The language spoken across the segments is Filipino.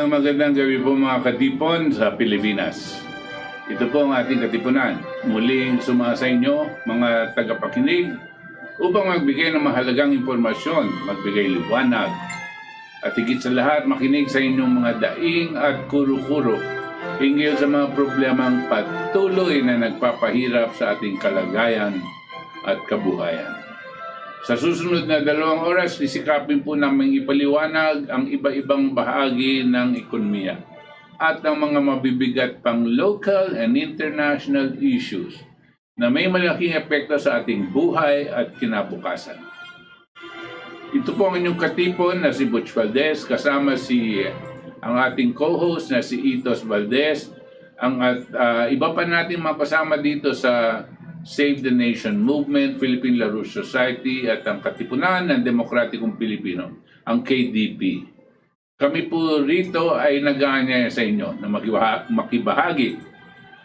Magandang gabi po mga katipon sa Pilipinas. Ito po ang ating Katipunan. Muling sumasa inyo mga tagapakinig upang magbigay ng mahalagang impormasyon, magbigay liwanag, at higit sa lahat makinig sa inyong mga daing at kuro-kuro hinggil sa mga problemang patuloy na nagpapahirap sa ating kalagayan at kabuhayan. Sa susunod na 2 oras, sisikapin po namin ipaliwanag ang iba-ibang bahagi ng ekonomiya at ang mga mabibigat pang local and international issues na may malaking epekto sa ating buhay at kinabukasan. Ito po ang inyong katipon na si Butch Valdes, kasama ang ating co-host na si Valdes, iba pa natin mapasama dito sa Save the Nation Movement, Philippine LaRouche Society at ang Katipunan ng Demokratikong Pilipino, ang KDP. Kami po rito ay nag-aanyaya sa inyo na makibahagi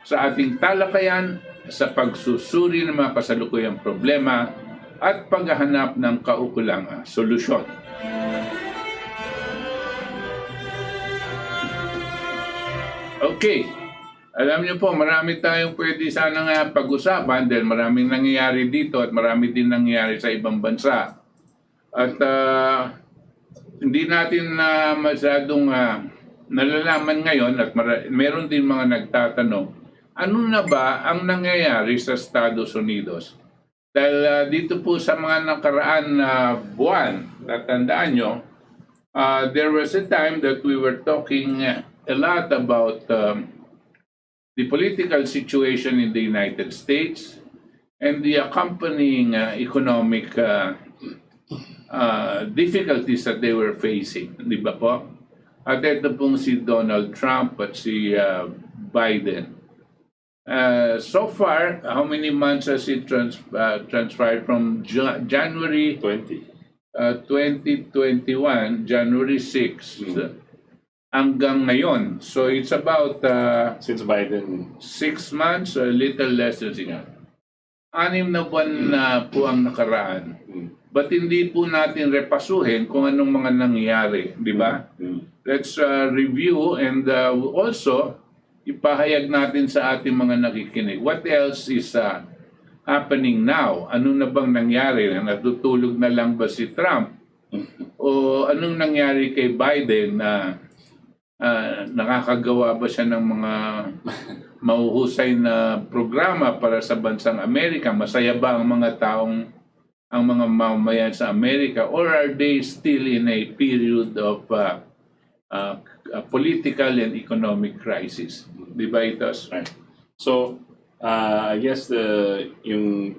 sa ating talakayan sa pagsusuri ng mga kasalukuyang problema at paghahanap ng kaukulang solusyon. Okay. Alam niyo po, marami tayong pwede sana nga pag-usapan dahil maraming nangyayari dito at marami din nangyayari sa ibang bansa. At hindi natin masyadong nalalaman ngayon at meron din mga nagtatanong, ano na ba ang nangyayari sa Estados Unidos? Dahil dito po sa mga nakaraan na buwan, tatandaan nyo, there was a time that we were talking a lot about the political situation in the United States and the accompanying economic difficulties that they were facing, di ba po? At ito pong si Donald Trump at si Biden. So far, how many months has it transpired from January 2021, January 6th, hanggang ngayon? So it's about since Biden 6 months, a little less than 6 months. 6 na buwan na po ang nakaraan. But hindi po natin repasuhin kung anong mga nangyayari, di ba? Let's review and also ipahayag natin sa ating mga nakikinig. What else is happening now? Ano na bang nangyari? Natutulog na lang ba si Trump? O anong nangyari kay Biden na nakakagawa ba siya ng mga mahuhusay na programa para sa bansang Amerika? Masaya ba ang mga mga mamamayan sa Amerika? Or are they still in a period of political and economic crisis? Di ba ito? right. So I guess yung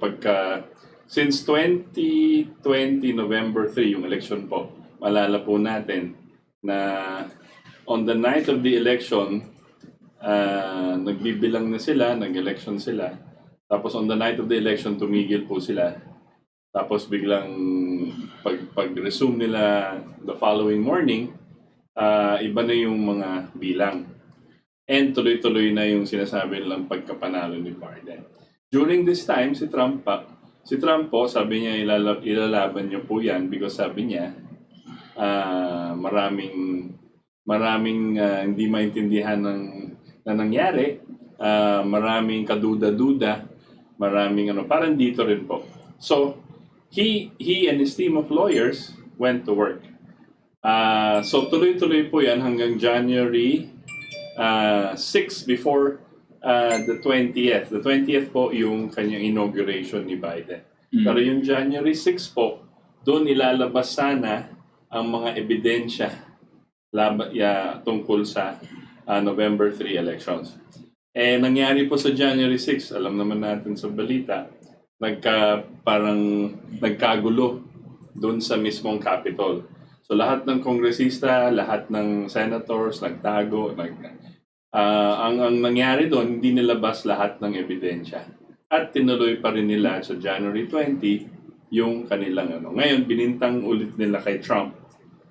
since 2020 November 3 yung election po, malala po natin na on the night of the election, nagbibilang na sila, nag-election sila. Tapos on the night of the election, tumigil po sila. Tapos biglang pag-resume nila the following morning, iba na yung mga bilang. And tuloy-tuloy na yung sinasabi nilang pagkapanalo ni Biden. During this time, si Trump po, sabi niya ilalaban niyo po yan because sabi niya, maraming hindi maintindihan na nangyari, maraming kaduda-duda, maraming parang dito rin po. So, he and his team of lawyers went to work. So, tuloy-tuloy po yan hanggang January 6 before the 20th. The 20th po yung kanyang inauguration ni Biden. Pero yung January 6 po, doon ilalabas sana ang mga ebidensya tungkol sa November 3 elections. Nangyari po sa January 6, alam naman natin sa balita, parang nagkagulo doon sa mismong Capitol. So lahat ng kongresista, lahat ng senators nagtago. Ang nangyari doon, hindi nilabas lahat ng ebidensya. At tinuloy pa rin nila sa January 20 yung kanilang ano. Ngayon, binintang ulit nila kay Trump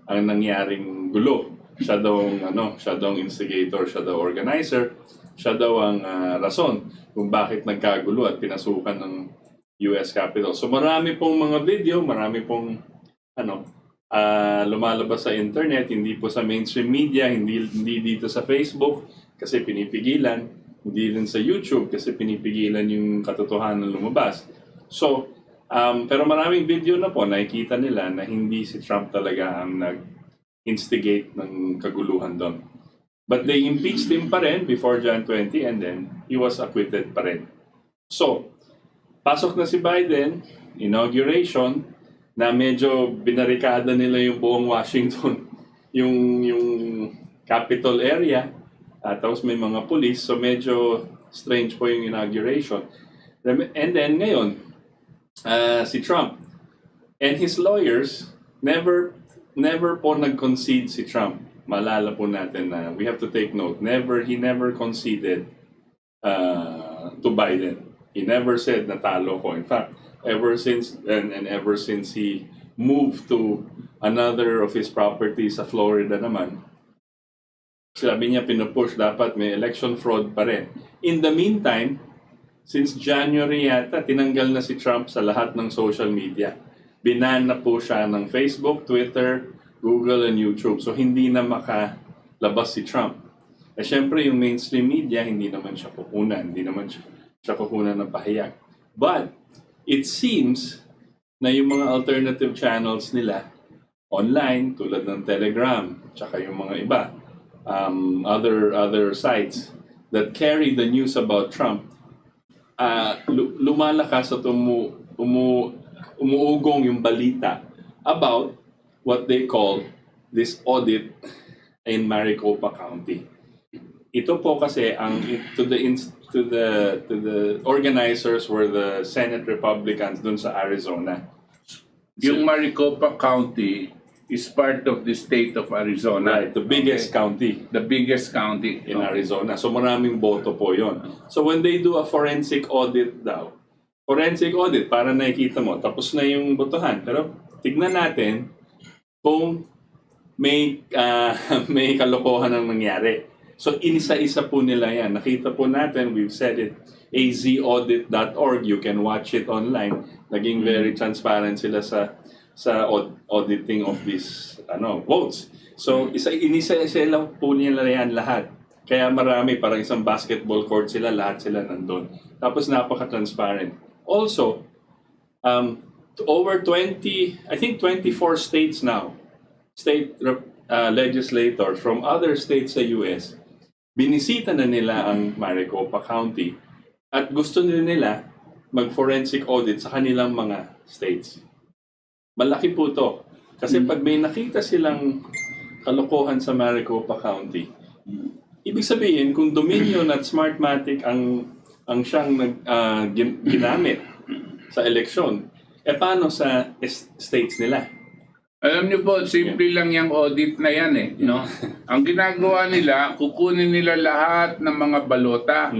ang nangyaring gulo. Siya daw ang instigator, siya daw organizer, siya daw ang rason kung bakit nagkagulo at pinasukan ng US Capitol. So marami pong mga video, marami pong lumalabas sa internet, hindi po sa mainstream media, hindi dito sa Facebook kasi pinipigilan, hindi rin sa YouTube kasi pinipigilan yung katotohanan lumabas. So, pero maraming video na po, nakikita nila na hindi si Trump talaga ang nag-instigate ng kaguluhan doon. But they impeached him pa rin before Jan 20 and then he was acquitted pa rin. So, pasok na si Biden, inauguration, na medyo binarikada nila yung buong Washington, yung Capitol area, tapos may mga police, so medyo strange po yung inauguration. And then ngayon, si Trump and his lawyers, never po nag-concede si Trump. Malala po natin na we have to take note, he never conceded to Biden. He never said natalo ko. In fact, ever since he moved to another of his properties sa Florida naman, sabi niya pinupush dapat may election fraud pa rin. In the meantime, since January yata, tinanggal na si Trump sa lahat ng social media. Binan na po siya ng Facebook, Twitter, Google, and YouTube. So hindi na makalabas si Trump. Eh syempre yung mainstream media, hindi naman siya kukunan. Hindi naman siya kukunan ng pahayag. But it seems na yung mga alternative channels nila online, tulad ng Telegram, tsaka yung mga iba, other sites that carry the news about Trump, lumalakas at umuugong yung balita about what they call this audit in Maricopa County. Ito po kasi to the organizers were the Senate Republicans dun sa Arizona. Yung Maricopa County is part of the state of Arizona. Right, the biggest county. The biggest county in Arizona. So maraming boto po yon. So when they do a forensic audit daw, para nakikita mo, tapos na yung botohan. Pero tignan natin kung may kalokohan ang nangyari. So inisa-isa po nila yan. Nakita po natin, we've said it, azaudit.org, you can watch it online. Naging very transparent sila sa auditing of these votes. So inisa-isa lang po nila yan lahat. Kaya marami, parang isang basketball court sila, lahat sila nandun. Tapos napaka-transparent. Also, over 24 states now, state legislators from other states sa US, binisita na nila ang Maricopa County at gusto nila mag-forensic audit sa kanilang mga states. Malaki po to. Kasi pag may nakita silang kalokohan sa Maricopa County, ibig sabihin kung Dominion at Smartmatic ang siyang ginamit sa eleksyon, paano sa states nila? Alam niyo po, simple lang yung audit na yan no? Ang ginagawa nila, kukunin nila lahat ng mga balota.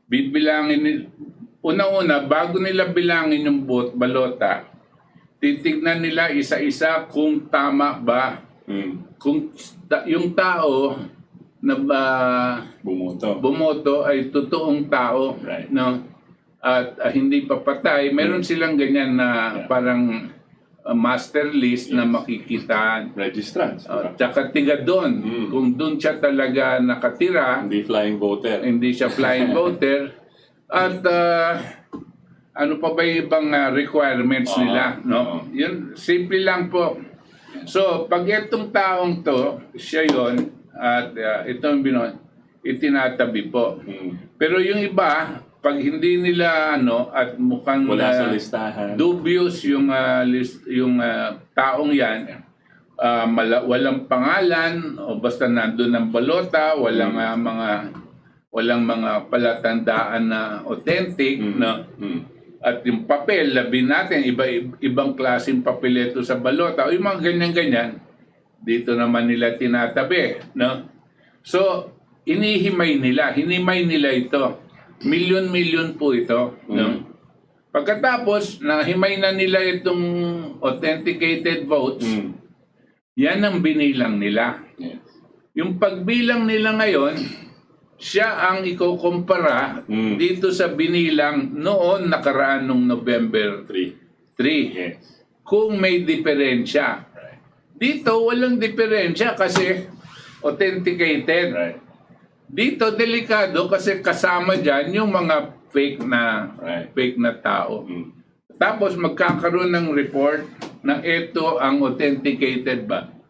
Bibilangin, una-una, bago nila bilangin yung balota, titignan nila isa-isa kung tama ba. Kung yung tao na bumoto ay totoong tao, right, no? At hindi papatay. Meron silang ganyan na parang master list na makikita. Registrants. Tsaka tiga doon. Kung doon siya talaga nakatira, Hindi flying voter. hindi siya flying voter. At ano pa ba yung ibang requirements nila? No? Yun, simple lang po. So, pag itong taong to, siya yon at itong itinatabi po. Pero yung iba, pag hindi nila at mukhang wala sa listahan, dubious yung taong yan, walang pangalan o basta nandun ang balota, walang mga palatandaan na authentic, no? At yung papel, labi natin, ibang klaseng papel ito sa balota, o yung mga ganyan-ganyan, dito naman nila tinatabi, no? So, hinimay nila ito. Milyon-milyon po ito, no? Pagkatapos, nahimay na nila itong authenticated votes, yan ang binilang nila. Yes. Yung pagbilang nila ngayon, siya ang ikukumpara dito sa binilang noon nakaraan nung November 3. Yes. Kung may diferensya. Right. Dito, walang diferensya kasi authenticated. Right. Dito, delikado kasi kasama dyan yung mga fake na tao. Tapos magkakaroon ng report na ito ang authenticated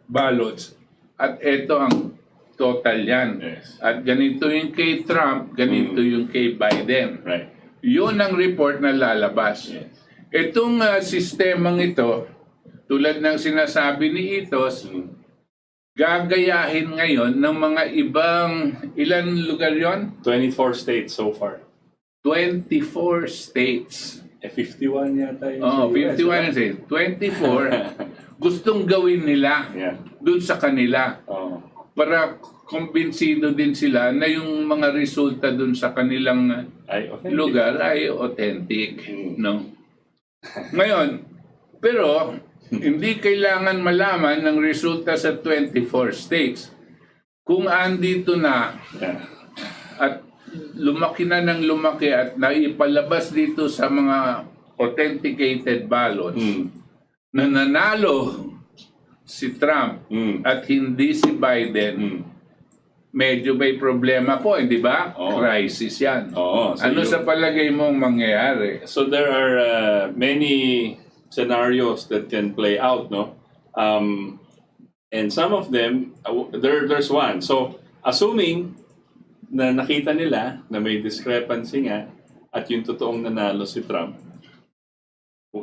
ballots at ito ang total yan. Yes. At ganito yung kay Trump, ganito yung kay Biden. Right. Yun ang report na lalabas. Yes. Itong sistemang ito, tulad ng sinasabi ni Itos, gagayahin ngayon ng mga ibang, ilan lugar yon? 24 states so far. 24 states. 51 yata yun. Oh, sa US, 51 states. 24 gustong gawin nila Yeah. dun sa kanila Oh. para kumbinsido din sila na yung mga resulta dun sa kanilang Ay, okay. lugar ay authentic, no? Ngayon, pero hindi kailangan malaman ng resulta sa 24 states. Kung andito na Yeah. at lumaki na ng lumaki at naipalabas dito sa mga authenticated ballots na nanalo si Trump at hindi si Biden, medyo may problema po, hindi ba? Oo. Crisis yan. Oo. So Ano you- sa palagay mong mangyayari? So there are many scenarios that can play out, no? And some of them, there's one. So assuming na nakita nila na may discrepancy nga at yung totoong nanalo si Trump,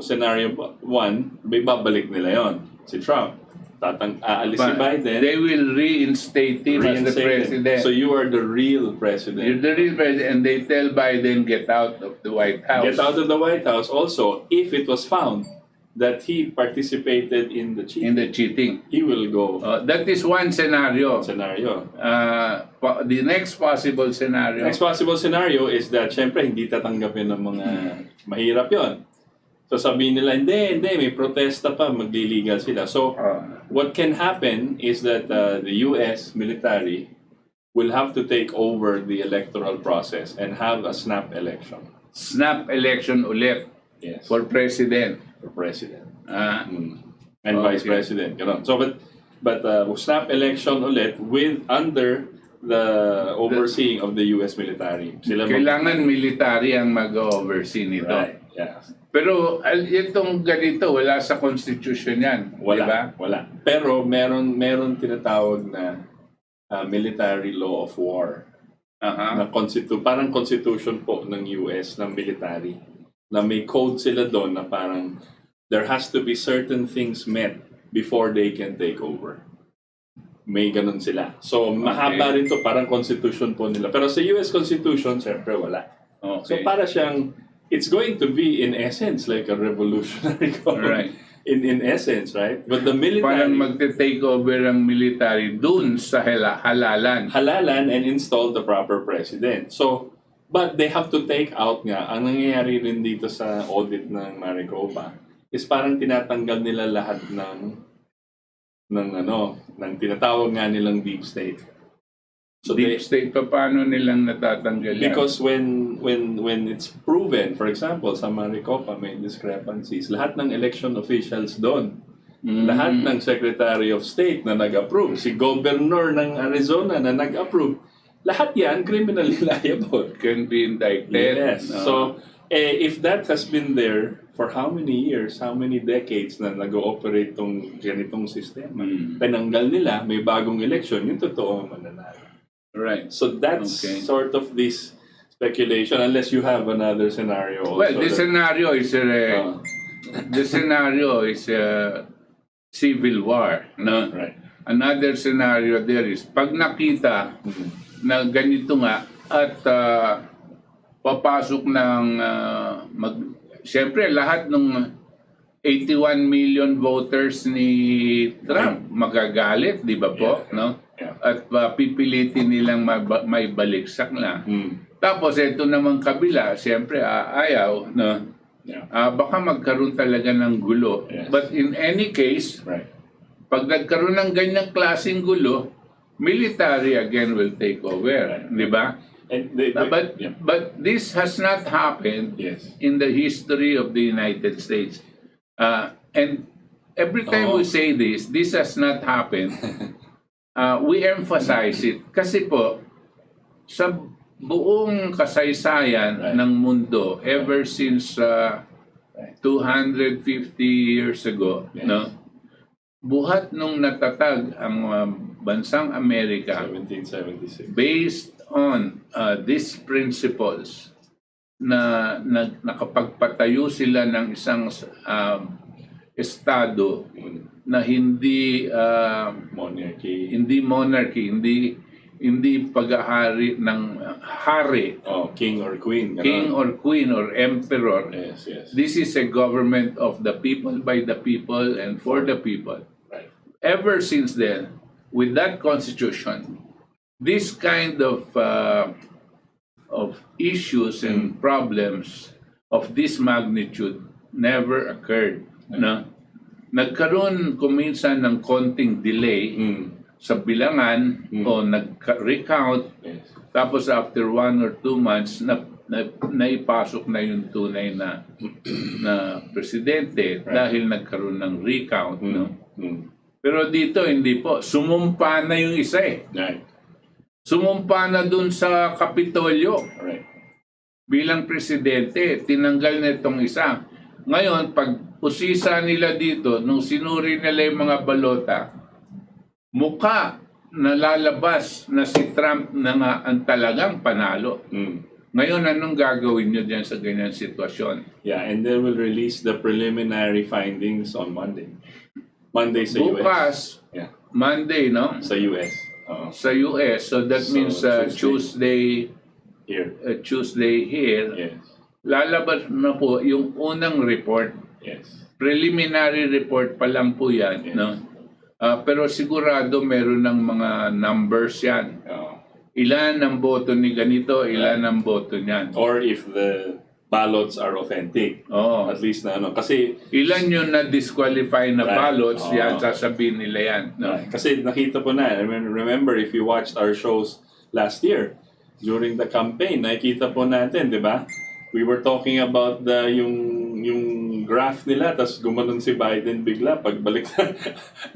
scenario 1, may babalik nila yon si Trump. Aalis si But Biden. they will reinstate him as the reinstate him. president. So you are the real president. You're the real president, and they tell Biden, get out of the White House. Get out of the White House also, if it was found that he participated in the cheating, in the cheating. he will go That is one scenario. scenario. The next possible scenario. Next possible scenario is that syempre hindi tatanggapin ng mga mahirap yon. So sabihin nila, hindi, may protesta pa, magliligal sila. So what can happen is that the US military will have to take over the electoral process and have a snap election. Snap election ulit Yes. for president. For president. Mm. And Okay. vice president. Ganon. So but snap election ulit with under the overseeing of the US military. Sila Kailangan military ang mag-oversee nito. Right. Yeah. Pero itong ganito, wala sa constitution yan. Wala. Di ba? Wala. Pero meron tinatawag na military law of war. Na parang constitution po ng US ng military. Na may code sila doon na parang there has to be certain things met before they can take over. May ganun sila. So, mahaba rin to, parang constitution po nila. Pero sa US Constitution, siyempre wala. Okay. So, para siyang, it's going to be in essence like a revolutionary government. Right. In essence, right? But the military, Parang magte-take over ang military dun sa halalan. halalan and install the proper president. So, but they have to take out nga, ang nangyayari rin dito sa audit ng Maricopa is parang tinatanggal nila lahat ng tinatawag nga nilang deep state. So Deep state, paano nilang natatanggal yan? because when it's proven, for example, sa Maricopa may discrepancies, lahat ng election officials doon, lahat ng Secretary of State na nag-approve, si Governor ng Arizona na nag-approve, lahat yan criminally liable. Can be indicted. Yes. No? So, if that has been there for how many years, how many decades na nag-ooperate tong ganitong sistema, tinanggal nila, may bagong election, yung totoo ang mananalo. Right. So that's Okay. sort of this speculation, unless you have another scenario also. Well, this scenario is civil war. No? Right. Another scenario there is pag nakita na ganito nga at papasok ng siyempre lahat ng 81 million voters ni Trump. Magagalit, di ba po? Yeah. No? Yeah. At pipilitin nilang may baliksak na. Tapos ito naman kabila, siyempre ayaw. No? Yeah. Baka magkaroon talaga ng gulo. Yes. But in any case, Right. pag nagkaroon ng ganyang klaseng gulo, military again will take over. Right. Di ba? And But this has not happened yes. in the history of the United States. And every time we say this has not happened, we emphasize it. Kasi po, sa buong kasaysayan ng mundo, ever since 250 years ago, no, buhat nung natatag ang bansang Amerika 1776. based on these principles na nakapagpatayo sila ng isang estado na hindi monarchy, hindi paghahari ng hari, king or queen, king or queen or emperor. Yes, yes. This is a government of the people, by the people, and for the people. Right. Ever since then, with that constitution, this kind of issues and problems of this magnitude never occurred. No? Nagkaroon kuminsan ng konting delay sa bilangan o nag-recount, Yes. tapos after 1 or 2 months naipasok na yung tunay na presidente dahil nagkaroon ng recount. No? Pero dito hindi po, sumumpa na yung isa eh. Right. Sumumpa na dun sa Kapitolyo Right. bilang presidente, tinanggal na itong isa. Ngayon, pag usisa nila dito, nung sinuri nila yung mga balota, mukha na lalabas na si Trump na nga ang talagang panalo. Ngayon, anong gagawin nyo dyan sa ganyan sitwasyon? Yeah, and then we'll release the preliminary findings on Monday. Monday sa US. Bukas, Yeah. Monday, no? Sa US. Sa US. So that means Tuesday Here. Tuesday here. Yes. Lalabas na po yung unang report. Yes. Preliminary report pa lang po yan. Yes. No? Pero sigurado meron ng mga numbers yan. Ilan ang boto ni ganito, ilan ang boto niyan. Or if the ballots are authentic. At least na ano. Kasi ilan yung na-disqualify na ballots, yan, sasabihin nila yan. No? Kasi nakita po na, remember if you watched our shows last year, during the campaign, nakita po natin, di ba? We were talking about yung graph nila, tapos gumanon si Biden bigla, pagbalik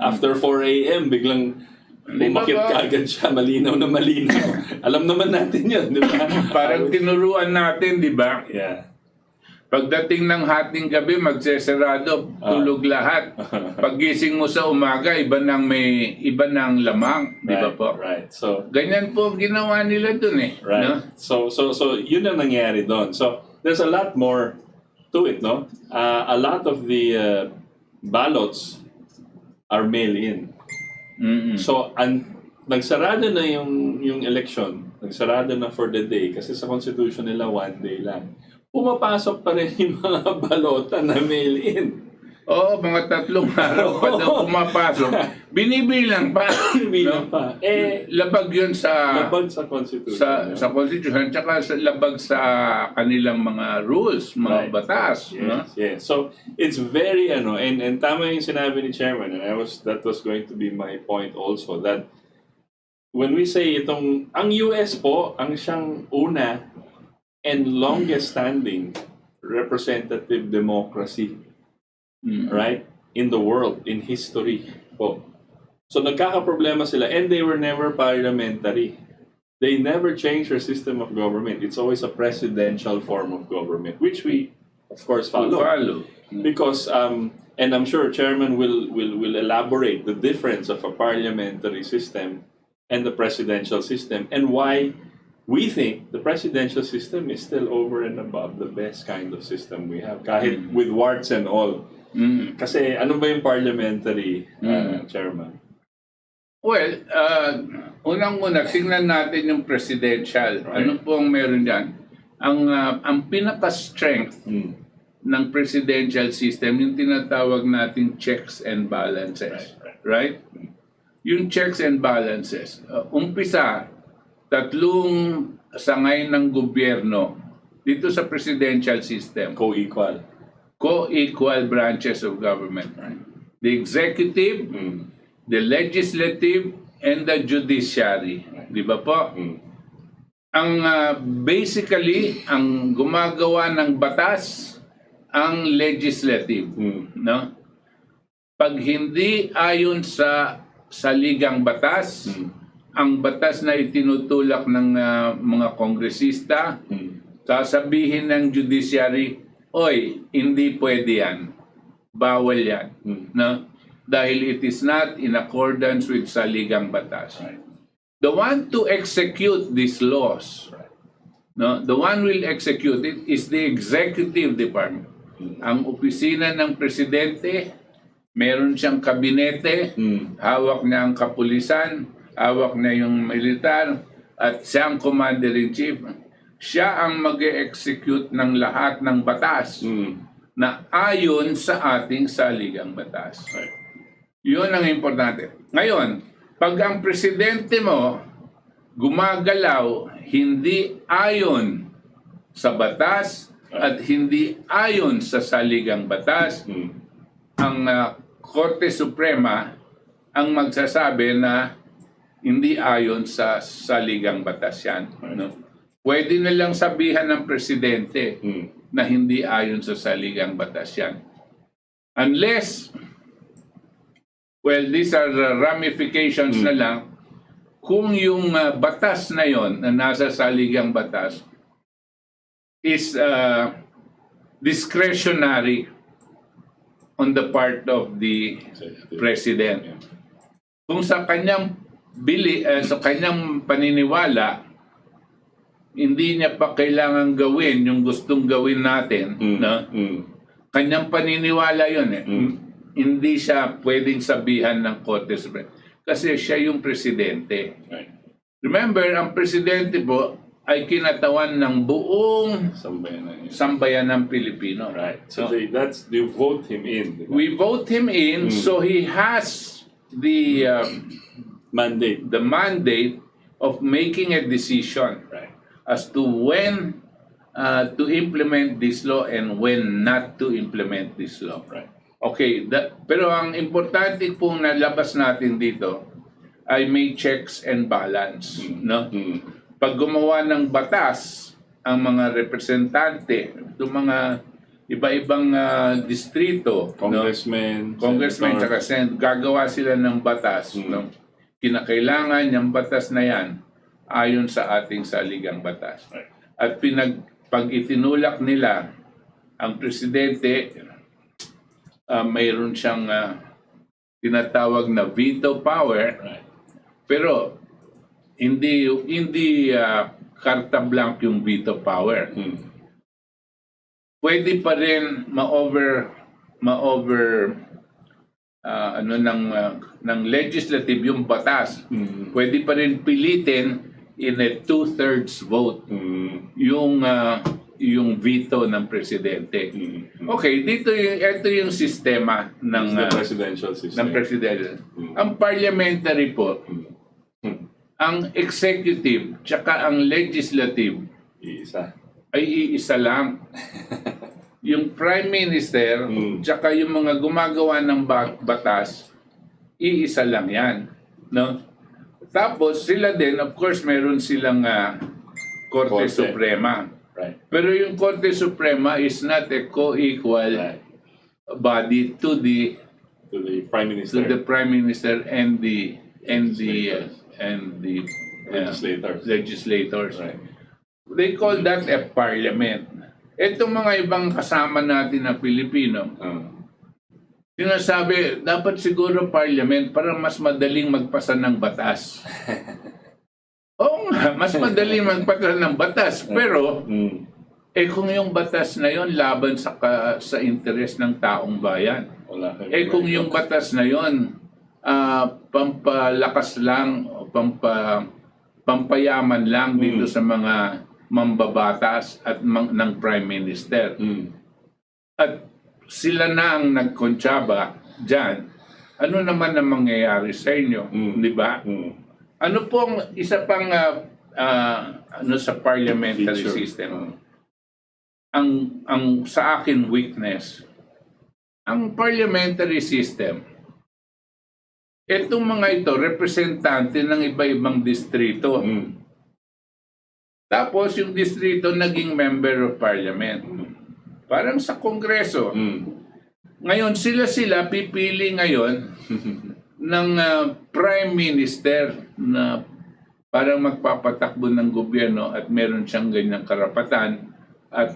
after 4 a.m., biglang bumakit kaagad siya, malinaw na malinaw. Alam naman natin yun, di ba? Parang tinuruan natin, di ba? Yeah. Pagdating ng hating gabi, magsesarado, tulog lahat. Paggising mo sa umaga, iba nang lamang, di ba po? Right. So ganyan po ang ginawa nila dun eh. right. No? So yun ang nangyari doon. So there's a lot more to it, no? A lot of the ballots are mail-in. So nagsarado na yung election, nagsarado na for the day kasi sa constitution nila 1 day lang. Pumapasok pa rin yung mga balota na mail-in. Oo, mga 3 araw pa daw pumapasok. Binibilang pa. Binibilang pa. Labag yun sa Constitution. Sa Constitution, tsaka labag sa kanilang mga rules, mga batas. Yes, no? yes. So, it's very, and tama yung sinabi ni Chairman, and that was going to be my point also, that when we say ang US po, ang siyang una and longest standing representative democracy, right, in the world, in history po. So nagkakaproblema sila, and they were never parliamentary. They never changed their system of government. It's always a presidential form of government, which we, of course, follow. Because, and I'm sure Chairman will elaborate the difference of a parliamentary system and the presidential system, and why we think the presidential system is still over and above the best kind of system we have, kahit with warts and all. Kasi ano ba yung parliamentary, Chairman? Well, unang-una, tingnan natin yung presidential. Right. Ano po ang meron dyan? Ang pinaka-strength ng presidential system, yung tinatawag nating checks and balances. Right? Yung checks and balances. Umpisa, tatlong sangay ng gobyerno dito sa presidential system. Co-equal. Co-equal branches of government. The executive, the legislative, and the judiciary. Di ba po? Ang basically, ang gumagawa ng batas, ang legislative. No? Pag hindi ayon sa saligang batas, ang batas na itinutulak ng mga kongresista, sasabihin ng judiciary, oy, hindi pwede yan. Bawal yan. No? Dahil it is not in accordance with saligang batas. The one to execute these laws, no, the one will execute it is the executive department. Ang opisina ng presidente, meron siyang kabinete, hawak niya ang kapulisan, hawak niya yung militar, at siya ang commander-in-chief. Siya ang mag-execute ng lahat ng batas na ayon sa ating saligang batas. Yun ang importante. Ngayon, pag ang presidente mo gumagalaw hindi ayon sa batas at hindi ayon sa saligang batas, ang Korte Suprema ang magsasabi na hindi ayon sa saligang batas yan. No? Pwede nilang sabihan ng presidente na hindi ayon sa saligang batas yan. Unless, well, these are ramifications na lang, kung yung batas na yon na nasa saligang batas is discretionary on the part of the president. Kung sa kanyang sa kanyang paniniwala, hindi niya pa kailangan gawin yung gustong gawin natin, no? Kanyang paniniwala yun eh. Hindi siya pwedeng sabihan ng Korte Suprema kasi siya yung presidente. Remember, ang presidente po ay kinatawan ng buong sambayan ng Pilipino. Right. So they vote him in. Diba? We vote him in, so he has the mandate of making a decision as to when to implement this law and when not to implement this law. Okay, pero ang importante pong nalabas natin dito ay may checks and balance. No? Pag gumawa ng batas, ang mga representante, itong mga iba-ibang distrito, congressmen, tsaka gagawa sila ng batas. No? Kinakailangan yung batas na yan ayon sa ating saligang batas. At pag itinulak nila ang presidente, mayroon siyang tinatawag na veto power, pero hindi karta blank yung veto power. Pwede pa rin ng legislative yung batas. Pwede pa rin pilitin in a 2/3 vote yung veto ng presidente. Okay, ito yung sistema ng presidential system. Ng presidential. Ang parliamentary po, ang executive tsaka ang legislative ay iisa lang. Yung prime minister tsaka yung mga gumagawa ng batas, iisa lang yan. No? Tapos sila din, of course, meron silang Korte Suprema. Pero yung Korte Suprema is not a co-equal body to the Prime Minister and the legislators. They call that a parliament. Itong mga ibang kasama natin na Pilipino, sinasabi, dapat siguro parliament para mas madaling magpasa ng batas. Oo nga, mas madaling magpasa ng batas. Pero, kung yung batas na yon laban sa interes ng taong bayan, kung yung batas na yon pampalakas lang, o pampayaman lang dito sa mga mambabatas at ng Prime Minister. at sila na ang nagkontsaba dyan, ano naman ang mangyayari sa inyo? Di ba? Ano pong isa pang ano sa parliamentary Feature. system? Ang sa akin weakness, ang parliamentary system, itong mga ito, representante ng iba-ibang distrito. Tapos yung distrito naging member of parliament. Parang sa kongreso. Ngayon, sila pipili ngayon ng prime minister na parang magpapatakbo ng gobyerno at meron siyang ganyang karapatan at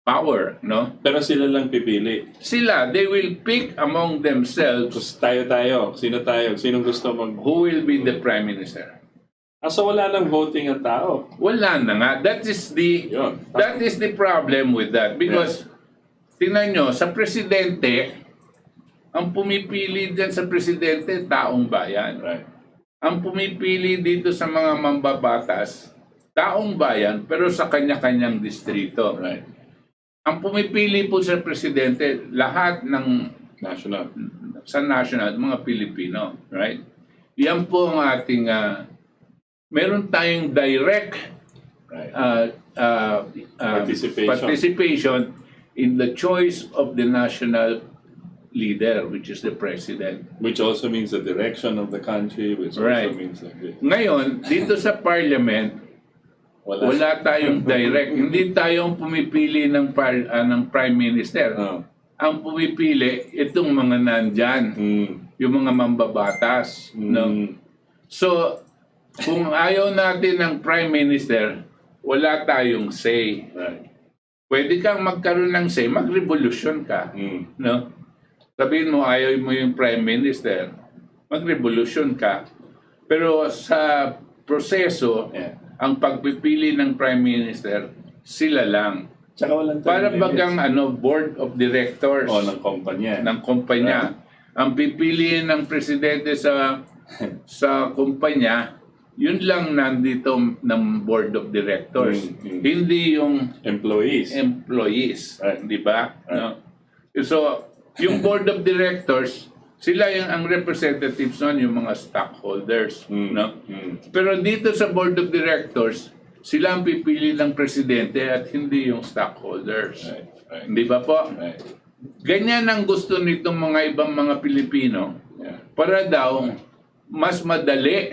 power, no? Pero sila lang pipili. Sila, they will pick among themselves Tapos tayo. Sino tayo? Sinong gusto who will be the prime minister. So wala nang voting ang tao. Wala na nga. That is the problem with that. Because, tingnan nyo, sa presidente, ang pumipili dyan sa presidente, taong bayan. Right. Ang pumipili dito sa mga mambabatas, taong bayan, pero sa kanya-kanyang distrito. Right. Ang pumipili po sa presidente, lahat ng national, mga Pilipino. Right? Yan po ang ating... meron tayong direct participation in the choice of the national leader, which is the president. Which also means the direction of the country, which also means like this. Ngayon, dito sa parliament, wala tayong direct. Hindi tayong pumipili ng prime minister. Ang pumipili, itong mga nandyan, yung mga mambabatas. No? So, kung ayaw natin ng prime minister, wala tayong say. Right. Pwede kang magkaroon ng say, mag-revolution ka. No? Sabihin mo, ayaw mo yung prime minister, mag-revolution ka. Pero sa proseso, ang pagpipili ng prime minister, sila lang. Tsaka walang Para bagang board of directors ng kumpanya. Right. Ang pipiliin ng presidente sa kumpanya, yun lang nandito ng board of directors. Hindi yung employees. Right. Di ba? Right. No? So, yung board of directors, sila ang representatives nun, yung mga stockholders. No? Pero dito sa board of directors, sila ang pipili ng presidente at hindi yung stockholders. Right. Di ba po? Right. Ganyan ang gusto nitong mga ibang mga Pilipino para daw mas madali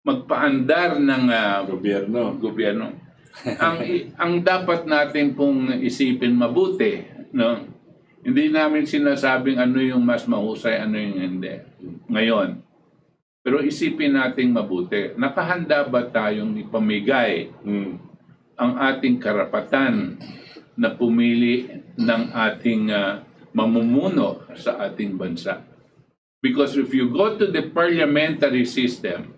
magpaandar ng gobyerno. ang dapat natin pong isipin mabuti, no? Hindi namin sinasabing ano yung mas mahusay, ano yung hindi. Ngayon, pero isipin natin mabuti, nakahanda ba tayong ipamigay ang ating karapatan na pumili ng ating mamumuno sa ating bansa? Because if you go to the parliamentary system,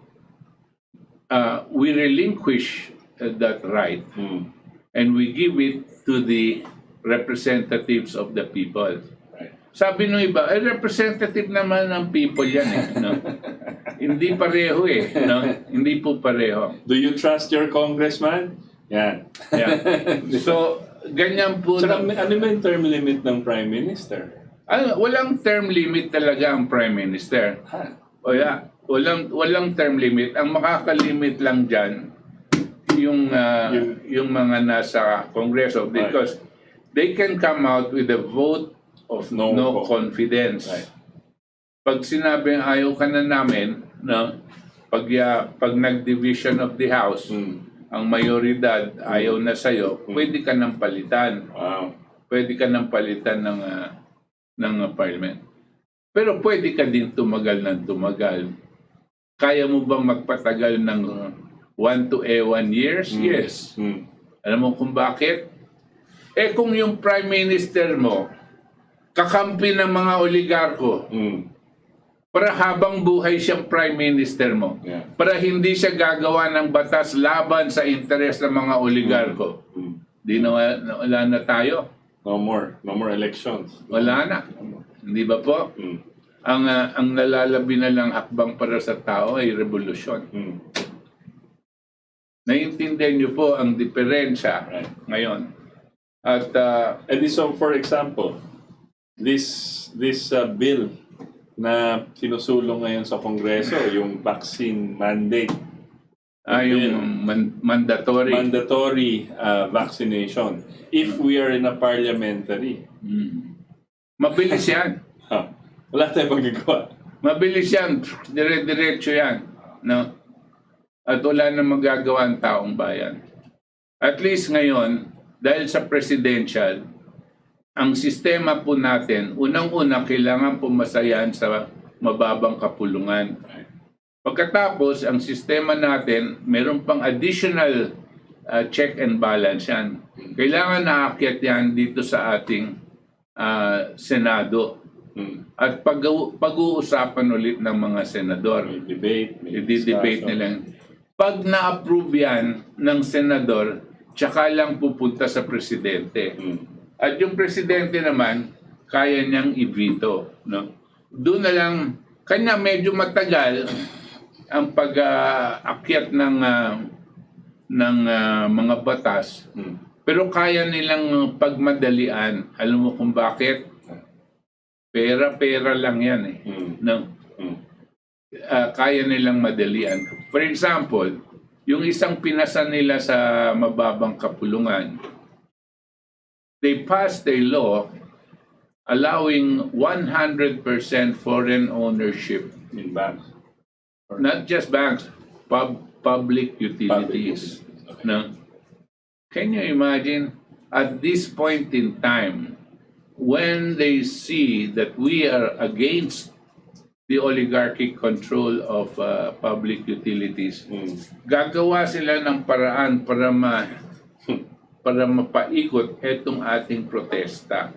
we relinquish that right and we give it to the representatives of the people. Right. Sabi nung iba, representative naman ng people yan no? Hindi pareho no? Hindi po pareho. Do you trust your congressman? Yan. So, ganyan po. So, ano ba yung term limit ng prime minister? Walang term limit talaga ang prime minister. Walang term limit. Ang makakalimit lang dyan, yung mga nasa Kongreso because they can come out with a vote of no confidence. Right. Pag sinabing ayaw ka na namin, no? Pag nag-division of the House, ang mayoridad ayaw na sa'yo, pwede ka nang palitan. Wow. Pwede ka nang palitan ng Parliament. Pero pwede ka din tumagal ng tumagal. Kaya mo bang magpatagal ng 1 to 1 years? Yes. Alam mo kung bakit? Kung yung prime minister mo, kakampi ng mga oligarko, para habang buhay siyang prime minister mo, para hindi siya gagawa ng batas laban sa interes ng mga oligarko, wala na tayo. No more elections. Wala na. Hindi ba po? Ang nalalabi na lang hakbang para sa tao ay revolusyon. Naiintindihan niyo po ang diferensya ngayon. At And so, for example, this bill na sinusulong ngayon sa Kongreso, yung vaccine mandate, yung mandatory vaccination, if we are in a parliamentary, mabilis yan. wala tayong magagawa. Mabilis yan. Dire-diretso yan. No? At wala na magagawa ang taong bayan. At least ngayon, dahil sa presidential, ang sistema po natin, unang-una kailangan pumasayan sa mababang kapulungan. Pagkatapos, ang sistema natin, meron pang additional check and balance yan. Kailangan naakyat yan dito sa ating Senado. At pag-uusapan ulit ng mga senador. May debate, may i-debate discussion. nila. Pag na-approve yan ng senador, tsaka lang pupunta sa presidente. At yung presidente naman, kaya niyang i-veto. No? Doon na lang, kanya medyo matagal ang pag-akyat ng mga batas. Pero kaya nilang pagmadalian. Alam mo kung bakit? Pera-pera lang yan eh. No? Kaya nilang madalian. For example, yung isang pinasa nila sa mababang kapulungan, they passed a law allowing 100% foreign ownership In banks. not just banks, public utilities. Okay. No? Can you imagine at this point in time when they see that we are against the oligarchic control of public utilities, gagawa sila ng paraan para mapaikot etong ating protesta.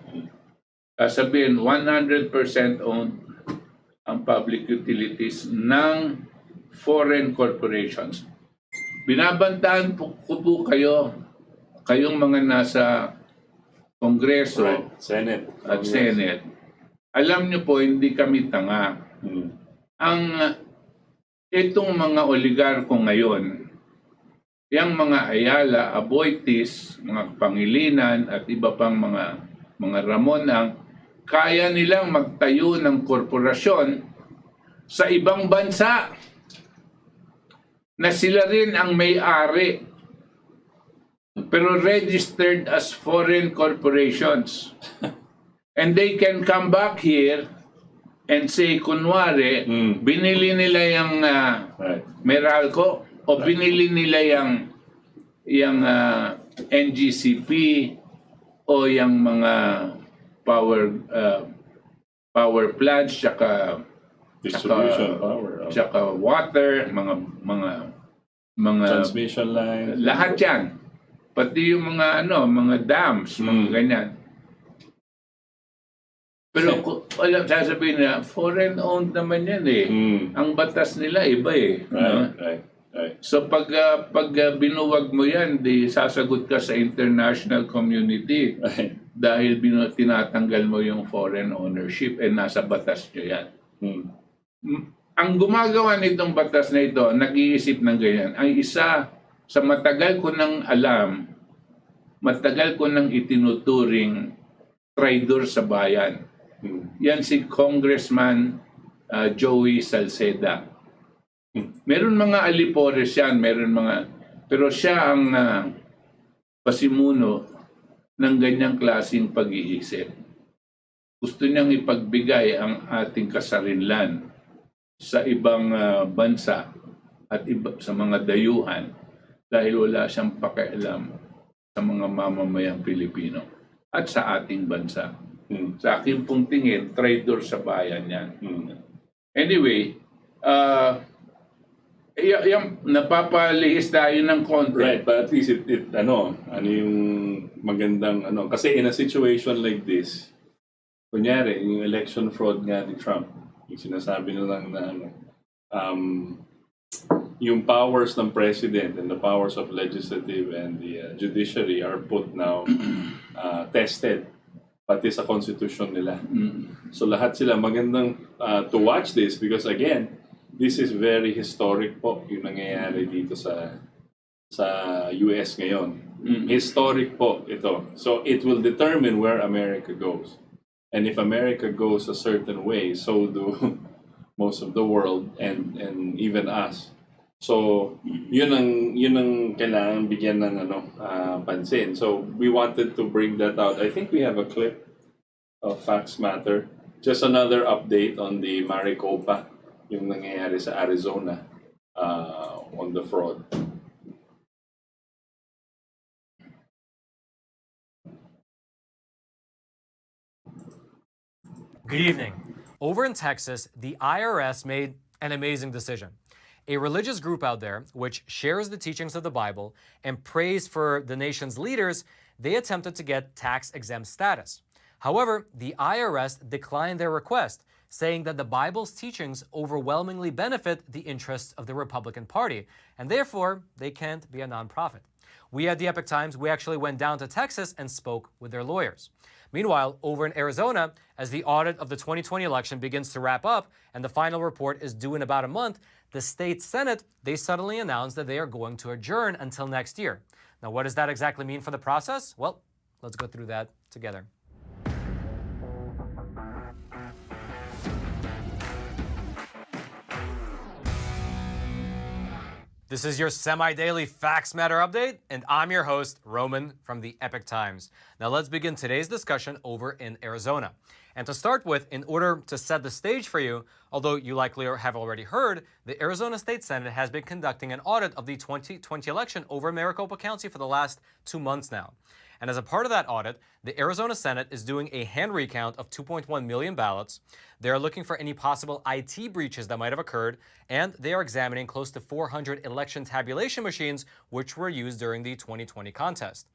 Sabihin, 100% owned ang public utilities ng foreign corporations. Binabantaan ko po kayong mga nasa Kongreso Right. Senate. at Senate. Alam niyo po, hindi kami tanga. Itong mga oligarko ngayon, yung mga Ayala, Aboitiz, mga Pangilinan at iba pang mga Ramonang, kaya nilang magtayo ng korporasyon sa ibang bansa na sila rin ang may-ari pero registered as foreign corporations. And they can come back here and say, kunwari, binili nila yung Right. Meralco o binili nila yung NGCP o yung mga power plants tsaka Distribution power. tsaka water, mga Transmission lines. lahat yan. Pati yung mga dams, mga ganyan. Pero alam, sasabihin na, foreign-owned naman yan eh. Ang batas nila iba eh. No? Right. So pag binuwag mo yan, di sasagot ka sa international community Right. dahil tinatanggal mo yung foreign ownership nasa batas nyo yan. Ang gumagawa nitong batas na ito, nag-iisip ng ganyan, ang isa sa matagal ko nang alam, matagal ko nang itinuturing traidor sa bayan. Yan si Congressman Joey Salceda. Meron mga alipores yan, pero siya ang pasimuno ng ganyang klaseng pag-iisip. Gusto niyang ipagbigay ang ating kasarinlan sa ibang bansa at sa mga dayuhan dahil wala siyang pakialam sa mga mamamayang Pilipino at sa ating bansa. Sa aking pong tingin, traitor sa bayan yan. Anyway, napapalihis tayo ng konti. Right, but at least ano yung magandang kasi in a situation like this, kunyari, yung election fraud nga ni Trump, yung sinasabi nila na yung powers ng president and the powers of legislative and the judiciary are put now tested pati sa constitution nila. So lahat sila magandang to watch this because again, this is very historic po yung nangyayari dito sa sa US ngayon. Historic po ito. So it will determine where America goes. And if America goes a certain way, so do most of the world and even us. So yun ang kailangan bigyan ng pansin. So we wanted to bring that out. I think we have a clip of Facts Matter. Just another update on the Maricopa, yung nangyayari sa Arizona on the fraud. Good evening. Over in Texas, the IRS made an amazing decision. A religious group out there, which shares the teachings of the Bible and prays for the nation's leaders, they attempted to get tax-exempt status. However, the IRS declined their request, saying that the Bible's teachings overwhelmingly benefit the interests of the Republican Party, and therefore, they can't be a nonprofit. We at the Epoch Times, we actually went down to Texas and spoke with their lawyers. Meanwhile, over in Arizona, as the audit of the 2020 election begins to wrap up and the final report is due in about a month, the state Senate, they suddenly announced that they are going to adjourn until next year. Now, what does that exactly mean for the process? Well, let's go through that together. This is your semi-daily Facts Matter update, and I'm your host, Roman from the Epoch Times. Now let's begin today's discussion over in Arizona. And to start with, in order to set the stage for you, although you likely have already heard, the Arizona State Senate has been conducting an audit of the 2020 election over Maricopa County for the last 2 months now. And as a part of that audit, the Arizona Senate is doing a hand recount of 2.1 million ballots. They are looking for any possible IT breaches that might have occurred, and they are examining close to 400 election tabulation machines which were used during the 2020 contest.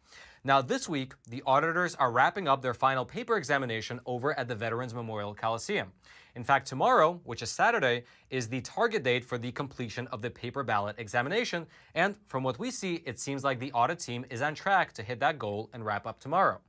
Now this week, the auditors are wrapping up their final paper examination over at the Veterans Memorial Coliseum. In fact, tomorrow, which is Saturday, is the target date for the completion of the paper ballot examination, and from what we see, it seems like the audit team is on track to hit that goal and wrap up tomorrow.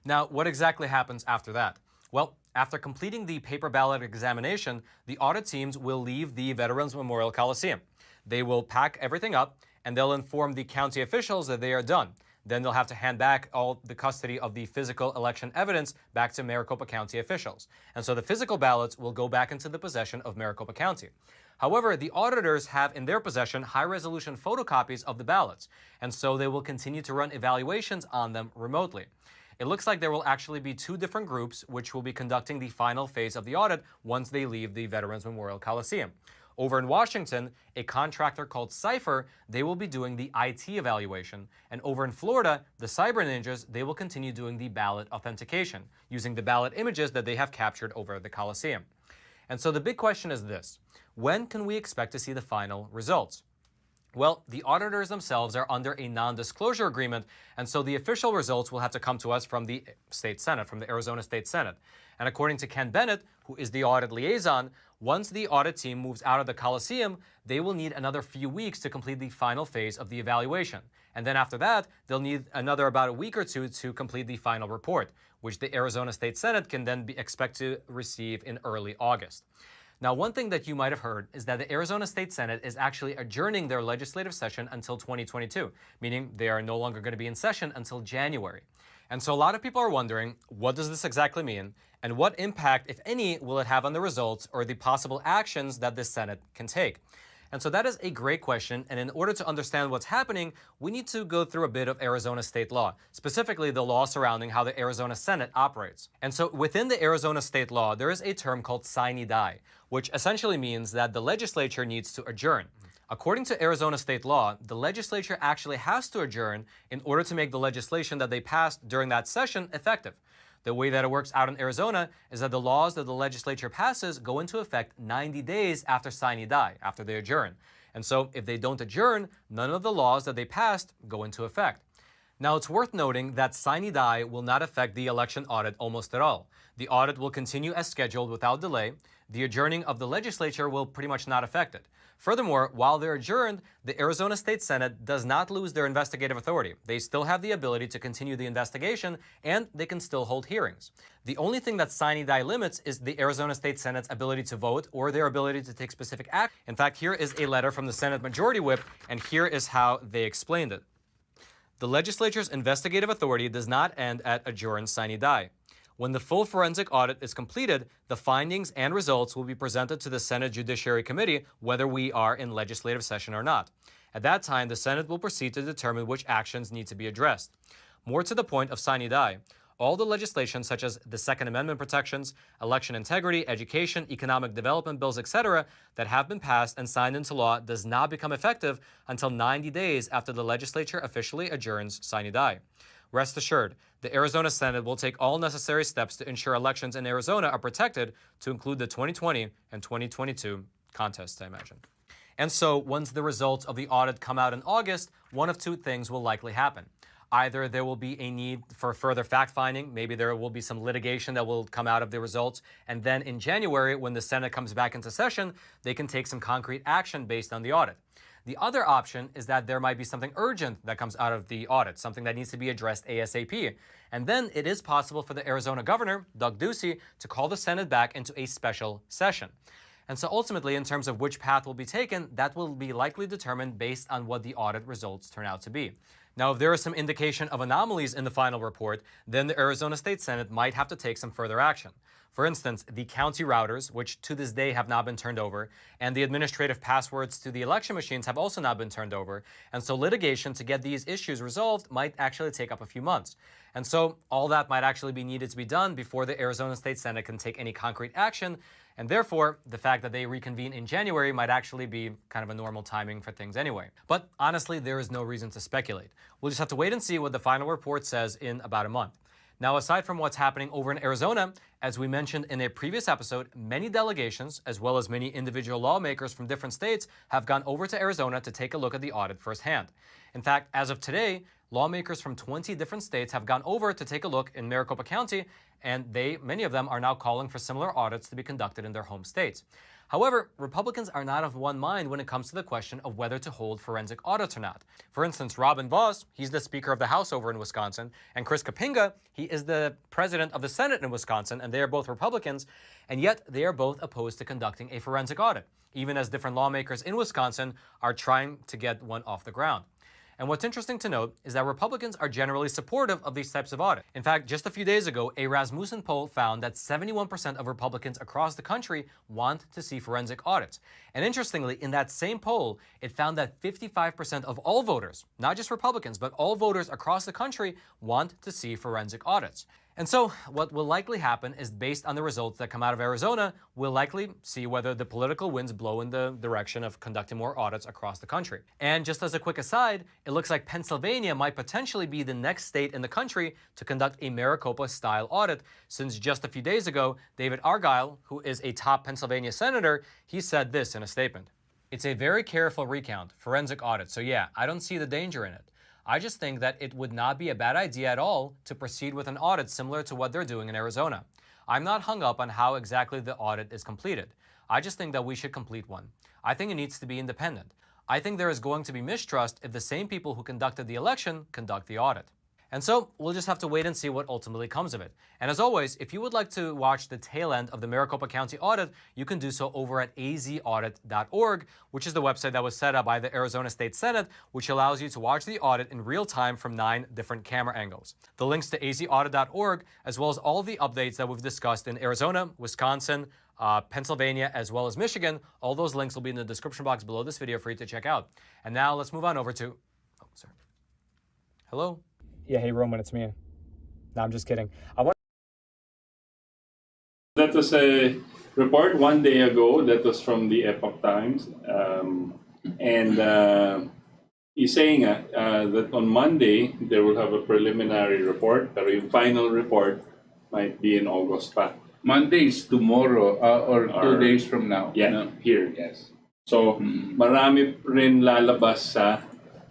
Now, what exactly happens after that? Well, after completing the paper ballot examination, the audit teams will leave the Veterans Memorial Coliseum. They will pack everything up, and they'll inform the county officials that they are done. Then they'll have to hand back all the custody of the physical election evidence back to Maricopa County officials. And so the physical ballots will go back into the possession of Maricopa County. However, the auditors have in their possession high-resolution photocopies of the ballots, and so they will continue to run evaluations on them remotely. It looks like there will actually be 2 different groups which will be conducting the final phase of the audit once they leave the Veterans Memorial Coliseum. Over in Washington, a contractor called Cypher, they will be doing the IT evaluation. And over in Florida, the Cyber Ninjas, they will continue doing the ballot authentication, using the ballot images that they have captured over the Coliseum. And so the big question is this: when can we expect to see the final results? Well, the auditors themselves are under a non-disclosure agreement, and so the official results will have to come to us from the State Senate, from the Arizona State Senate. And according to Ken Bennett, who is the audit liaison, once the audit team moves out of the Coliseum, they will need another few weeks to complete the final phase of the evaluation. And then after that, they'll need another about a week or 2 to complete the final report, which the Arizona State Senate can then expect to receive in early August. Now, one thing that you might have heard is that the Arizona State Senate is actually adjourning their legislative session until 2022, meaning they are no longer going to be in session until January. And so a lot of people are wondering, what does this exactly mean? And what impact, if any, will it have on the results or the possible actions that the Senate can take? And so that is a great question, and in order to understand what's happening, we need to go through a bit of Arizona state law, specifically the law surrounding how the Arizona Senate operates. And so within the Arizona state law, there is a term called sine die, which essentially means that the legislature needs to adjourn. According to Arizona state law, the legislature actually has to adjourn in order to make the legislation that they passed during that session effective. The way that it works out in Arizona is that the laws that the legislature passes go into effect 90 days after sine die, after they adjourn. And so if they don't adjourn, none of the laws that they passed go into effect. Now, it's worth noting that sine die will not affect the election audit almost at all. The audit will continue as scheduled without delay. The adjourning of the legislature will pretty much not affect it. Furthermore, while they're adjourned, the Arizona State Senate does not lose their investigative authority. They still have the ability to continue the investigation, and they can still hold hearings. The only thing that sine die limits is the Arizona State Senate's ability to vote or their ability to take specific action. In fact, here is a letter from the Senate Majority Whip, and here is how they explained it. The legislature's investigative authority does not end at adjourned sine die. When the full forensic audit is completed, the findings and results will be presented to the Senate Judiciary Committee, whether we are in legislative session or not. At that time, the Senate will proceed to determine which actions need to be addressed. More to the point of sine die, all the legislation such as the Second Amendment protections, election integrity, education, economic development bills, etc., that have been passed and signed into law does not become effective until 90 days after the legislature officially adjourns sine die. Rest assured, the Arizona Senate will take all necessary steps to ensure elections in Arizona are protected, to include the 2020 and 2022 contests, I imagine. And so, once the results of the audit come out in August, one of two things will likely happen. Either there will be a need for further fact-finding, maybe there will be some litigation that will come out of the results, and then in January, when the Senate comes back into session, they can take some concrete action based on the audit. The other option is that there might be something urgent that comes out of the audit, something that needs to be addressed ASAP. And then it is possible for the Arizona governor, Doug Ducey, to call the Senate back into a special session. And so ultimately, in terms of which path will be taken, that will be likely determined based on what the audit results turn out to be. Now, if there is some indication of anomalies in the final report, then the Arizona State Senate might have to take some further action. For instance, the county routers, which to this day have not been turned over, and the administrative passwords to the election machines have also not been turned over, and so litigation to get these issues resolved might actually take up a few months. And so all that might actually be needed to be done before the Arizona State Senate can take any concrete action, and therefore, the fact that they reconvene in January might actually be kind of a normal timing for things anyway. But honestly, there is no reason to speculate. We'll just have to wait and see what the final report says in about a month. Now, aside from what's happening over in Arizona, as we mentioned in a previous episode, many delegations, as well as many individual lawmakers from different states, have gone over to Arizona to take a look at the audit firsthand. In fact, as of today, lawmakers from 20 different states have gone over to take a look in Maricopa County, and many of them are now calling for similar audits to be conducted in their home states. However, Republicans are not of one mind when it comes to the question of whether to hold forensic audits or not. For instance, Robin Vos, he's the Speaker of the House over in Wisconsin, and Chris Kapinga, he is the President of the Senate in Wisconsin, and they are both Republicans, and yet they are both opposed to conducting a forensic audit, even as different lawmakers in Wisconsin are trying to get one off the ground. And what's interesting to note is that Republicans are generally supportive of these types of audits. In fact, just a few days ago, a Rasmussen poll found that 71% of Republicans across the country want to see forensic audits. And interestingly, in that same poll, it found that 55% of all voters, not just Republicans, but all voters across the country want to see forensic audits. And so what will likely happen is, based on the results that come out of Arizona, we'll likely see whether the political winds blow in the direction of conducting more audits across the country. And just as a quick aside, it looks like Pennsylvania might potentially be the next state in the country to conduct a Maricopa-style audit, since just a few days ago, David Argyle, who is a top Pennsylvania senator, he said this in a statement. "It's a very careful recount, forensic audit, so yeah, I don't see the danger in it. I just think that it would not be a bad idea at all to proceed with an audit similar to what they're doing in Arizona. I'm not hung up on how exactly the audit is completed. I just think that we should complete one. I think it needs to be independent. I think there is going to be mistrust if the same people who conducted the election conduct the audit." And so we'll just have to wait and see what ultimately comes of it. And as always, if you would like to watch the tail end of the Maricopa County audit, you can do so over at azaudit.org, which is the website that was set up by the Arizona State Senate, which allows you to watch the audit in real time from 9 different camera angles. The links to azaudit.org, as well as all the updates that we've discussed in Arizona, Wisconsin, Pennsylvania, as well as Michigan, all those links will be in the description box below this video for you to check out. And now let's move on over to... Oh, sorry. Hello? Yeah, hey Roman, it's me. No, I'm just kidding. That was a report one day ago that was from the Epoch Times. He's saying that on Monday there will have a preliminary report, but the final report might be in August pa. Monday is tomorrow or 2 days from now. Yeah, No? here, yes. So, marami rin lalabas sa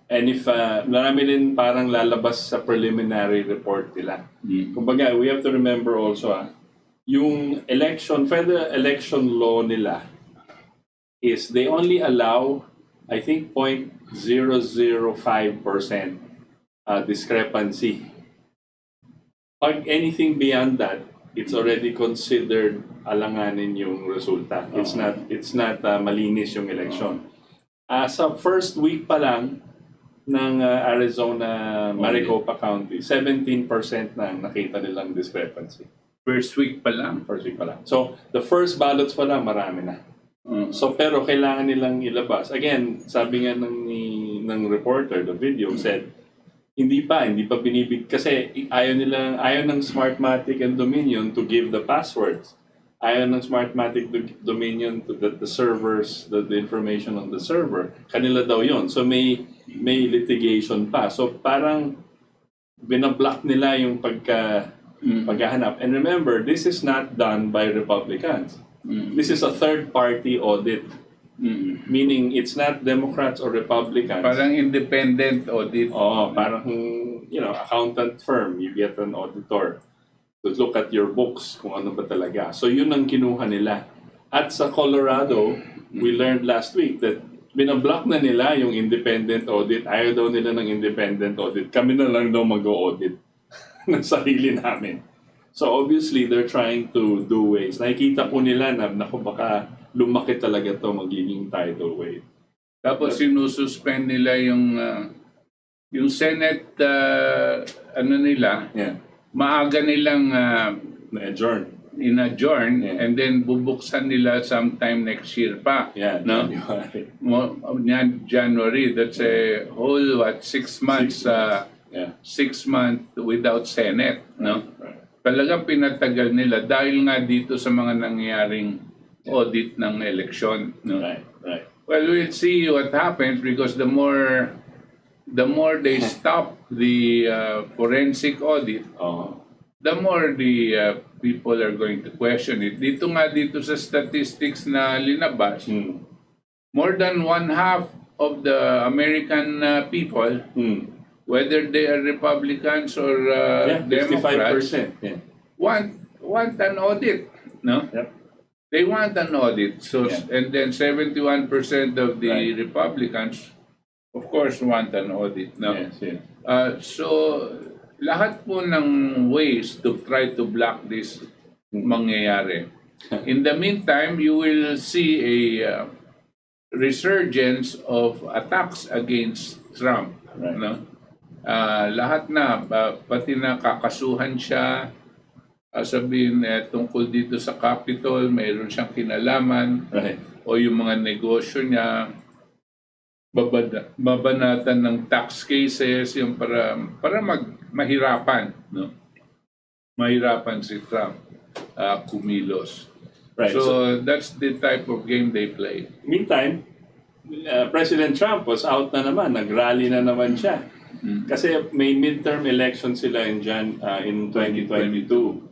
And if marami din parang lalabas sa preliminary report nila. Kumbaga, we have to remember also yung federal election law nila is they only allow, I think, 0.005% discrepancy. Pag anything beyond that, it's already considered alanganin yung resulta. It's not malinis yung election. Sa first week pa lang ng Arizona Maricopa County, 17% na nakita nilang discrepancy. First week pa lang. First week pa lang. So, the first ballots pa lang, marami na. So, pero kailangan nilang ilabas. Again, sabi nga ng reporter, the video said, hindi pa binibig kasi ayaw ng Smartmatic and Dominion to give the passwords. Ayaw ng Smartmatic Dominion to the servers, the information on the server. Kanila daw yon. So may litigation pa. So parang binablock nila yung paghahanap. And remember, this is not done by Republicans. This is a third-party audit. Meaning, it's not Democrats or Republicans. Parang independent audit. Parang, accountant firm. You get an auditor to look at your books kung ano ba talaga. So, yun ang kinuha nila. At sa Colorado, we learned last week that binablock na nila yung independent audit. Ayaw daw nila ng independent audit. Kami na lang daw mag-audit ng sarili namin. So, obviously, they're trying to do ways. Nakikita po nila na, baka lumaki talaga to magiging tidal wave. Tapos sinususpend nila yung Senate nila. Yeah. Maaga nilang Na-adjourn. in-adjourn and then bubuksan nila sometime next year pa. Yeah, no? January. That's a whole 6 months 6 months without Senate, no? Right. Talagang pinatagal nila dahil nga dito sa mga nangyaring audit ng eleksyon, no? Right. Well, we'll see what happens because the more they stop the forensic audit, the more the people are going to question it. Dito sa statistics na linabas, more than 1/2 of the American people, whether they are Republicans or Democrats, 55%. want an audit, no? Yep. They want an audit. So, Yeah. and then 71% of the Republicans, of course, want an audit. No? Yes. So, lahat po ng ways to try to block this mangyayari. In the meantime, you will see a resurgence of attacks against Trump. Right. No? Lahat na, pati na kakasuhan siya, sabihin tungkol dito sa Capitol, mayroon siyang kinalaman, Right. o yung mga negosyo niya, babanatan ng tax cases, yung para mahirapan, no? Mahirapan si Trump kumilos. Right. So that's the type of game they play. Meantime, President Trump was out na naman, nag-rally na naman siya. Kasi may midterm election sila in 2022.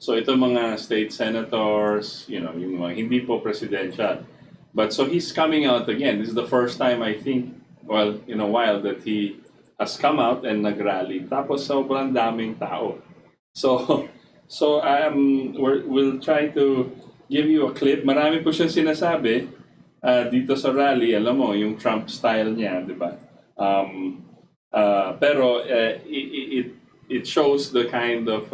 So ito mga state senators, yung mga hindi po presidential. But so he's coming out again. This is the first time I think, in a while that he has come out and nag-rally. Tapos sobrang daming tao. So we'll try to give you a clip. Marami po siyang sinasabi dito sa rally. Alam mo, yung Trump style niya, di ba? Pero it shows the kind of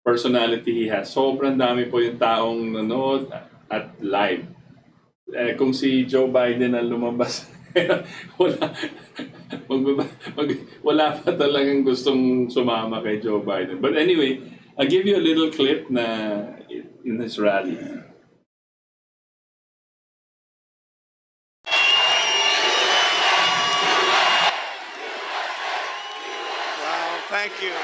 personality he has. Sobrang dami po yung taong nanood at live. Kung si Joe Biden ang lumabas, wala pa talagang gustong sumama kay Joe Biden. But anyway, I'll give you a little clip na in his rally. Wow, thank you.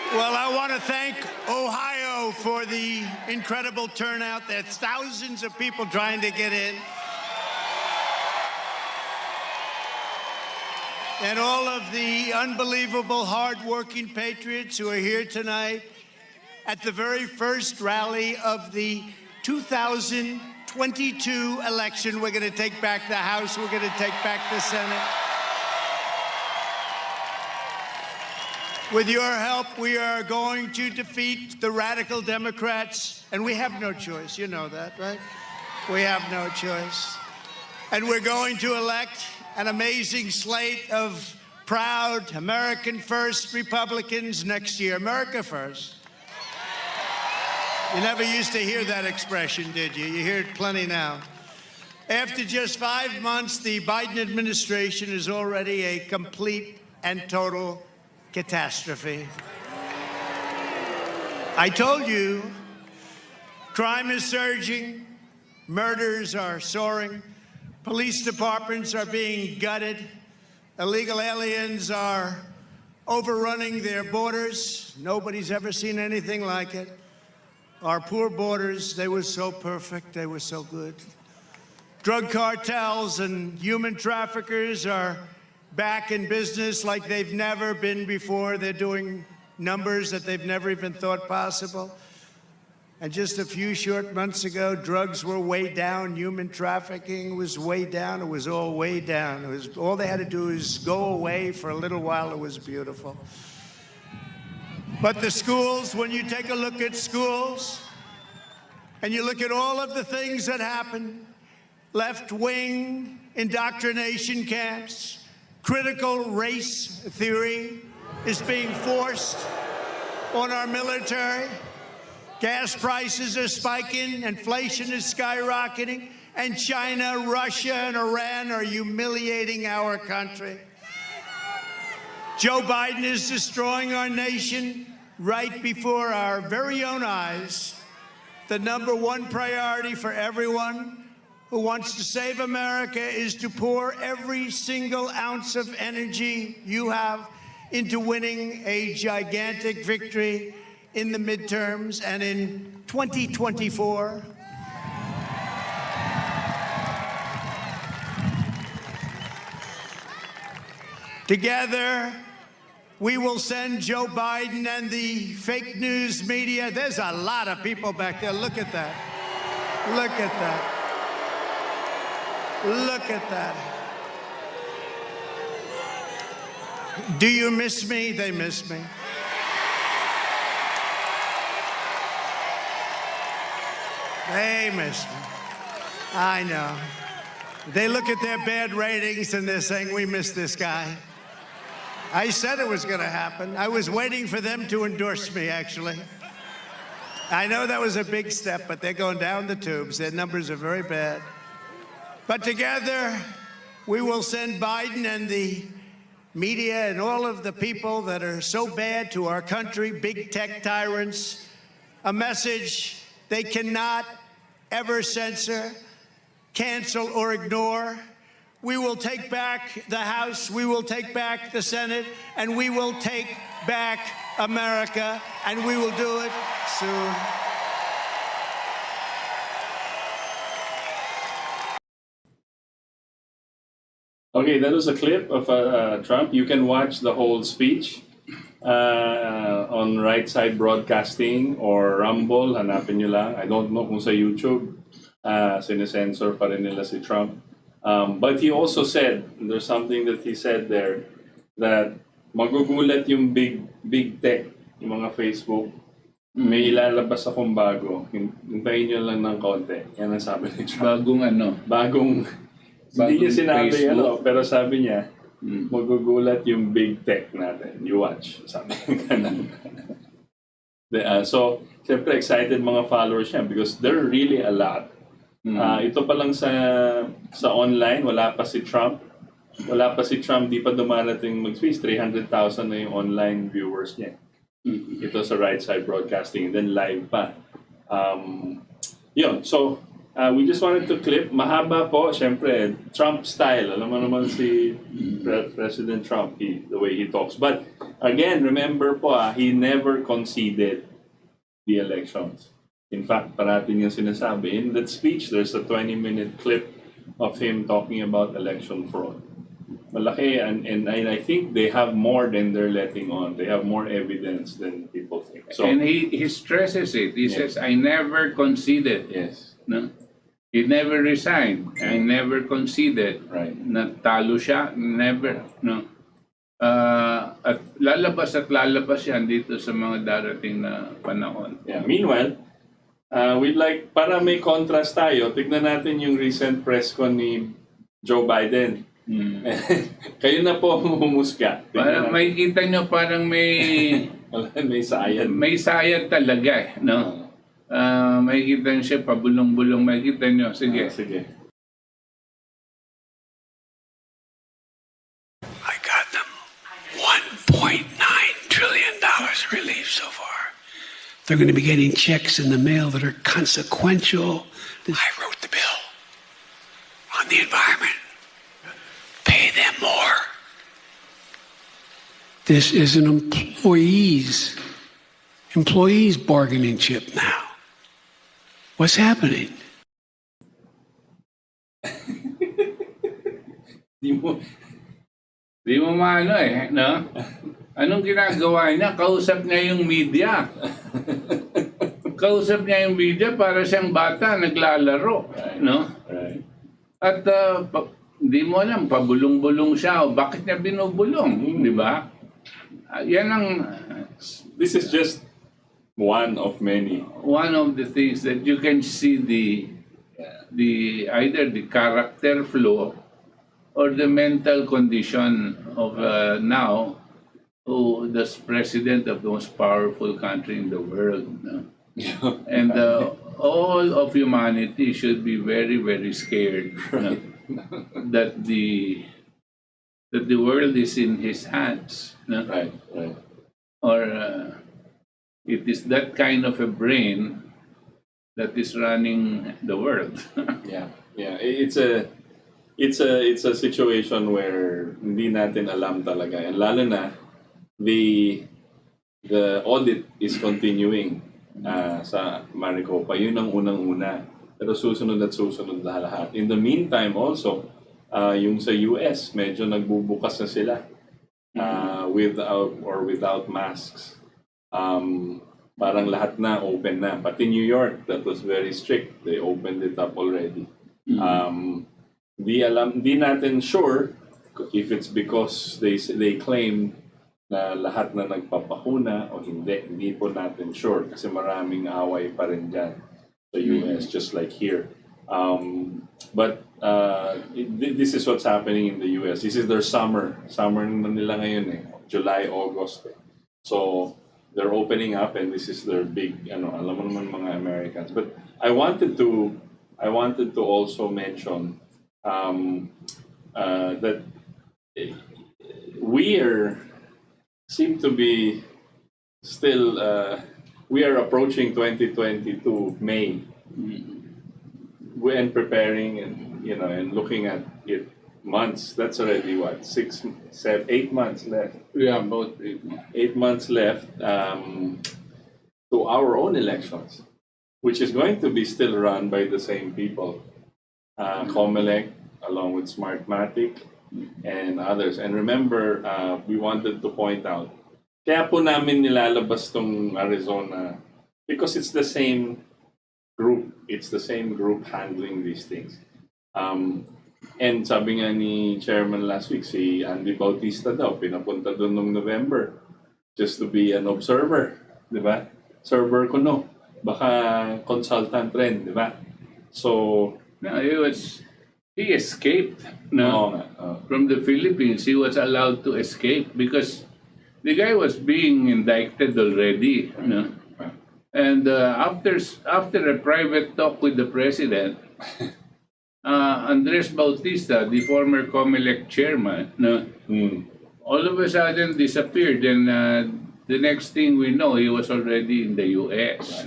Well, I want to thank Ohio for the incredible turnout. There's thousands of people trying to get in. And all of the unbelievable, hard-working patriots who are here tonight. at the very first rally of the 2022 election. We're going to take back the House. We're going to take back the Senate. With your help, we are going to defeat the radical Democrats, and we have no choice. You know that, right? We have no choice. And we're going to elect an amazing slate of proud American First Republicans next year. America First. You never used to hear that expression, did you? You hear it plenty now. After just 5 months, the Biden administration is already a complete and total catastrophe. I told you, crime is surging, murders are soaring, police departments are being gutted, illegal aliens are overrunning their borders. Nobody's ever seen anything like it. Our poor borders, they were so perfect, they were so good. Drug cartels and human traffickers are back in business like they've never been before. They're doing numbers that they've never even thought possible. And just a few short months ago, drugs were way down, human trafficking was way down, it was all way down. It was, all they had to do is go away for a little while, it was beautiful. But the schools, when you take a look at schools, and you look at all of the things that happen, left-wing indoctrination camps, critical race theory is being forced on our military. Gas prices are spiking, inflation is skyrocketing, and China, Russia, and Iran are humiliating our country. Joe Biden is destroying our nation right before our very own eyes. The number one priority for everyone who wants to save America is to pour every single ounce of energy you have into winning a gigantic victory in the midterms and in 2024. Together, we will send Joe Biden and the fake news media. There's a lot of people back there. Look at that. Look at that. Look at that. Do you miss me? They miss me. They miss me. I know. They look at their bad ratings and they're saying, we miss this guy. I said it was going to happen. I was waiting for them to endorse me, actually. I know that was a big step, but they're going down the tubes. Their numbers are very bad. But together, we will send Biden and the media and all of the people that are so bad to our country, big tech tyrants, a message they cannot ever censor, cancel, or ignore. We will take back the House, we will take back the Senate, and we will take back America, and we will do it soon. Okay, that was a clip of Trump. You can watch the whole speech on Right Side Broadcasting or Rumble. Hanapin nyo lang. I don't know kung sa YouTube sinesensor pa rin nila si Trump. But he also said, there's something that he said there, that magugulat yung big tech, yung mga Facebook. May ilalabas akong bago. Hintayin nyo lang ng konti. Yan ang sabi ni Trump. Bagong ano? Hindi niya sinabi Facebook. Pero sabi niya, magugulat yung big tech natin. You watch. Sabi niya. So, siyempre excited mga followers niya because there are really a lot. Ito pa lang sa online, wala pa si Trump. Di pa dumarating mag-speech. 300,000 na yung online viewers niya. Ito sa Right Side Broadcasting, then live pa. Yun, so we just wanted to clip. Mahaba po, syempre, Trump style. Alam mo naman si President Trump, the way he talks. But again, remember po, he never conceded the elections. In fact, parati niya sinasabi, in that speech, there's a 20-minute clip of him talking about election fraud. Malaki, and I think they have more than they're letting on. They have more evidence than people think. So, And he stresses it. He says, I never conceded. yes, No? He never resigned. I never conceded. right. Natalo siya. Never. No? At lalabas yan dito sa mga darating na panahon. Yeah. Meanwhile, we'd like, para may contrast tayo, tignan natin yung recent press con ni Joe Biden. Kayo na po ang humusga. Parang makikita nyo parang may May sayad. may sayad talaga eh, no? Makikita nyo siya pabulong-bulong, makikita nyo. Sige. Sige. I got them $1.9 trillion relief so far. They're going to be getting checks in the mail that are consequential. I wrote the bill on the environment. Pay them more. This is an employees bargaining chip now. What's happening? Di mo, Di mo maano eh, no? Anong ginagawa niya? Kausap niya yung media. Kausap niya yung media para siyang bata naglalaro, no? right. At di mo alam, pabulong-bulong siya o bakit niya binubulong, di ba? Yan ang This is just one of many. one of the things that you can see the either the character flaw or the mental condition of now who the president of the most powerful country in the world. No? And all of humanity should be very, very scared no? that the world is in his hands. No? Right. Or it is that kind of a brain that is running the world. Yeah. It's a situation where hindi natin alam talaga, and lalo na the audit is continuing sa Maricopa. Yun ang unang-una. Pero susunod na lahat. In the meantime also, yung sa US, medyo nagbubukas na sila without masks. Parang lahat na open na. Pati New York, that was very strict. They opened it up already. Di natin sure if it's because they claim na lahat na nagpapakuna o hindi po natin sure kasi maraming away pa rin dyan sa US, just like here. But this is what's happening in the US. This is their summer na nila ngayon July, August. So they're opening up, and this is their big alam mo naman mga Americans. But I wanted to also mention that seem to be still we are approaching 2022 May, and preparing and looking at it months. That's already what 6, 7, 8 months left. Yeah, about 8 months left to our own elections, which is going to be still run by the same people, COMELEC along with Smartmatic and others. And remember, we wanted to point out, kaya po namin nilalabas tong Arizona because it's the same group. It's the same group handling these things. And sabi nga ni Chairman last week, si Andy Bautista daw, pinapunta doon noong November just to be an observer. Di ba? Server ko no. Baka consultant rin, di ba? So, no, he escaped from the Philippines. He was allowed to escape because the guy was being indicted already. And after a private talk with the president, Andres Bautista, the former COMELEC chairman, all of a sudden disappeared. And the next thing we know, he was already in the US.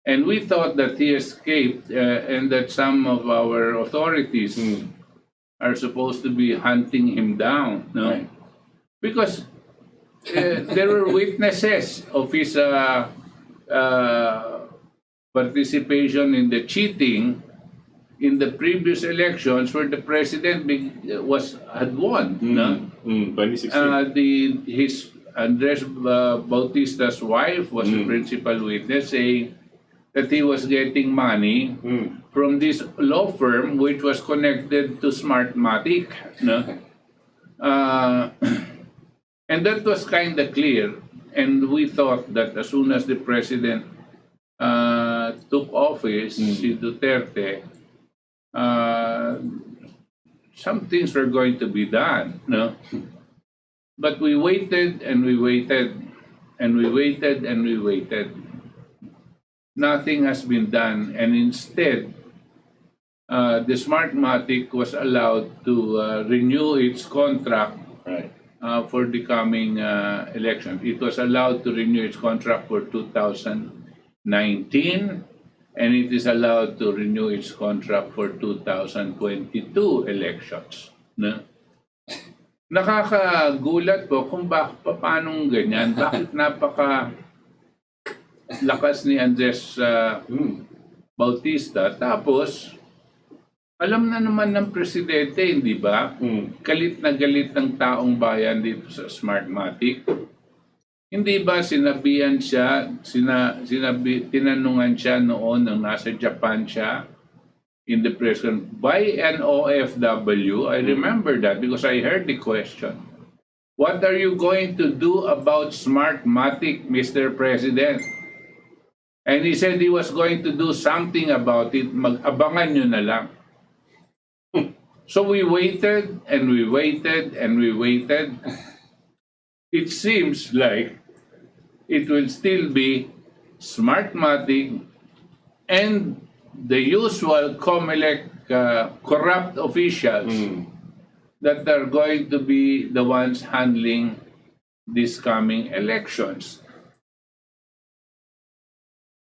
And we thought that he escaped and that some of our authorities are supposed to be hunting him down. Right. Because there were witnesses of his participation in the cheating in the previous elections where the president had won. No? 2016. His Andres Bautista's wife was the principal witness, saying that he was getting money from this law firm which was connected to Smartmatic. No? And that was kind of clear. And we thought that as soon as the president took office, si Duterte, some things were going to be done. No? But we waited and we waited and we waited and we waited. Nothing has been done, and instead, the Smartmatic was allowed to renew its contract for the coming election. It was allowed to renew its contract for 2019, and it is allowed to renew its contract for 2022 elections. No? Nakakagulat po kung paano ganyan. Bakit napaka lakas ni Andres Bautista. Tapos, alam na naman ng presidente, hindi ba? Galit na galit ng taong bayan dito sa Smartmatic. Hindi ba sinabihan siya, tinanungan siya noon nang nasa Japan siya, in the press by an OFW. I remember that because I heard the question. What are you going to do about Smartmatic, Mr. President? And he said he was going to do something about it. Mag-abangan nyo na lang. So we waited and we waited and we waited. It seems like it will still be Smartmatic and the usual COMELEC corrupt officials that are going to be the ones handling these coming elections.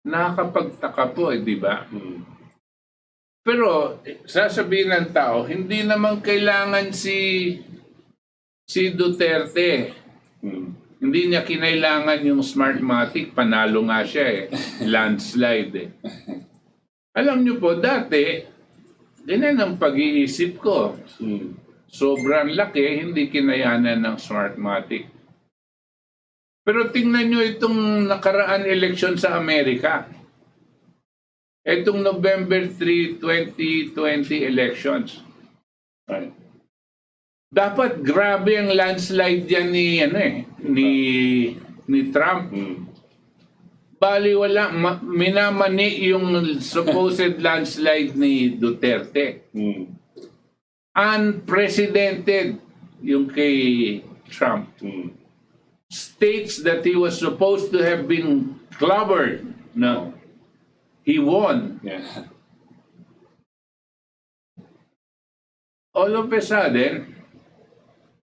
Nakakapagtaka po, di ba? Pero sasabihin ng tao, hindi naman kailangan si Duterte. Hindi niya kinailangan yung Smartmatic, panalo nga siya landslide Alam niyo po, dati, ganyan ang pag-iisip ko. Sobrang laki, hindi kinayanan ng Smartmatic. Pero tingnan niyo itong nakaraan eleksyon sa Amerika. Itong November 3, 2020 elections. Dapat grabe ang landslide yan ni Trump. Bali wala, minamani yung supposed landslide ni Duterte. Unprecedented yung kay Trump. States that he was supposed to have been clobbered. No. He won. Yeah. All of a sudden,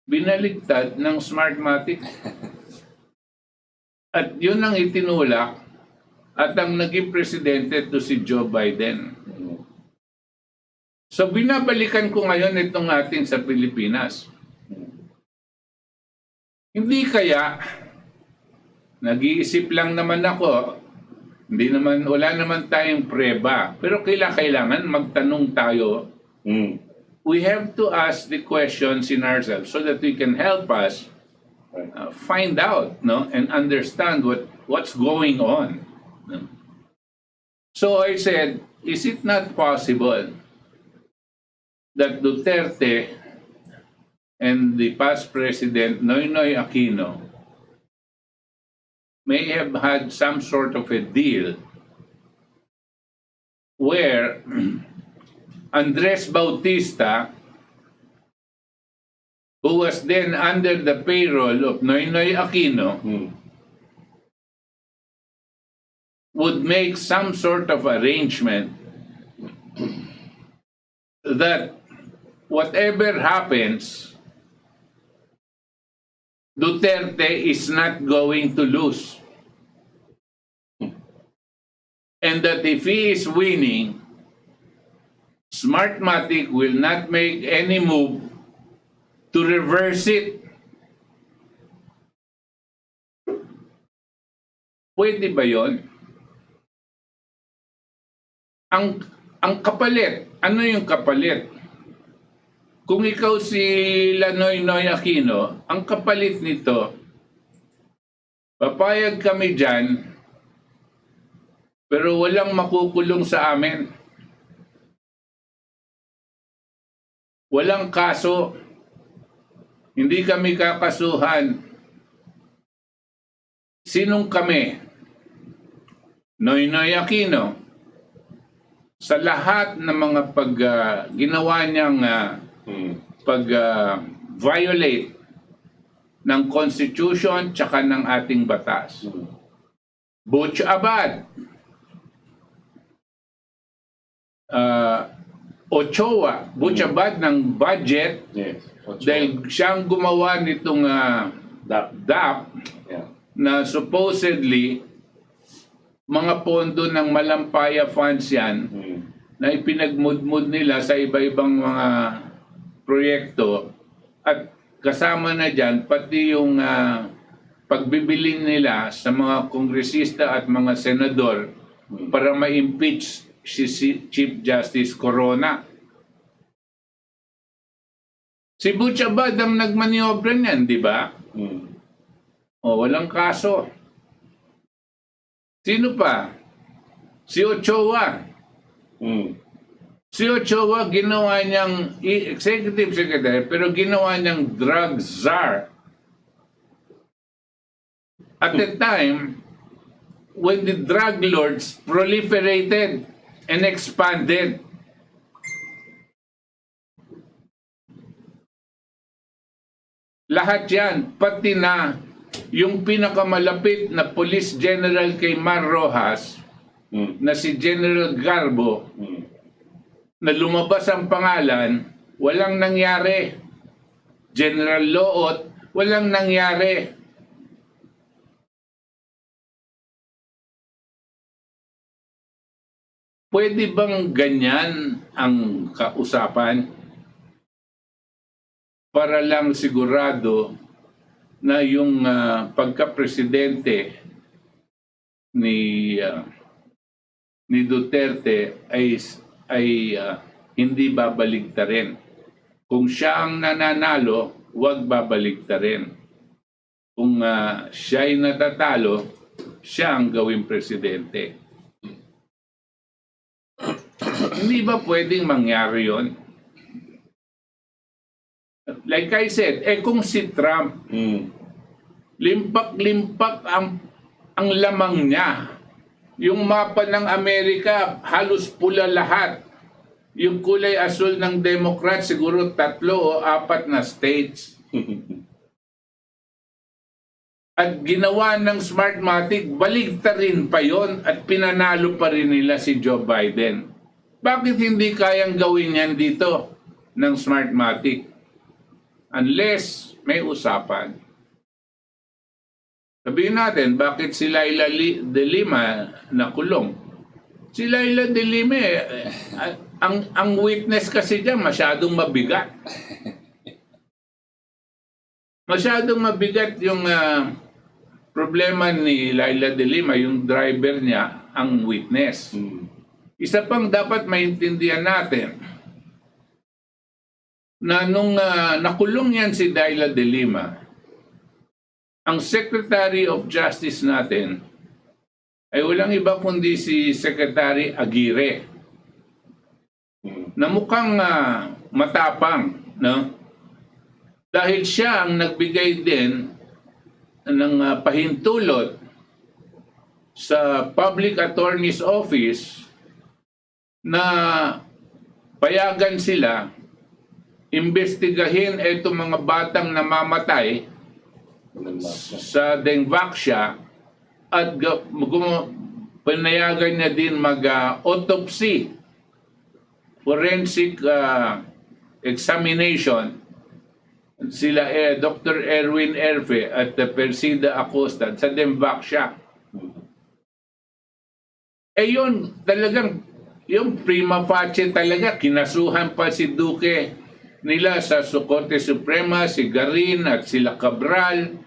binaligtad ng Smartmatic. At yun ang itinulak at ang naging presidente to si Joe Biden. So binabalikan ko ngayon itong atin sa Pilipinas. Hindi kaya, nag-iisip lang naman ako, wala naman tayong preba, pero kailangan magtanong tayo. We have to ask the questions in ourselves so that we can help us find out, and understand what's going on. So I said, is it not possible that Duterte and the past president Noynoy Aquino may have had some sort of a deal where Andres Bautista, who was then under the payroll of Noynoy Aquino, would make some sort of arrangement that whatever happens, Duterte is not going to lose. And that if he is winning, Smartmatic will not make any move to reverse it. Pwede ba yun? ang kapalit, ano yung kapalit? Kung ikaw si Noynoy Aquino, ang kapalit nito, papayag kami dyan, pero walang makukulong sa amin. Walang kaso. Hindi kami kakasuhan. Sinong kami? Noynoy Aquino. Sa lahat ng mga ginawa niyang violate ng Constitution tsaka ng ating batas. Butch Abad. Ochoa. Butch Abad ng budget. Yes. Ochoa. Dahil siyang gumawa nitong DAP Yeah. na supposedly mga pondo ng Malampaya funds yan na ipinagmudmud nila sa iba-ibang mga proyekto at kasama na dyan pati yung pagbibili nila sa mga kongresista at mga senador para ma-impeach si Chief Justice Corona. Si Butch Abad ang nagmaniobra niyan, di ba? O, walang kaso. Sino pa? Si Ochoa. Si Ochoa, ginawa niyang executive secretary, pero ginawa niyang drug czar. At the time, when the drug lords proliferated and expanded, lahat yan, pati na yung pinakamalapit na police general kay Mar Rojas, na si General Garbo, na lumabas ang pangalan, walang nangyari. General Loot, walang nangyari. Pwede bang ganyan ang kausapan? Para lang sigurado na yung pagka-presidente ni Duterte ay hindi babaligtarin. Kung siya ang nananalo, huwag babaligtarin. Kung siya ay natatalo, siya ang gawing presidente. Hindi ba pwedeng mangyari yon? Like I said, kung si Trump, limpak-limpak ang lamang niya. Yung mapa ng Amerika, halos pula lahat. Yung kulay asul ng Democrat, siguro 3 o 4 na states. At ginawa ng Smartmatic, baligtarin pa yon at pinanalo pa rin nila si Joe Biden. Bakit hindi kayang gawin yan dito ng Smartmatic? Unless may usapan. Sabihin natin, bakit si Laila de Lima nakulong? Si Laila de Lima, ang witness kasi dyan masyadong mabigat. Masyadong mabigat yung problema ni Laila de Lima, yung driver niya, ang witness. Isa pang dapat maintindihan natin, na nung nakulong yan si Laila de Lima, ang Secretary of Justice natin ay walang iba kundi si Secretary Aguirre, na mukhang matapang, no? Dahil siya ang nagbigay din ng pahintulot sa Public Attorney's Office na payagan sila imbestigahin itong mga batang namamatay sa Dengvaxia at pinayagan niya din mag-autopsy, forensic examination sila Dr. Erwin Erfe at Persida Acosta sa Dengvaxia. Yun talagang yung prima facie talaga, kinasuhan pa si Duque nila sa Korte Suprema, si Garin at sila Cabral.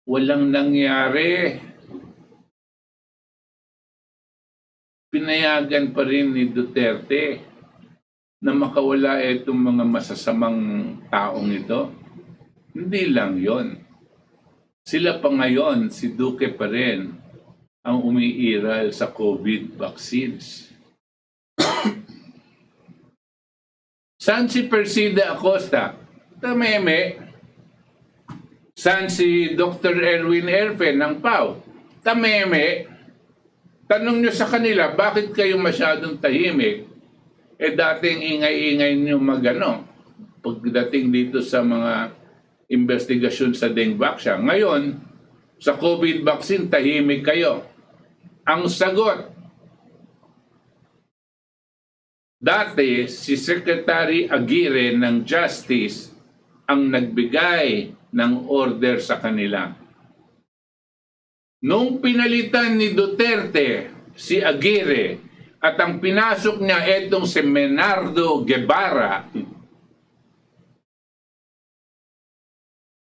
Walang nangyari. pinayagan pa rin ni Duterte na makawala itong mga masasamang taong ito. Hindi lang yon. Sila pa ngayon, si Duque pa rin ang umiiral sa COVID vaccines. Saan si Persida Acosta? Tameme. Saan si Dr. Erwin Erpe ng PAO? Tameme. Tanong nyo sa kanila, bakit kayo masyadong tahimik? Dating ingay-ingay nyo magano pagdating dito sa mga investigasyon sa dengue vaccine. Ngayon, sa COVID vaccine, tahimik kayo. Ang sagot, dati si Secretary Aguirre ng Justice ang nagbigay ng order sa kanila. Nung pinalitan ni Duterte si Aguirre at ang pinasok niya etong si Menardo Guevara,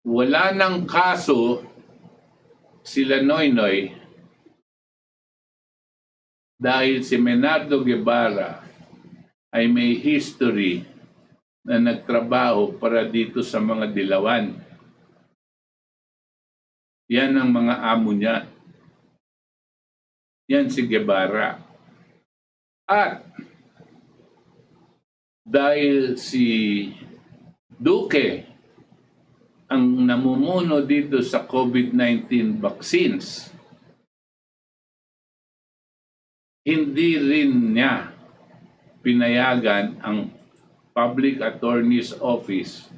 wala ng kaso sila Noynoy dahil si Menardo Guevara ay may history na nagtrabaho para dito sa mga dilawan. Yan ang mga amo niya. Yan si Guevara. At dahil si Duque ang namumuno dito sa COVID-19 vaccines, hindi rin niya pinayagan ang Public Attorney's Office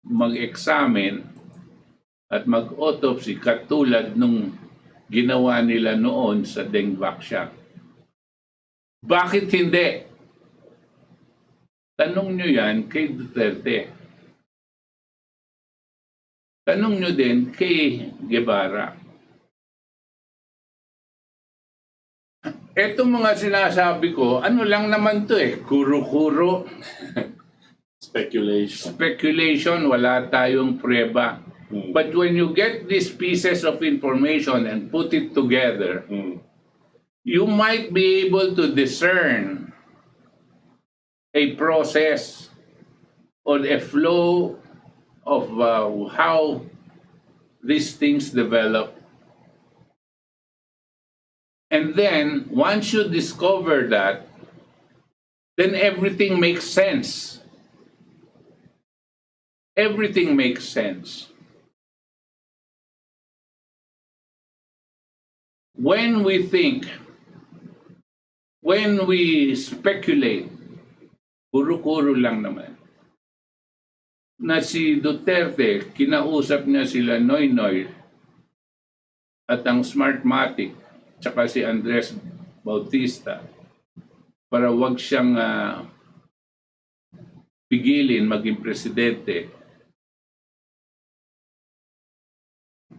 mag-examine at mag-autopsy katulad nung ginawa nila noon sa dengue vaccine. Bakit hindi? Tanong nyo yan kay Duterte. Tanong nyo din kay Guevara. Etong mga sinasabi ko, ano lang naman to kuro-kuro. Speculation, wala tayong preba. But when you get these pieces of information and put it together, you might be able to discern a process or a flow of how these things develop. And then, once you discover that, then everything makes sense. Everything makes sense. When we think, when we speculate, kuro-kuro lang naman, na si Duterte, kinausap niya sila Noynoy at ang Smartmatic, tsaka si Andres Bautista, para wag siyang pigilin maging presidente.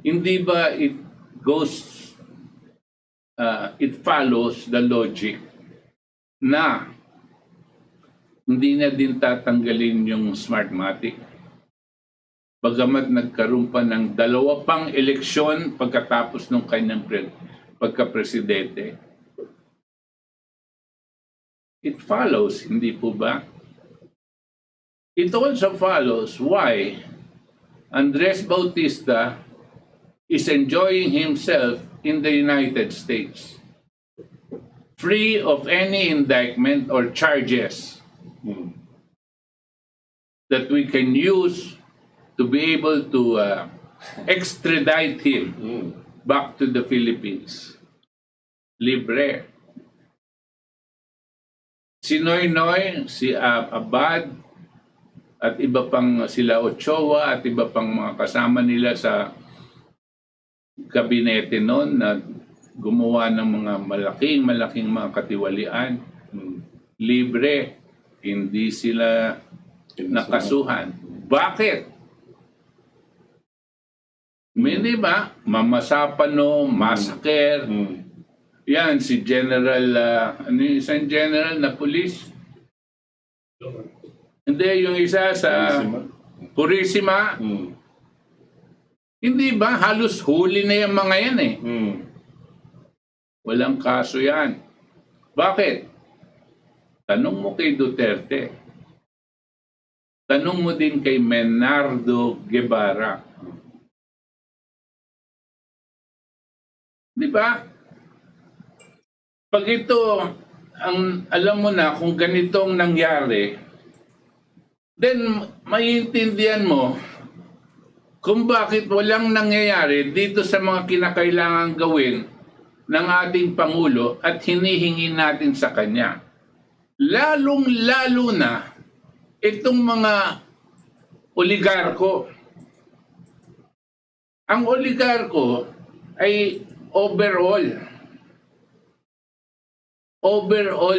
Hindi ba it follows the logic na hindi na din tatanggalin yung Smartmatic? Bagamat nagkaroon pa ng 2 pang eleksyon pagkatapos ng kanyang pagka-presidente. It follows, hindi po ba? It also follows why Andres Bautista is enjoying himself in the United States, free of any indictment or charges that we can use to be able to extradite him back to the Philippines. Libre. Si Noynoy, si Abad, at iba pang sila Ochoa, at iba pang mga kasama nila sa kabinete noon na gumawa ng mga malaking mga katiwalian. Libre. Hindi sila nakasuhan. Bakit? Hindi ba? Mamasapano, massacre. Yan, si General, isang general na police? Hindi, yung isa sa Purisima. Hindi ba? Halos huli na yung mga yan Walang kaso yan. Bakit? Tanong mo kay Duterte. Tanong mo din kay Menardo Guevara. Di ba? Pag ito, alam mo na kung ganitong nangyari, then maiintindihan mo kung bakit walang nangyayari dito sa mga kinakailangan gawin ng ating Pangulo at hinihingi natin sa kanya. Lalong-lalo na itong mga oligarko. Ang oligarko ay overall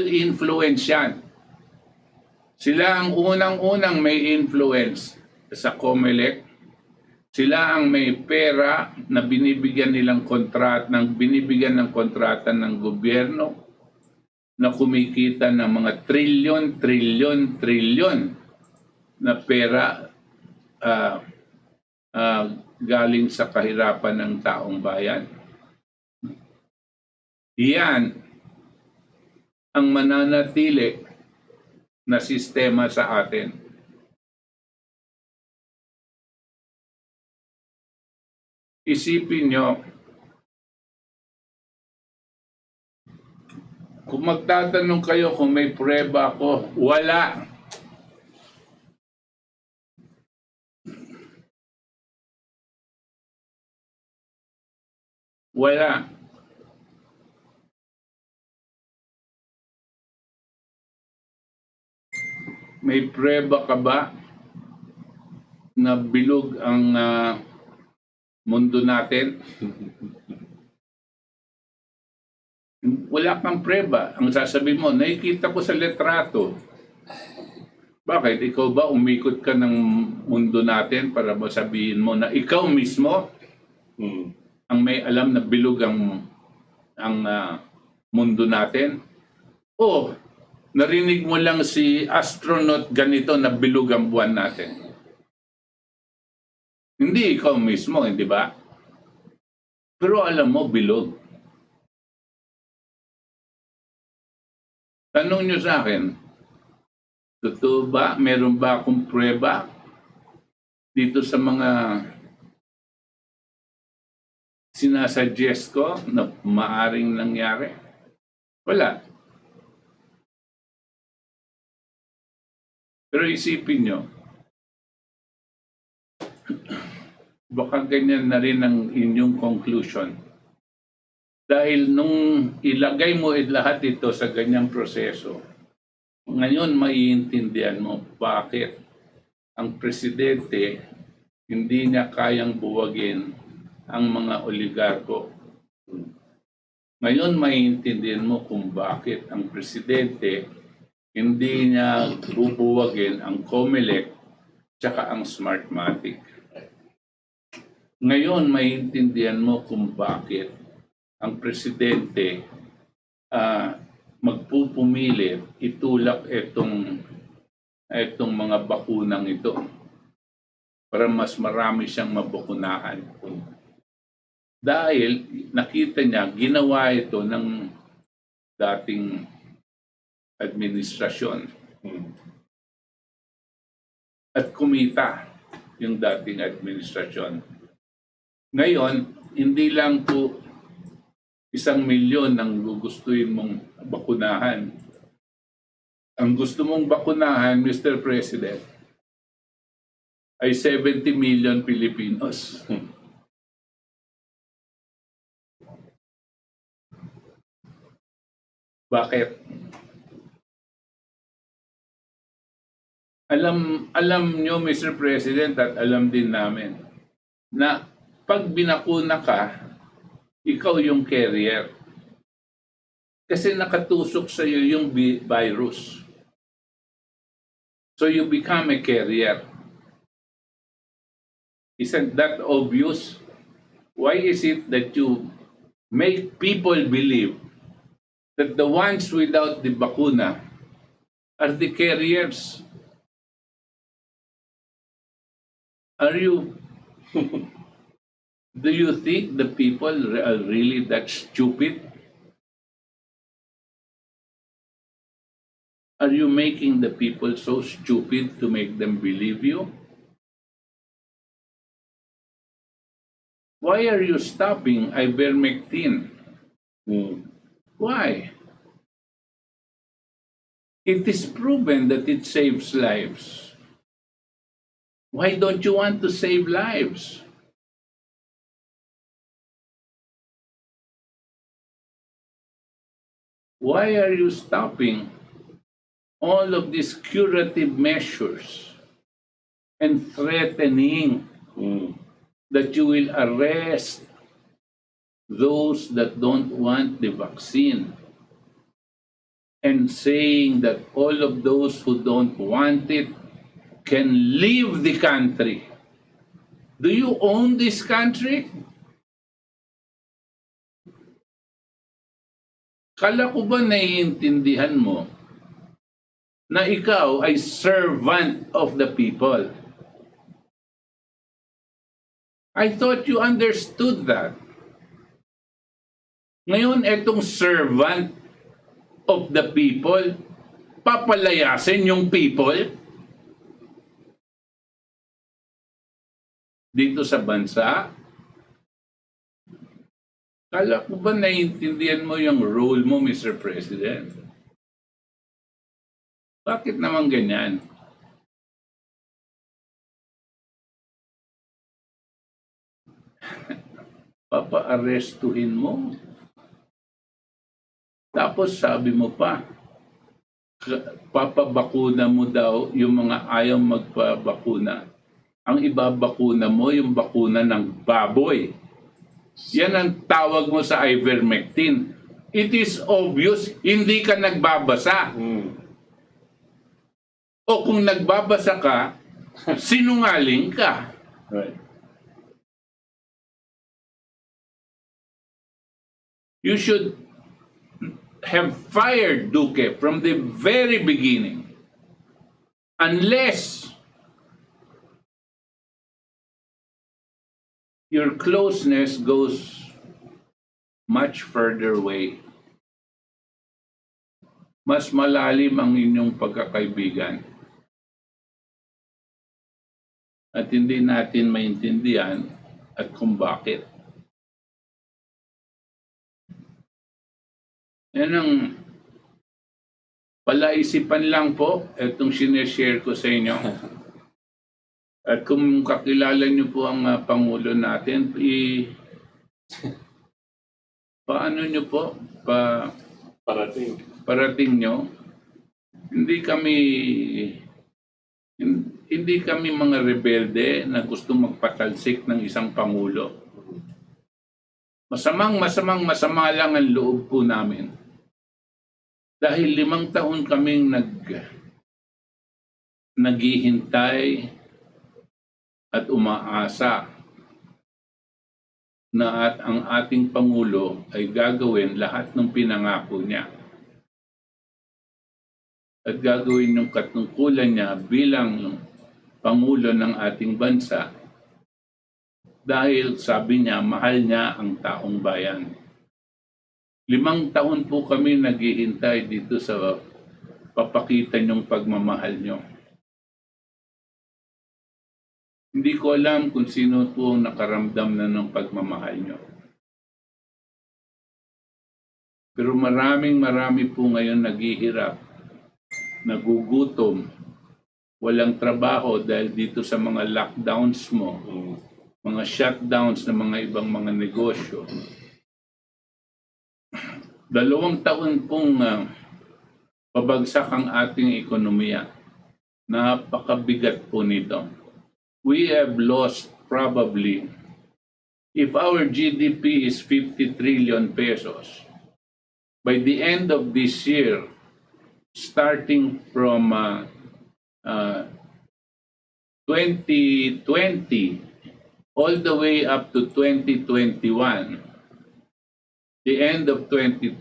influence yan. Sila ang unang-unang may influence sa COMELEC. Sila ang may pera na binibigyan ng kontrata ng gobyerno na kumikita ng mga trilyon na pera galing sa kahirapan ng taong bayan. Yan ang mananatili na sistema sa atin. Isipin nyo, kung magtatanong kayo kung may prueba ako, wala. Wala. May prueba ka ba na bilog ang mundo natin? Wala kang preba. Ang sasabihin mo, nakikita ko sa litrato. Bakit? Ikaw ba umikot ka ng mundo natin para masabihin mo na ikaw mismo ang may alam na bilog ang mundo natin? O narinig mo lang si astronaut ganito na bilog ang buwan natin? Hindi ikaw mismo, hindi ba? Pero alam mo, bilog. Tanong nyo sa akin, totoo ba? Meron ba akong prueba dito sa mga sinasuggest ko na maaring nangyari? Wala. Pero isipin nyo, baka ganyan na rin ang inyong conclusion. Dahil nung ilagay mo lahat ito sa ganyang proseso, ngayon maiintindihan mo bakit ang presidente hindi niya kayang buwagin ang mga oligarko. Ngayon maiintindihan mo kung bakit ang presidente hindi niya bubuwagin ang COMELEC tsaka ang Smartmatic. Ngayon maiintindihan mo kung bakit ang presidente magpupumilit itulak itong mga bakunang ito para mas marami siyang mabakunahan. Dahil nakita niya, ginawa ito ng dating administrasyon. At kumita yung dating administrasyon. Ngayon, hindi lang po 1 milyon ang gugustuhin mong bakunahan. Ang gusto mong bakunahan, Mr. President, ay 70 million Filipinos. Bakit? Alam nyo, Mr. President, at alam din namin na pag binakuna ka, ikaw yung carrier. Kasi nakatusok sa iyo yung virus. So you become a carrier. Isn't that obvious? Why is it that you make people believe that the ones without the bakuna are the carriers? Are you... Do you think the people are really that stupid? Are you making the people so stupid to make them believe you? Why are you stopping ivermectin? Why? It is proven that it saves lives. Why don't you want to save lives? Why are you stopping all of these curative measures and threatening that you will arrest those that don't want the vaccine and saying that all of those who don't want it can leave the country? Do you own this country? Kala ko ba naiintindihan mo na ikaw ay servant of the people? I thought you understood that. Ngayon, etong servant of the people, papalayasin yung people dito sa bansa? Kala ko ba naiintindihan mo yung role mo, Mr. President? Bakit naman ganyan? Papa-arestuhin mo. Tapos sabi mo pa, papabakuna mo daw yung mga ayaw magpabakuna. Ang ibabakuna mo yung bakuna ng baboy. Yan ang tawag mo sa ivermectin. It is obvious, hindi ka nagbabasa. O kung nagbabasa ka, sinungaling ka. Right. You should have fired Duque from the very beginning. Unless your closeness goes much further away. Mas malalim ang inyong pagkakaibigan. At hindi natin maintindihan at kung bakit. Yan ang palaisipan lang po itong sineshare ko sa inyo. At kung kakilala niyo po ang Pangulo natin, paano niyo po? Parating niyo. Hindi kami mga rebelde na gusto magpatalsik ng isang Pangulo. Masama lang ang loob po namin. Dahil 5 taon kaming naghihintay at umaasa na ang ating Pangulo ay gagawin lahat ng pinangako niya. At gagawin yung katungkulan niya bilang Pangulo ng ating bansa dahil sabi niya, mahal niya ang taong bayan. 5 taon po kami naghihintay dito sa papakita niyong pagmamahal niyo. Hindi ko alam kung sino po ang nakaramdam na ng pagmamahal niyo. Pero marami po ngayon naghihirap, nagugutom, walang trabaho dahil dito sa mga lockdowns mo, mga shutdowns ng mga ibang mga negosyo. 2 taon pong pabagsak ang ating ekonomiya. Napakabigat po nito. We have lost probably, if our GDP is 50 trillion pesos, by the end of this year, starting from 2020 all the way up to 2021, the end of 2021,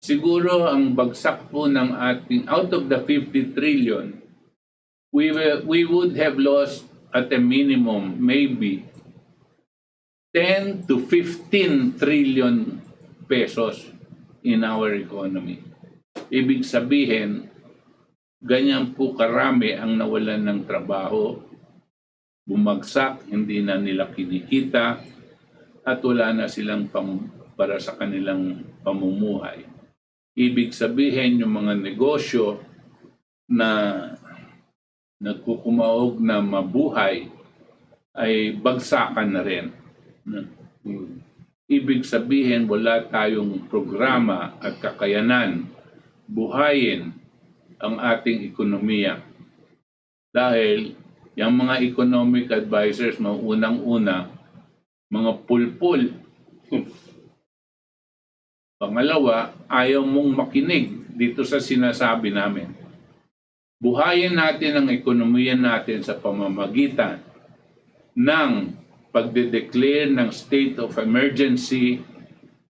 siguro ang bagsak po ng ating, out of the 50 trillion, we would have lost at a minimum maybe 10 to 15 trillion pesos in our economy. Ibig sabihin, ganyan po karami ang nawalan ng trabaho, bumagsak, hindi na nila kinikita, at wala na silang para sa kanilang pamumuhay. Ibig sabihin, yung mga negosyo na nagkukumaog na mabuhay ay bagsakan na rin. Ibig sabihin, wala tayong programa at kakayanan buhayin ang ating ekonomiya. Dahil yung mga economic advisors, unang-una, mga pulpul. Pangalawa, ayaw mong makinig dito sa sinasabi namin. Buhayin natin ang ekonomiya natin sa pamamagitan ng pagde-declare ng state of emergency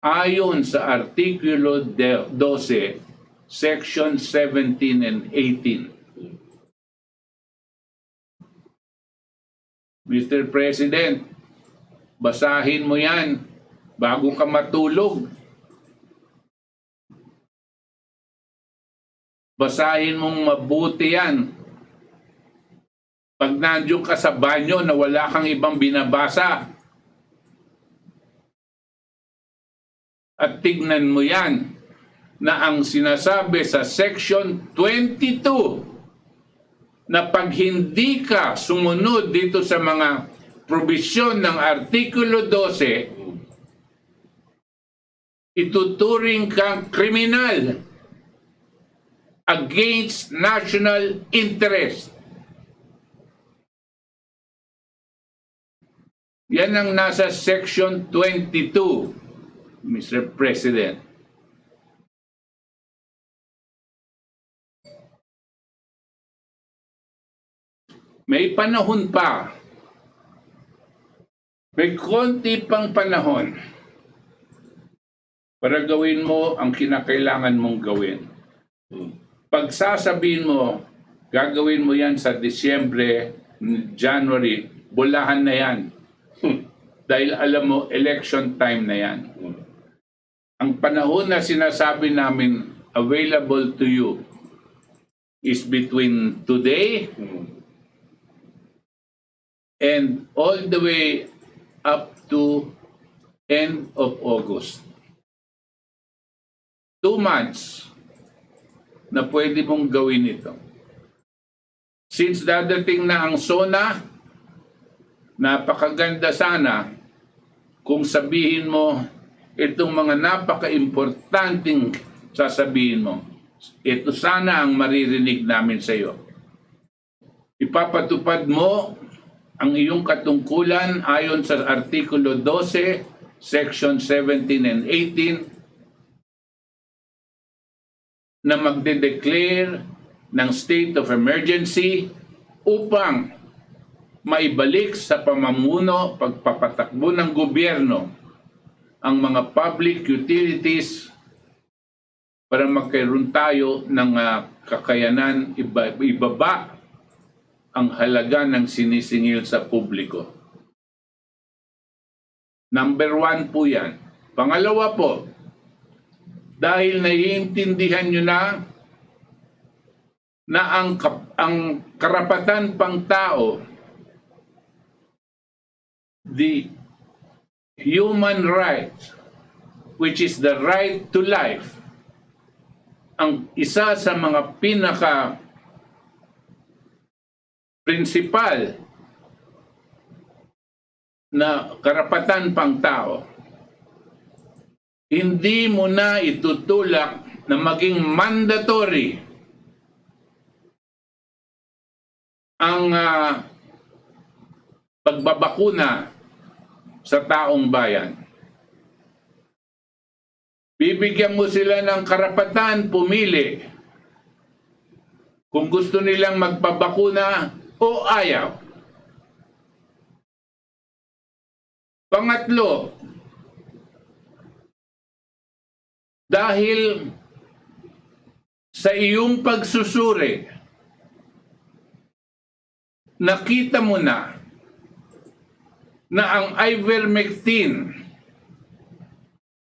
ayon sa Artikulo 12, Section 17 and 18. Mr. President, basahin mo yan bago ka matulog. Basahin mong mabuti yan. Pag nandiyo ka sa banyo na wala kang ibang binabasa. At tignan mo yan na ang sinasabi sa Section 22 na pag hindi ka sumunod dito sa mga probisyon ng Artikulo 12, ituturing kang kriminal against national interest. Yan ang nasa Section 22, Mr. President. May panahon pa. May konti pang panahon para gawin mo ang kinakailangan mong gawin. Pagsasabihin mo, gagawin mo yan sa Disyembre, January, bulahan na yan. Dahil alam mo, election time na yan. Ang panahon na sinasabi namin available to you is between today and all the way up to end of August. 2 months na pwede mong gawin ito. Since dadating na ang SONA, napakaganda sana kung sabihin mo itong mga napaka-importanting sasabihin mo. Ito sana ang maririnig namin sa iyo. Ipapatupad mo ang iyong katungkulan ayon sa Artikulo 12, Section 17 and 18 na magde-declare ng state of emergency upang maibalik sa pamumuno, pagpapatakbo ng gobyerno ang mga public utilities para magkaroon tayo ng kakayanan ibaba ang halaga ng sinisingil sa publiko. Number 1 po yan. Pangalawa po, dahil naiintindihan nyo na ang karapatan pang tao, the human right, which is the right to life, ang isa sa mga principal na karapatan pang tao, hindi mo na itutulak na maging mandatory ang pagbabakuna sa taong bayan. Bibigyan mo sila ng karapatan pumili kung gusto nilang magpabakuna o ayaw. Pangatlo, dahil sa iyong pagsusuri, nakita mo na ang ivermectin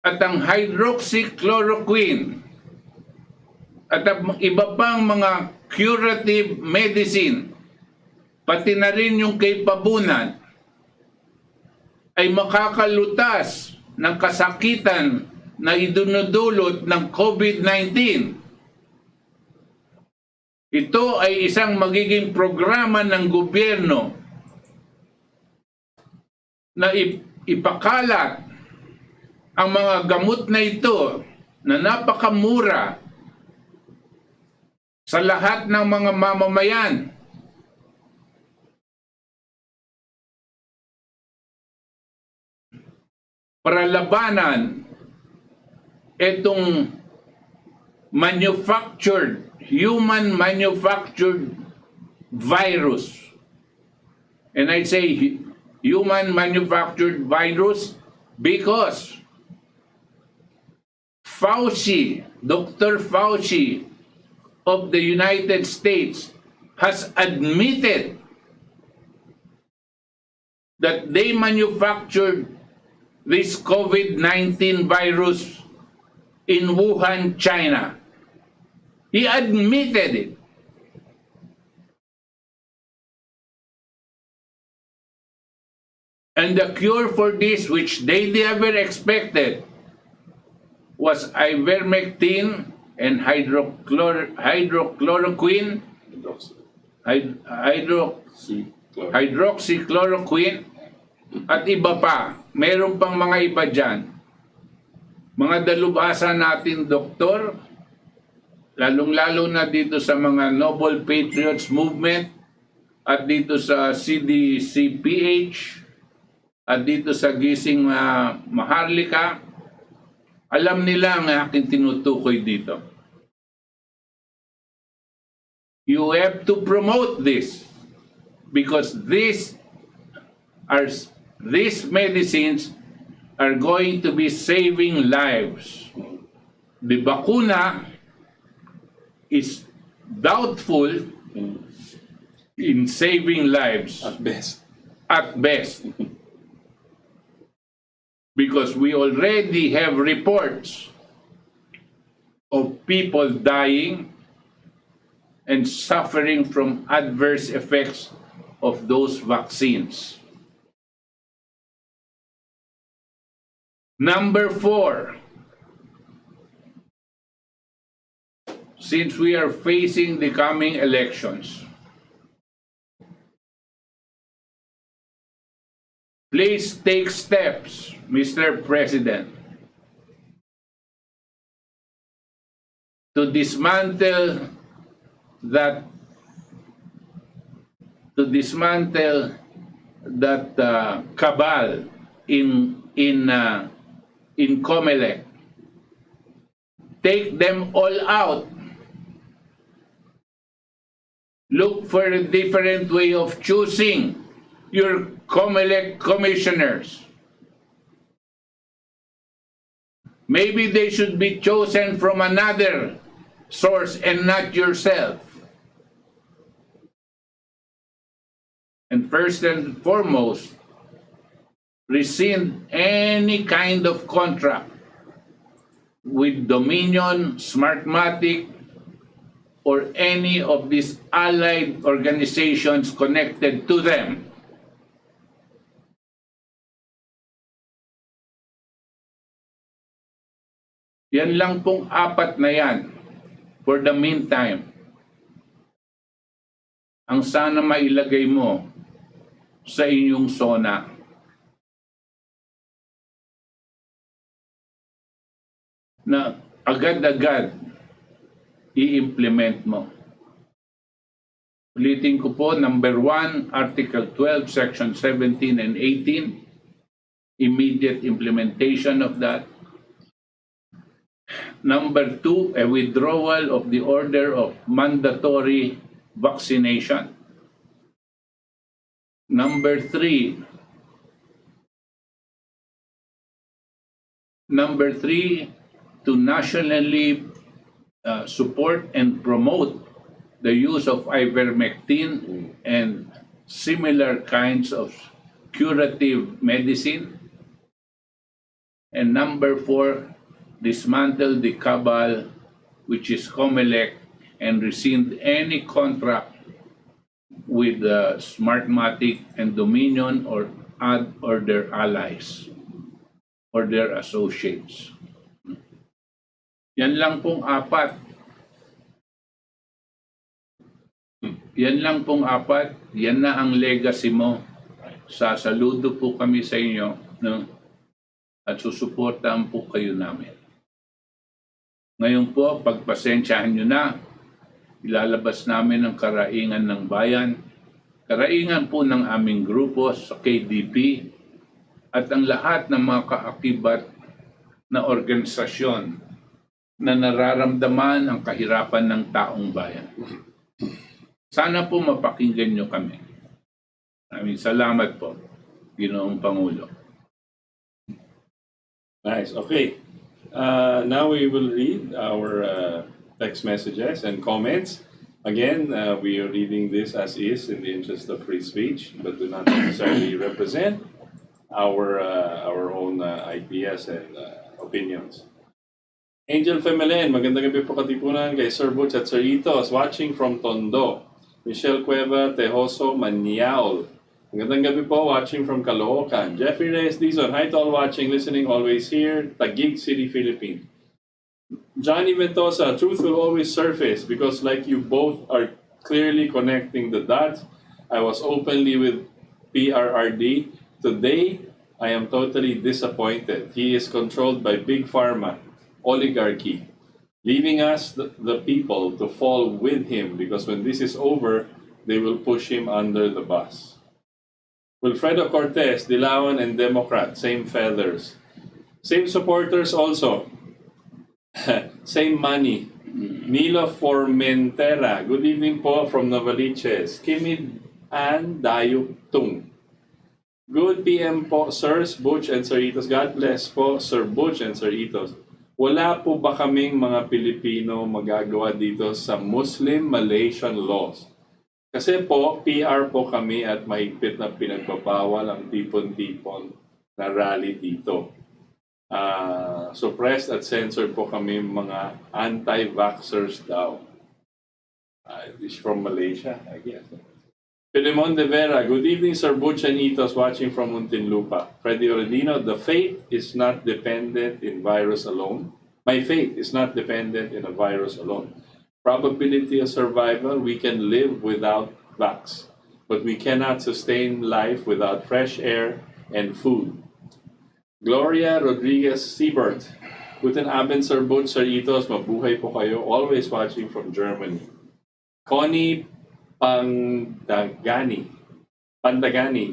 at ang hydroxychloroquine at ang iba pang mga curative medicine, pati na rin yung kay Pabunan, ay makakalutas ng kasakitan na idunudulot ng COVID-19. Ito ay isang magiging programa ng gobyerno na ipakalat ang mga gamot na ito na napakamura sa lahat ng mga mamamayan. Para labanan itong human manufactured virus. And I say human manufactured virus because Dr. Fauci of the United States has admitted that they manufactured this COVID-19 virus in Wuhan, China. He admitted it. And the cure for this, which they never expected, was ivermectin and hydroxychloroquine, hydroxychloroquine, at iba pa. Meron pang mga iba dyan. Mga dalubhasa natin, doktor, lalong-lalo na dito sa mga Noble Patriots Movement at dito sa CDCPH at dito sa Gising Maharlika, alam nila ang aking tinutukoy dito. You have to promote this because these medicines are going to be saving lives. The bakuna is doubtful in saving lives At best. at best. Because we already have reports of people dying and suffering from adverse effects of those vaccines. Number 4, since we are facing the coming elections, please take steps, Mr. President, to dismantle that cabal in COMELEC. Take them all out. Look for a different way of choosing your COMELEC commissioners. Maybe they should be chosen from another source and not yourself. And first and foremost, rescind any kind of contract with Dominion, Smartmatic, or any of these allied organizations connected to them. Yan lang pong 4 na yan for the meantime. Ang sana mailagay mo sa inyong SONA. Na agad-agad i-implement mo. Ulitin ko po, number 1, Article 12, Section 17 and 18, immediate implementation of that. Number 2, a withdrawal of the order of mandatory vaccination. Number 3, to nationally support and promote the use of ivermectin and similar kinds of curative medicine. And number 4, dismantle the cabal which is COMELEC, and rescind any contract with Smartmatic and Dominion or their allies or their associates. Yan lang pong apat. Yan lang pong apat. Yan na ang legacy mo. Sasaludo po kami sa inyo, no? At susuportahan po kayo namin. Ngayon po, pagpasensyahan nyo na, ilalabas namin ang karaingan ng bayan, karaingan po ng aming grupo sa KDP, at ang lahat ng mga kaakibat na organisasyon na nararamdaman ang kahirapan ng taong bayan. Sana po mapakinggan nyo kami. Maraming salamat po, Ginoong Pangulo. Nice. Okay. Now we will read our text messages and comments. Again, we are reading this as is in the interest of free speech, but do not necessarily represent our own ideas and opinions. Angel Femelen, magandang gabi po Katipunan kay Sir Butch at Sir Itos, watching from Tondo. Michelle Cueva Tejoso Maniaol, magandang gabi po, watching from Caloocan. Jeffrey Reyes Dizon, hi to all watching, listening, always here, Taguig City, Philippines. Johnny Ventosa, truth will always surface because like you both are clearly connecting the dots. I was openly with PRRD. Today, I am totally disappointed. He is controlled by Big Pharma, oligarchy, leaving us, the people, to fall with him because when this is over, they will push him under the bus. Wilfredo Cortez, Dilawan and Democrat, same feathers. Same supporters also. Same money. Nilo Formentera, good evening po from Novaliches. Kimid and Dayutung. Good PM po, Sirs Butch and Sir Itos. God bless po, Sir Butch and Sir Itos. Wala po ba kaming mga Pilipino magagawa dito sa Muslim-Malaysian laws? Kasi po, PR po kami at mahigpit na pinagbabawal ang tipon-tipon na rally dito. Suppressed at censored po kami mga anti-vaxxers daw. This from Malaysia, I guess. Filemon de Vera, good evening Sir Butch and Itos watching from Muntinlupa. Freddy Oredino, the faith is not dependent in virus alone. My faith is not dependent in a virus alone. Probability of survival, we can live without vax, but we cannot sustain life without fresh air and food. Gloria Rodriguez Siebert, guten Abend Sir Butch, Sir Itos, mabuhay po kayo, always watching from Germany. Connie Pandagani,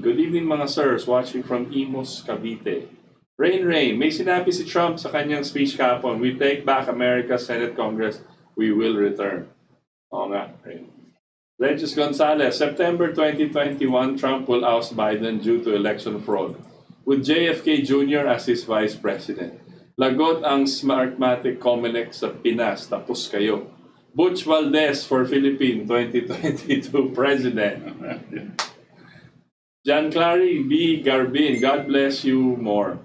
good evening mga sirs, watching from Imus, Cavite. Rain, may sinabi si Trump sa kanyang speech kahapon, we take back America, Senate, Congress, we will return. Oo nga, Rain. Regis Gonzalez, September 2021, Trump will oust Biden due to election fraud, with JFK Jr. as his vice president. Lagot ang Smartmatic Comelec sa Pinas, tapos kayo. Butch Valdes for Philippine 2022 President. John Clary B. Garbin, God bless you more.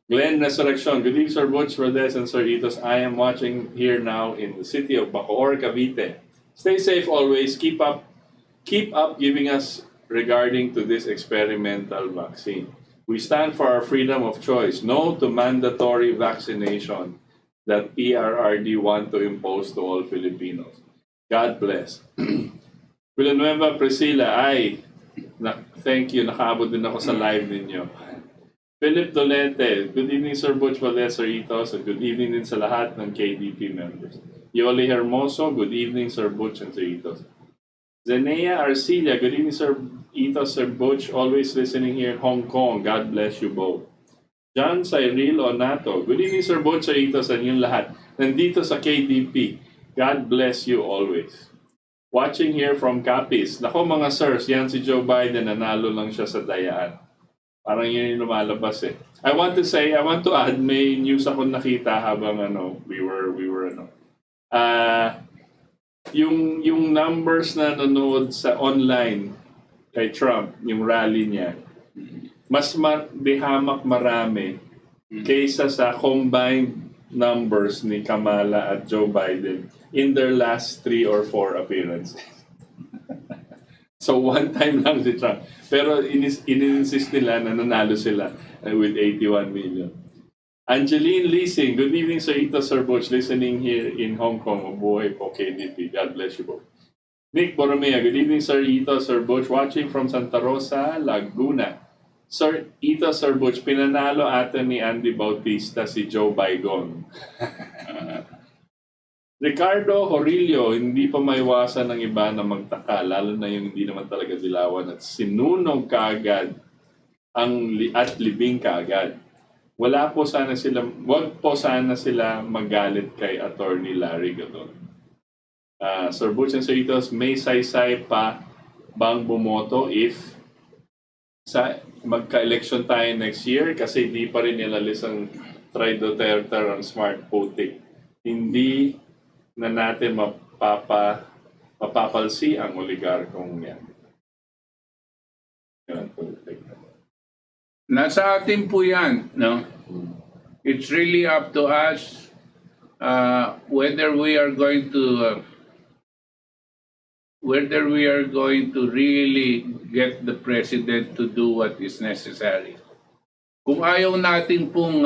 Glenn Resurrection, good evening Sir Butch Valdez and Sir Itos. I am watching here now in the city of Bacoor, Cavite. Stay safe always. Keep up giving us regarding to this experimental vaccine. We stand for our freedom of choice. No to mandatory vaccination that PRRD want to impose to all Filipinos. God bless. Villanueva Priscilla, thank you. Nakaabot din ako sa live ninyo. Philip Dolente, good evening Sir Butch Valdez, Sir Itos, and good evening din sa lahat ng KDP members. Yoli Hermoso, good evening Sir Butch and Sir Itos. Zenea Arcilia, good evening Sir Itos, Sir Butch, always listening here in Hong Kong. God bless you both. John Cyril Onato, good evening Sir Butch, Sir Itos, and yung lahat. Nandito sa KDP. God bless you always. Watching here from Capiz. Nako mga sirs, yan si Joe Biden, nanalo lang siya sa dayaan. Parang yun yung lumalabas eh. I want to add, may news ako nakita habang we were yung numbers na nanood sa online kay Trump, yung rally niya, mas dihamak marami kaysa sa combined numbers ni Kamala at Joe Biden in their last 3 or 4 appearances. So one time lang si Trump. Pero in-insist nila na nanalo sila with 81 million. Angeline Leasing, good evening Sir Ito, Sir Butch, listening here in Hong Kong. Mabuhay po KDP. God bless you both. Nick Borromea, good evening Sir Ito, Sir Butch, watching from Santa Rosa, Laguna. Sir Ito, Sir Butch, pinanalo ata ni Andy Bautista si Joe Biden. Ricardo Horillo, hindi pa maiwasan ng iba na magtaka, lalo na yung hindi naman talaga dilawan at sinunog kaagad at libing kaagad. Wag po sana sila magalit kay Attorney Larry Gadon. Sir Butch and Sir Itos, may saysay pa bang bumoto if magka-election tayo next year kasi di pa rin nilalis ang Try Duterte ang smart voting. Hindi na natin mapapalsi ang oligarkong yan. Nasa atin po yan, no? It's really up to us whether we are going to really get the president to do what is necessary. Kung ayaw natin pong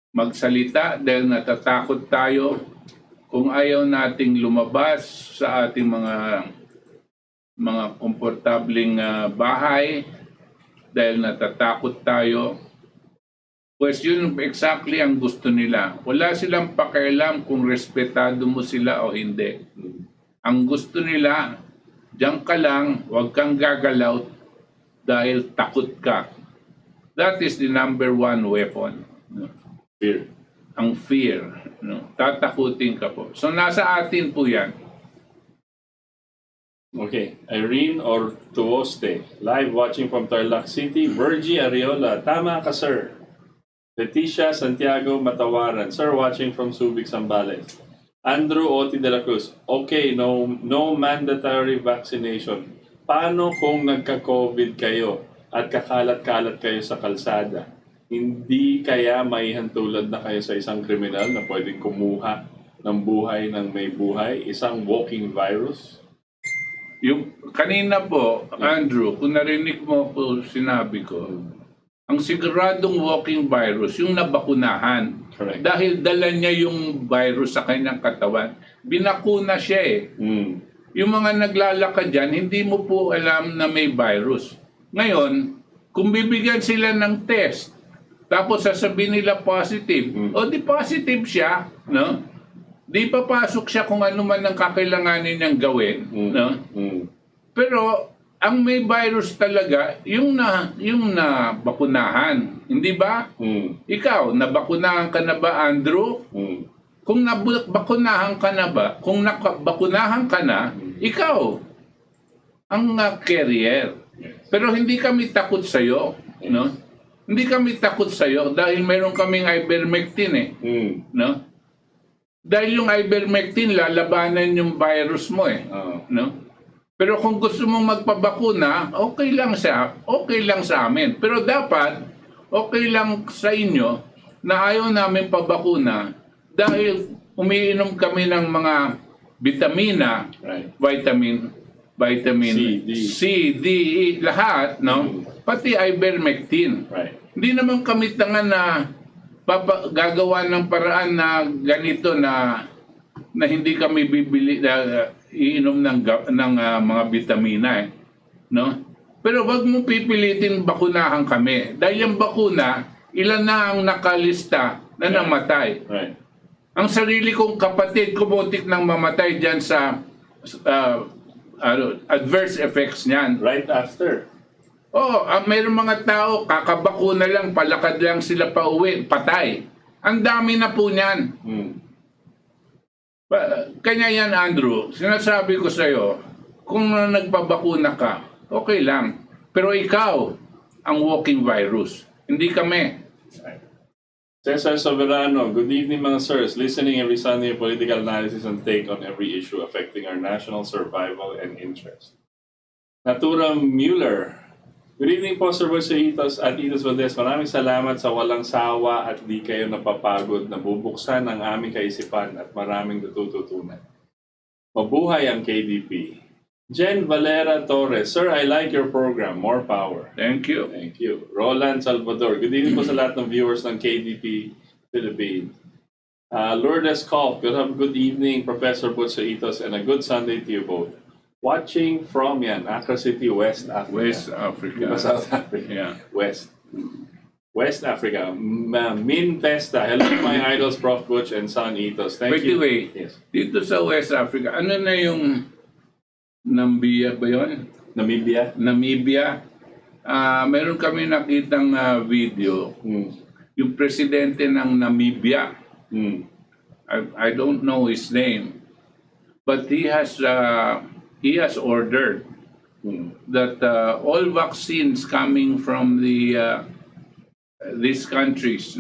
magsalita dahil natatakot tayo, kung ayaw nating lumabas sa ating mga komportabling bahay dahil natatakot tayo, pues yun exactly ang gusto nila. Wala silang pakialam kung respetado mo sila o hindi. Ang gusto nila, diyan ka lang, huwag kang gagalaw dahil takot ka. That is the number one weapon. Fear. Ang fear. No? Tatakutin ka po. So nasa atin po yan. Okay, Irene Ortuoste, live watching from Tarlac City. Virgie Ariola, tama ka sir. Leticia Santiago Matawaran, sir watching from Subic, Zambales. Andrew Oti de la Cruz, okay, no mandatory vaccination. Paano kung nagka-COVID kayo at kakalat-kalat kayo sa kalsada? Hindi kaya maihantulad na kayo sa isang kriminal na pwedeng kumuha ng buhay ng may buhay, isang walking virus? Yung kanina po, Andrew, kung narinig mo po sinabi ko, ang siguradong walking virus, yung nabakunahan. Correct. Dahil dala niya yung virus sa kanyang katawan, binakuna siya eh. Yung mga naglalakad dyan, hindi mo po alam na may virus. Ngayon, kung bibigyan sila ng test, tapos sasabihin nila positive, o di positive siya, no? Di papasok siya kung ano man ang kakailanganin niyang gawin, no? Pero ang may virus talaga, yung nabakunahan, hindi ba? Ikaw, nabakunahan ka na ba, Andrew? Kung nabakunahan ka na ba, kung nakabakunahan ka na, ikaw ang carrier. Pero hindi kami takot sa iyo, no? Hindi kami takot sa iyo dahil mayroon kaming ivermectin eh, no? Dahil yung ivermectin lalabanan yung virus mo eh, no? Pero kung gusto mong magpabakuna, okay lang sa amin. Pero dapat okay lang sa inyo na ayaw namin pabakuna dahil umiinom kami ng mga vitamina, vitamin C, D, E, lahat, no? Pati ivermectin. Hindi naman kami tangan na gagawa ng paraan na ganito na hindi kami bibili iinom ng mga vitamina eh, no? Pero wag mo pipilitin bakunahan kami dahil yung bakuna ilan na ang nakalista na namatay. Ang sarili kong kapatid kumuntik nang mamatay diyan sa adverse effects niyan Right after. Mayroong mga tao kakabakuna lang, palakad lang sila pa uwi, patay. Ang dami na po niyan. Kanya yan, Andrew, sinasabi ko sa iyo, kung nagpabakuna ka, okay lang. Pero ikaw, ang walking virus. Hindi kami. Cesar Soberano, good evening mga sirs. Listening every Sunday, political analysis and take on every issue affecting our national survival and interest. Natura Mueller, Good evening po, Sir Butch at Itos Valdes. Maraming salamat sa walang sawa at di kayo napapagod na bubuksan ang aming kaisipan at maraming natututunan. Mabuhay ang KDP. Jen Valera Torres, Sir, I like your program. More power. Thank you. Thank you. Roland Salvador. Good evening po sa lahat ng viewers ng KDP Philippine. Lourdes Kolf. Good evening, Professor Butch and a good Sunday to you both. Watching from Accra City, West Africa. West Africa. South Africa. Yeah. West Africa. Min Festa. Hello, my idols, Prof. Butch and Son Itos. Thank By you. the way, Yes. dito sa West Africa, ano na yung Namibia ba yun? Namibia. Namibia. Meron kami nakitang video. Yung presidente ng Namibia. I don't know his name. But he has ordered that all vaccines coming from these countries,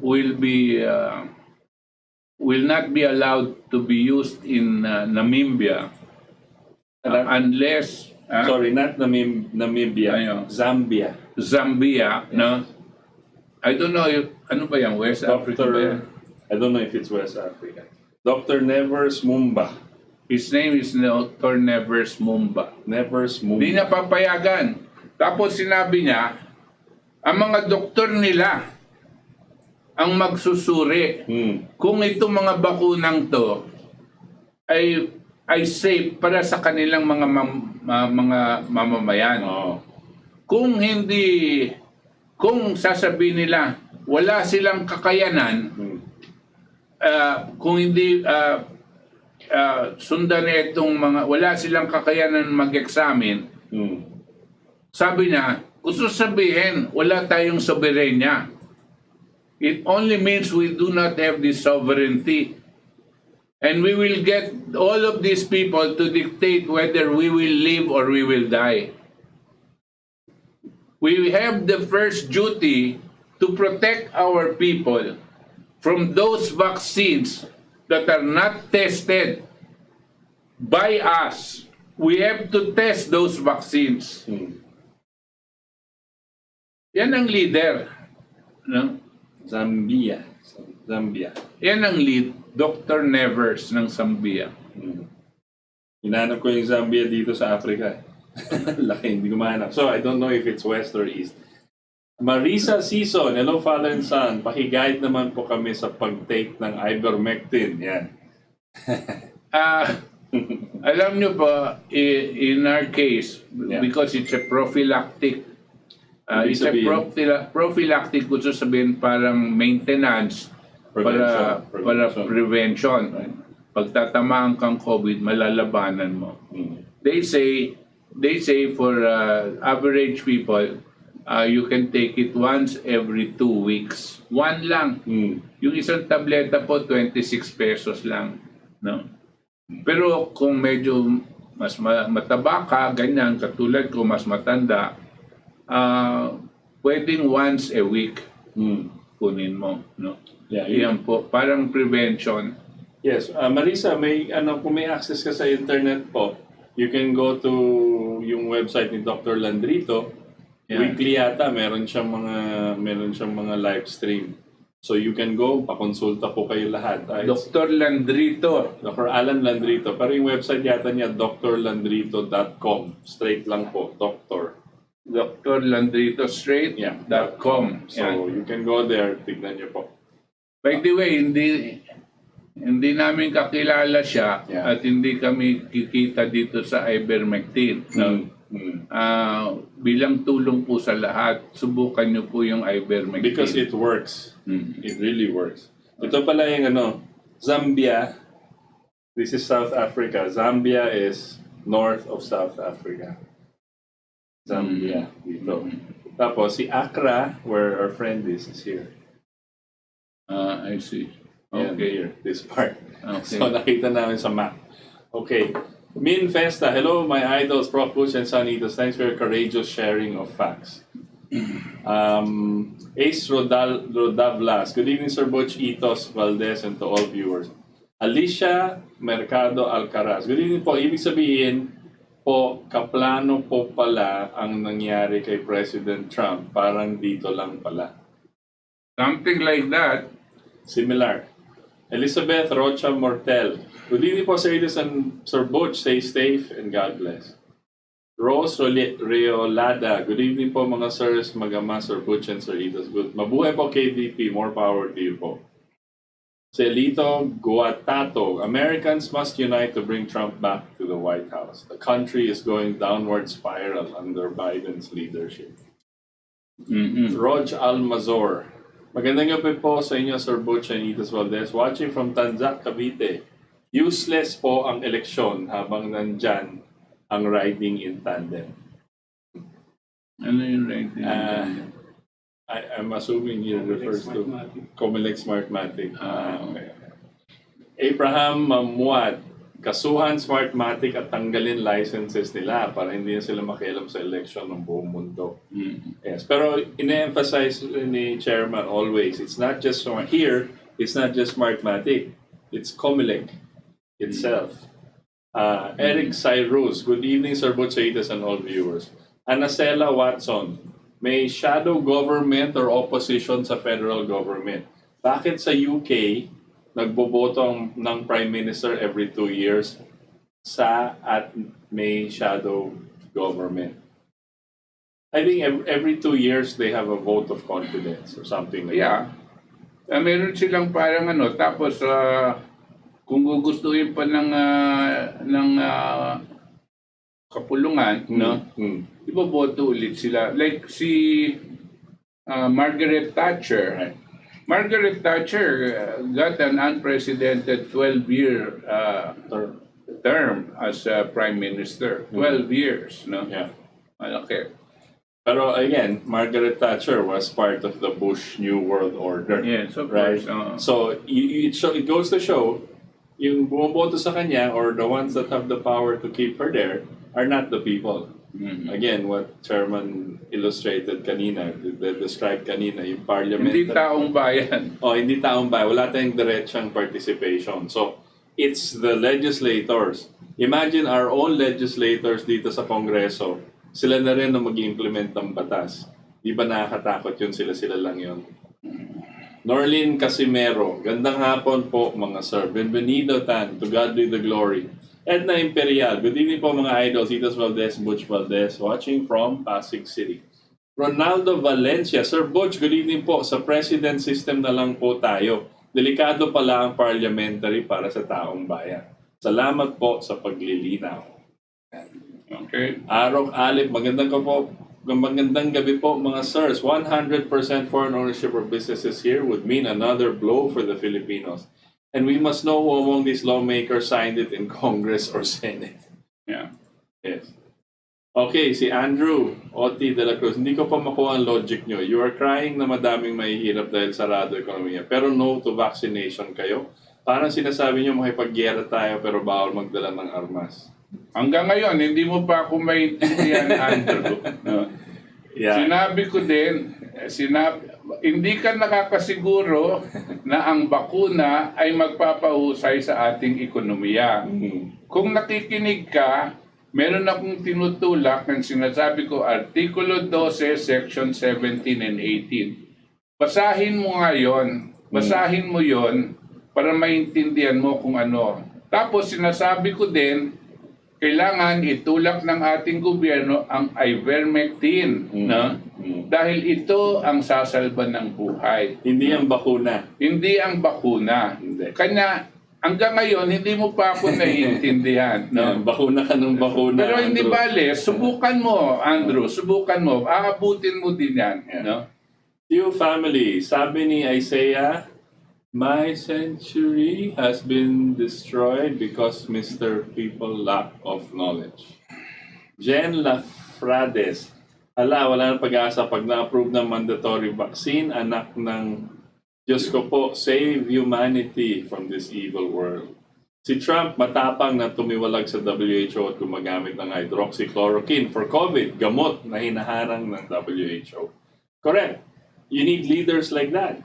will not be allowed to be used in Namibia unless Sorry, not Namibia. Ayun. Zambia. Zambia, no? I don't know if ano ba yan, West Africa ba yan? I don't know if it's West Africa. Dr. Nevers Mumba. His name is Dr. Nevers Mumba. Nevers Mumba. Hindi niya papayagan. Tapos sinabi niya, ang mga doktor nila ang magsusuri kung itong mga bakunang to ay safe para sa kanilang mga mamamayan. Oh. Kung sasabihin nila wala silang kakayanan, kung hindi sundan itong mga wala silang kakayanan mag-examine, sabi niya, gusto sabihin wala tayong soberenya. It only means we do not have this sovereignty. And we will get all of these people to dictate whether we will live or we will die. We have the first duty to protect our people from those vaccines that are not tested by us. We have to test those vaccines. Yan ang leader. No? Zambia. Yan ang lead, Dr. Nevers ng Zambia. Hinanap ko yung Zambia dito sa Africa. Laki, hindi ko mahanap. So, I don't know if it's west or east. Marisa Season, hello Father and Son. Pakiguide naman po kami sa pag-take ng ivermectin. Yan. Alam nyo po, in our case, because it's a prophylactic, it's a prophylactic, gusto sabihin parang maintenance, para prevention. Pagtatamaan kang COVID, malalabanan mo. They say for average people, you can take it once every 2 weeks. One lang. Yung isang tableta po, 26 pesos lang. No? Pero kung medyo mas mataba ka, ganyan, katulad ko, mas matanda, pwedeng once a week kunin mo. No? Yeah, yan po, parang prevention. Yes, Marisa, kung may access ka sa internet po, you can go to yung website ni Dr. Landrito. Yeah. Weekly yata meron siyang mga live stream. So you can go, pakonsulta po kayo lahat. Dr. Landrito. Dr. Alan Landrito. Pero yung website yata niya, drlandrito.com. Straight lang po, Dr. drlandritostraight.com. So you can go there, tignan niyo po. By the way, hindi namin kakilala siya at hindi kami kikita dito sa ivermectin. Bilang tulong po sa lahat, subukan niyo po yung ivermectin. Because it works. It really works. Ito pala yung Zambia. This is South Africa. Zambia is north of South Africa. Zambia, dito. Tapos si Accra, where our friend is here. I see. Okay. Here, this part. Okay. So nakita namin sa map. Okay. Min Festa, hello my idols, Prof. Butch and Sanitos. Thanks for your courageous sharing of facts. Ace Rodavlas, good evening Sir Butch, Itos, Valdes, and to all viewers. Alicia Mercado Alcaraz, good evening po. Ibig sabihin, po, kaplano po pala ang nangyari kay President Trump. Parang dito lang pala. Something like that. Similar. Elizabeth Rocha Mortel. Good evening po, Sir Edis and Sir Butch. Stay safe and God bless. Rose Riolada. Good evening po mga sirs, Magama, Sir Butch and Sir Edis. Good. Mabuhay po KDP. More power to you po. Celito Guatato. Americans must unite to bring Trump back to the White House. The country is going downward spiral under Biden's leadership. Rog Almazor. Magandang gabi po sa inyo, Sir Butch and Edis Valdes. Watching from Tanzac, Cavite. Useless po ang eleksyon habang nandyan ang riding in tandem. Ano yung writing? I'm assuming he refers to Comelec Smartmatic. Okay. Abraham Mamuad, kasuhan Smartmatic at tanggalin licenses nila para hindi na sila makialam sa election ng buong mundo. Yes, pero ine-emphasize ni Chairman always, it's not just here, it's not just Smartmatic, it's Comelec itself. Eric Cyrus, good evening Sir Butchaitas and all viewers. Anacela Watson, may shadow government or opposition sa federal government. Bakit sa UK, nagboboto ng Prime Minister every 2 years at may shadow government? I think every 2 years they have a vote of confidence or something like that. Yeah. Meron silang parang tapos kung gugustuhin pa ng kapulungan, iboboto ulit sila. Like si Margaret Thatcher. Right. Margaret Thatcher got an unprecedented 12-year term as Prime Minister. 12 years, no? Yeah. Malaki. Pero again, Margaret Thatcher was part of the Bush New World Order. Yes, of right? course. So it goes to show, yung bumoboto sa kanya or the ones that have the power to keep her there are not the people. Again, what Chairman illustrated kanina, described kanina, yung parliament. Hindi taong bayan. Hindi taong bayan. Wala tayong diretsang participation. So, it's the legislators. Imagine our own legislators dito sa Kongreso. Sila na rin ang mag-implement ng batas. Di ba nakakatakot yun? Sila lang yun. Norlin Casimero. Gandang hapon po mga sir. Bienvenido tan. To God be the glory. Edna Imperial, good evening po mga idols, Edis Valdes, Butch Valdes, watching from Pasig City. Ronaldo Valencia, Sir Butch, good evening po. Sa president system na lang po tayo. Delikado pala ang parliamentary para sa taong bayan. Salamat po sa paglilinaw. Okay. Arok Alip, magandang gabi po mga sirs. 100% foreign ownership of businesses here would mean another blow for the Filipinos. And we must know who among these lawmakers signed it in Congress or Senate. Yeah. Yes. Okay, si Andrew Oti de la Cruz. Hindi ko pa makuha ang logic nyo. You are crying na madaming mahihirap dahil sarado ekonomiya. Pero no to vaccination kayo. Parang sinasabi nyo makipagyera tayo pero bawal magdala ng armas. Hanggang ngayon, hindi mo pa ako maintindihan, Andrew. No? Yeah. Sinabi ko din, hindi ka nakakasiguro na ang bakuna ay magpapahusay sa ating ekonomiya. Kung nakikinig ka, meron akong tinutulak ng sinasabi ko, Artikulo 12, Section 17 and 18. Basahin mo nga yun. Basahin mo yon para maintindihan mo kung ano. Tapos sinasabi ko din, kailangan itulak ng ating gobyerno ang ivermectin, no? Dahil ito ang sasalba ng buhay. Hindi ang bakuna. Hindi ang bakuna. Hindi. Kanya, hanggang ngayon, hindi mo pa ako naiintindihan, no? Yeah, bakuna ka ng bakuna. Pero hindi Andrew. bale, subukan mo, Andrew, subukan mo. Aabutin mo din yan, no? You family, sabi ni Isaiah, my century has been destroyed because Mr. People lack of knowledge. Jen Lafrades, wala nang pag-asa pag na-approve ng mandatory vaccine, anak ng Diyos ko po, save humanity from this evil world. Si Trump matapang na tumiwalag sa WHO at gumagamit ng hydroxychloroquine for COVID, gamot na hinaharang ng WHO. Correct. You need leaders like that.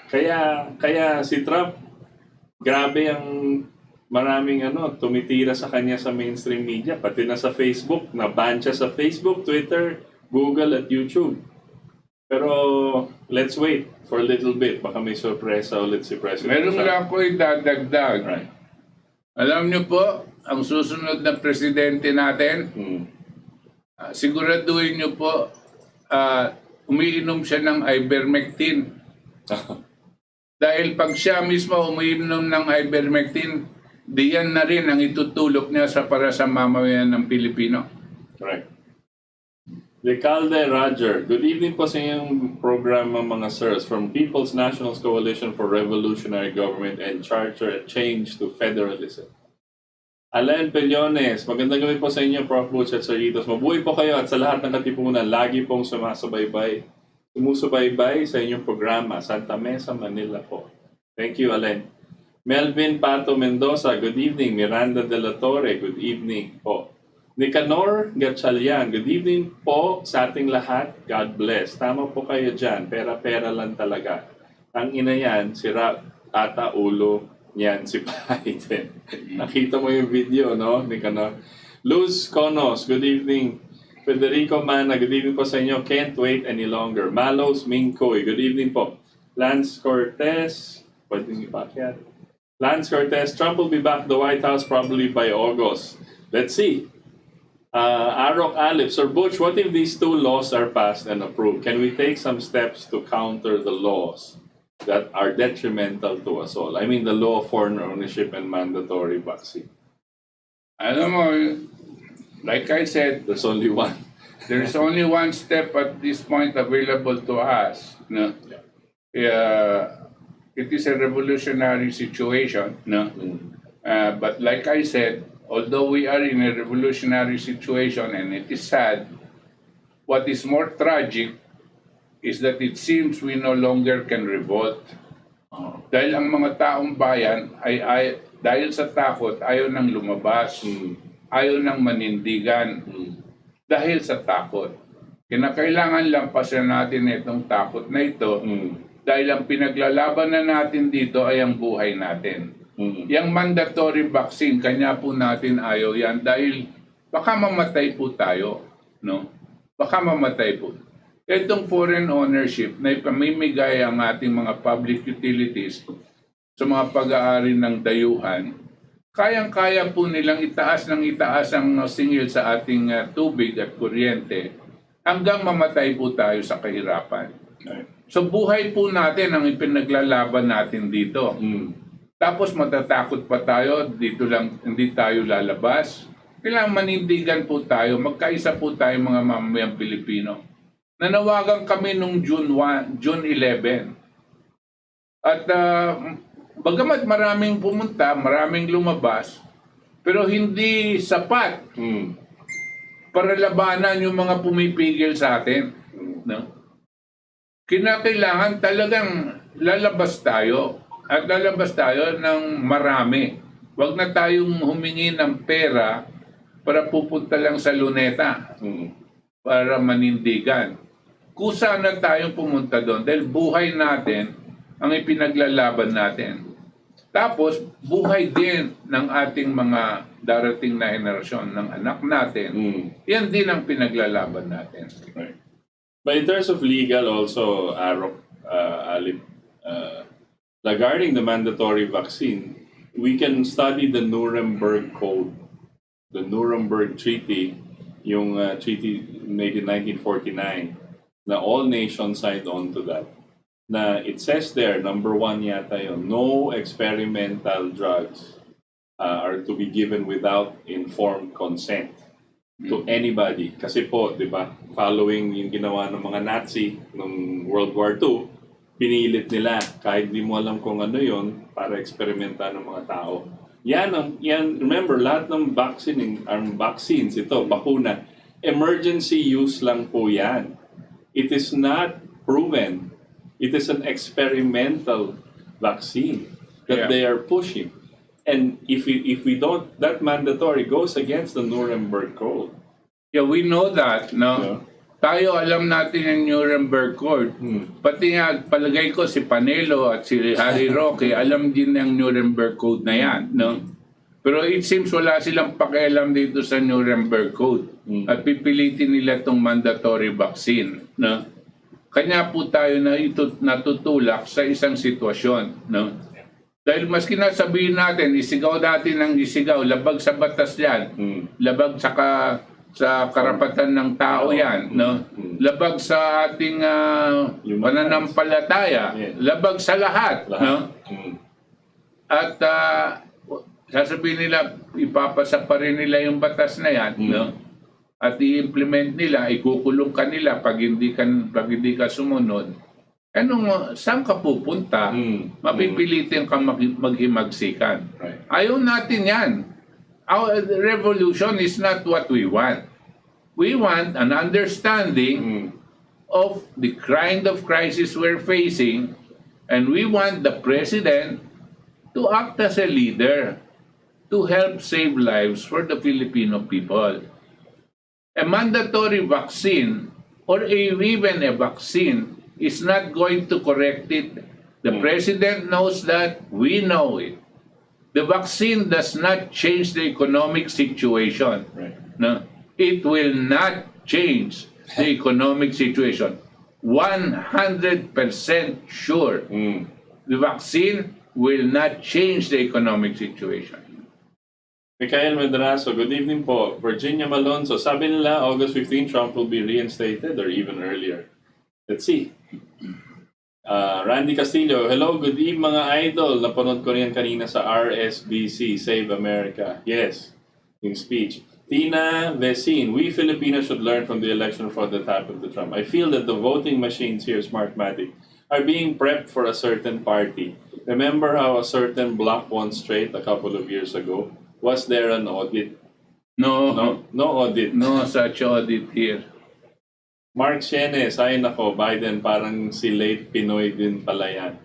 Kaya si Trump, grabe ang maraming tumitira sa kanya sa mainstream media, pati na sa Facebook, na-ban siya sa Facebook, Twitter, Google at YouTube. Pero let's wait for a little bit, baka may sorpresa ulit si President Meron Trump. lang po idadagdag. Right. Alam niyo po, ang susunod na presidente natin, siguraduhin niyo po, umiinom siya ng ivermectin. Dahil pag siya mismo umiinom ng ivermectin, diyan na rin ang itutulok niya para sa mamamayan ng Pilipino. Right. Decalde Roger, good evening po sa inyong programa mga sirs. From People's National Coalition for Revolutionary Government and Charter and Change to Federalism. Alain Pellones, magandang gabi po sa inyo, Prof. Butch at Saritos. Mabuhay po kayo at sa lahat ng Katipunan, lagi pong sumusubaybay sa inyong programa, Santa Mesa, Manila po. Thank you, Alain. Melvin Pato Mendoza, good evening. Miranda de la Torre, good evening po. Nicanor Gatchalian, good evening po sa ating lahat. God bless. Tama po kayo dyan. Pera-pera lang talaga. Ang ina yan, sira ata ulo niyan si Biden. Nakita mo yung video, no? Nicanor. Luz Conos, good evening. Federico Mana, good evening po sa inyo. Can't wait any longer. Malos Mingkoy, good evening po. Lance Cortez, pwede niyo pa yan. Lance Cortez, Trump will be back to the White House probably by August. Let's see. Arok Alip, Sir Butch, what if these two laws are passed and approved? Can we take some steps to counter the laws that are detrimental to us all? I mean, the law of foreign ownership and mandatory vaccine. Alam mo, like I said, There's only one. there is only one step at this point available to us. No? It is a revolutionary situation. No? But like I said, although we are in a revolutionary situation and it is sad, what is more tragic is that it seems we no longer can revolt. Dahil ang mga taong bayan ay dahil sa takot ayaw nang lumabas, ayaw nang manindigan dahil sa takot. Kinakailangan lampasan natin itong takot na ito dahil ang pinaglalaban na natin dito ay ang buhay natin. Yang mandatory vaccine, kanya po natin ayaw yan dahil baka mamatay po tayo. No? Baka mamatay po. Itong foreign ownership na ipamimigay ang ating mga public utilities sa mga pag-aari ng dayuhan, kayang-kaya po nilang itaas ang singil sa ating tubig at kuryente hanggang mamatay po tayo sa kahirapan. So buhay po natin ang ipinaglalaban natin dito. Tapos matatakot pa tayo, dito lang hindi tayo lalabas. Kailangan manindigan po tayo, magkaisa po tayo mga mamamayang Pilipino. Nanawagan kami nung June 11. At bagamat maraming pumunta, maraming lumabas, pero hindi sapat para labanan yung mga pumipigil sa atin. No? Kinakailangan talagang lalabas tayo. At lalabas tayo ng marami. Huwag na tayong humingi ng pera para pupunta lang sa luneta para manindigan. Kusa na tayong pumunta doon dahil buhay natin ang ipinaglalaban natin. Tapos, buhay din ng ating mga darating na henerasyon ng anak natin. Yan din ang pinaglalaban natin. Right. But in terms of legal also, Alip, regarding the mandatory vaccine, we can study the Nuremberg Code, the Nuremberg Treaty, yung treaty made in 1949, na all nations signed on to that. Na it says there, number 1 yata yun, no experimental drugs are to be given without informed consent to anybody. Kasi po, di ba, following yung ginawa ng mga Nazi noong World War II, pinilit nila kahit di mo alam kung ano yon para eksperimenta ng mga tao. Yan, remember, lahat ng vaccines, ito, bakuna, emergency use lang po yan. It is not proven. It is an experimental vaccine that they are pushing. And if we don't, that mandatory goes against the Nuremberg Code. Yeah, we know that, no? Yeah. Tayo alam natin ang Nuremberg Code. Pati nga, palagay ko si Panelo at si Harry Roque, alam din ang Nuremberg Code na yan, no? Pero it seems wala silang pakialam dito sa Nuremberg Code at pipilitin nila itong mandatory vaccine. No? Kanya po tayo na ito natutulak sa isang sitwasyon. No? Dahil maski nasabihin natin, isigaw natin ng isigaw, labag sa batas yan, labag sa karapatan ng tao yan, no? Labag sa ating pananampalataya, labag sa lahat. No? At sasabihin nila, ipapasa pa rin nila yung batas na yan, no? At i-implement nila, ikukulong ka nila pag hindi ka sumunod. Saan ka pupunta? Mapipilitin ka maghimagsikan. Right. Ayaw natin yan. Our revolution is not what we want. We want an understanding of the kind of crisis we're facing, and we want the president to act as a leader to help save lives for the Filipino people. A mandatory vaccine or even a vaccine is not going to correct it. The president knows that. We know it. The vaccine does not change the economic situation. Right. No, it will not change the economic situation. 100% sure. The vaccine will not change the economic situation. Michael Medrazo, good evening po. Virginia Malonzo, sabi nila August 15, Trump will be reinstated or even earlier. Let's see. Randy Castillo, hello, good evening mga idol. Napanood ko rin kanina sa RSBC, Save America. Yes, yung speech. Tina Vesin, we Filipinos should learn from the election for the type of the Trump. I feel that the voting machines here, Smartmatic, are being prepped for a certain party. Remember how a certain block won straight a couple of years ago? Was there an audit? No audit. No such audit here. Mark Sienes, ay nako, Biden parang si late Pinoy din pala yan.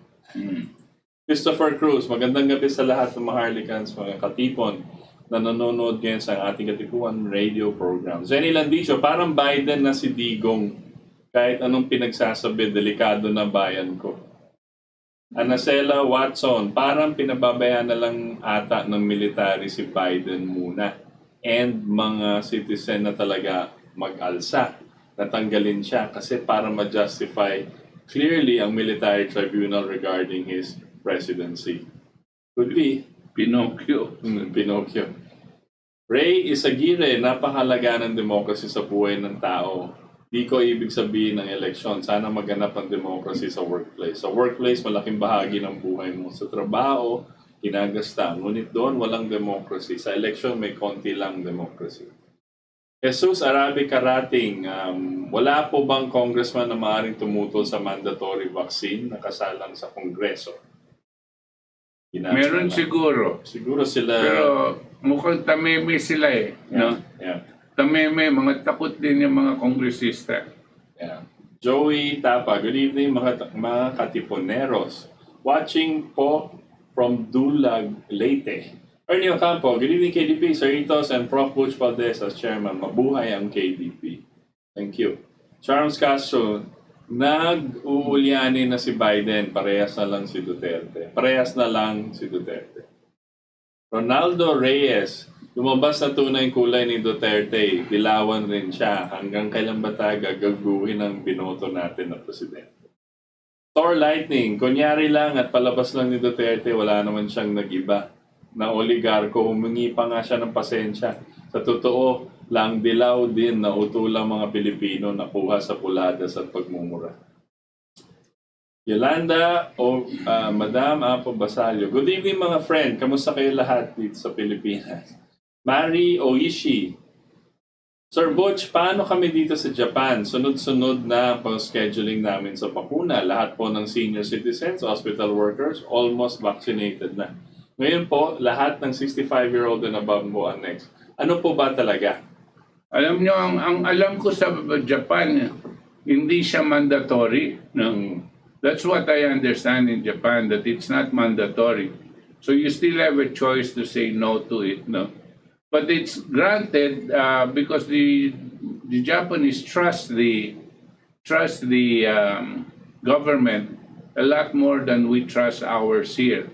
Christopher Cruz, magandang gabi sa lahat ng mga Harlicans, mga katipon na nanonood ngayon sa ating Katipunan radio program. Zenny Landicho, parang Biden na si Digong. Kahit anong pinagsasabi, delikado na bayan ko. Anacela Watson, parang pinababayaan na lang ata ng military si Biden muna. And mga citizen na talaga mag-alsa. Natanggalin siya kasi para ma-justify clearly ang military tribunal regarding his presidency. Could be. Pinocchio. Pinocchio. Ray Isagire, napahalaga ng democracy sa buhay ng tao. Di ko ibig sabihin ng eleksyon. Sana maganap ang democracy sa workplace. Sa workplace, malaking bahagi ng buhay mo. Sa trabaho, ginagasta. Ngunit doon, walang democracy. Sa eleksyon, may konti lang democracy. Jesus Arabic Karating, wala po bang congressman na maaaring tumutol sa mandatory vaccine na kasalang sa Kongreso? Meron siguro. Siguro sila... Pero mukhang tameme sila eh. No? Yeah. Tameme, mga takot din yung mga kongresista. Yeah. Joey Tapa, good evening mga katiponeros. Watching po from Dulag, Leyte. Ernie Ocampo, good evening KDP, Saritos and Prof. Butch Valdes as chairman. Mabuhay ang KDP. Thank you. Charles Castro, nag-uulyanin na si Biden, parehas na lang si Duterte. Ronaldo Reyes, lumabas na tunay kulay ni Duterte, dilawan rin siya. Hanggang kailan ba tayo gagaguhin ang binoto natin na presidente? Thor Lightning, kunyari lang at palabas lang ni Duterte, wala naman siyang nag-iba. Na oligarko, humingi pa nga siya ng pasensya. Sa totoo, lang dilaw din na utulang mga Pilipino nakuha sa puladas at pagmumura. Yolanda o Madam Apo Basalio, good evening mga friend, kamusta kayo lahat dito sa Pilipinas? Mari Oishi, Sir Butch, paano kami dito sa Japan? Sunod-sunod na pang-scheduling namin sa bakuna. Lahat po ng senior citizens, hospital workers, almost vaccinated na. Ngayon po, lahat ng 65-year-old and above mo ang next. Ano po ba talaga? Alam nyo, ang alam ko sa Japan, hindi siya mandatory. No? That's what I understand in Japan, that it's not mandatory. So you still have a choice to say no to it. No? But it's granted because the Japanese trust the government a lot more than we trust ours here.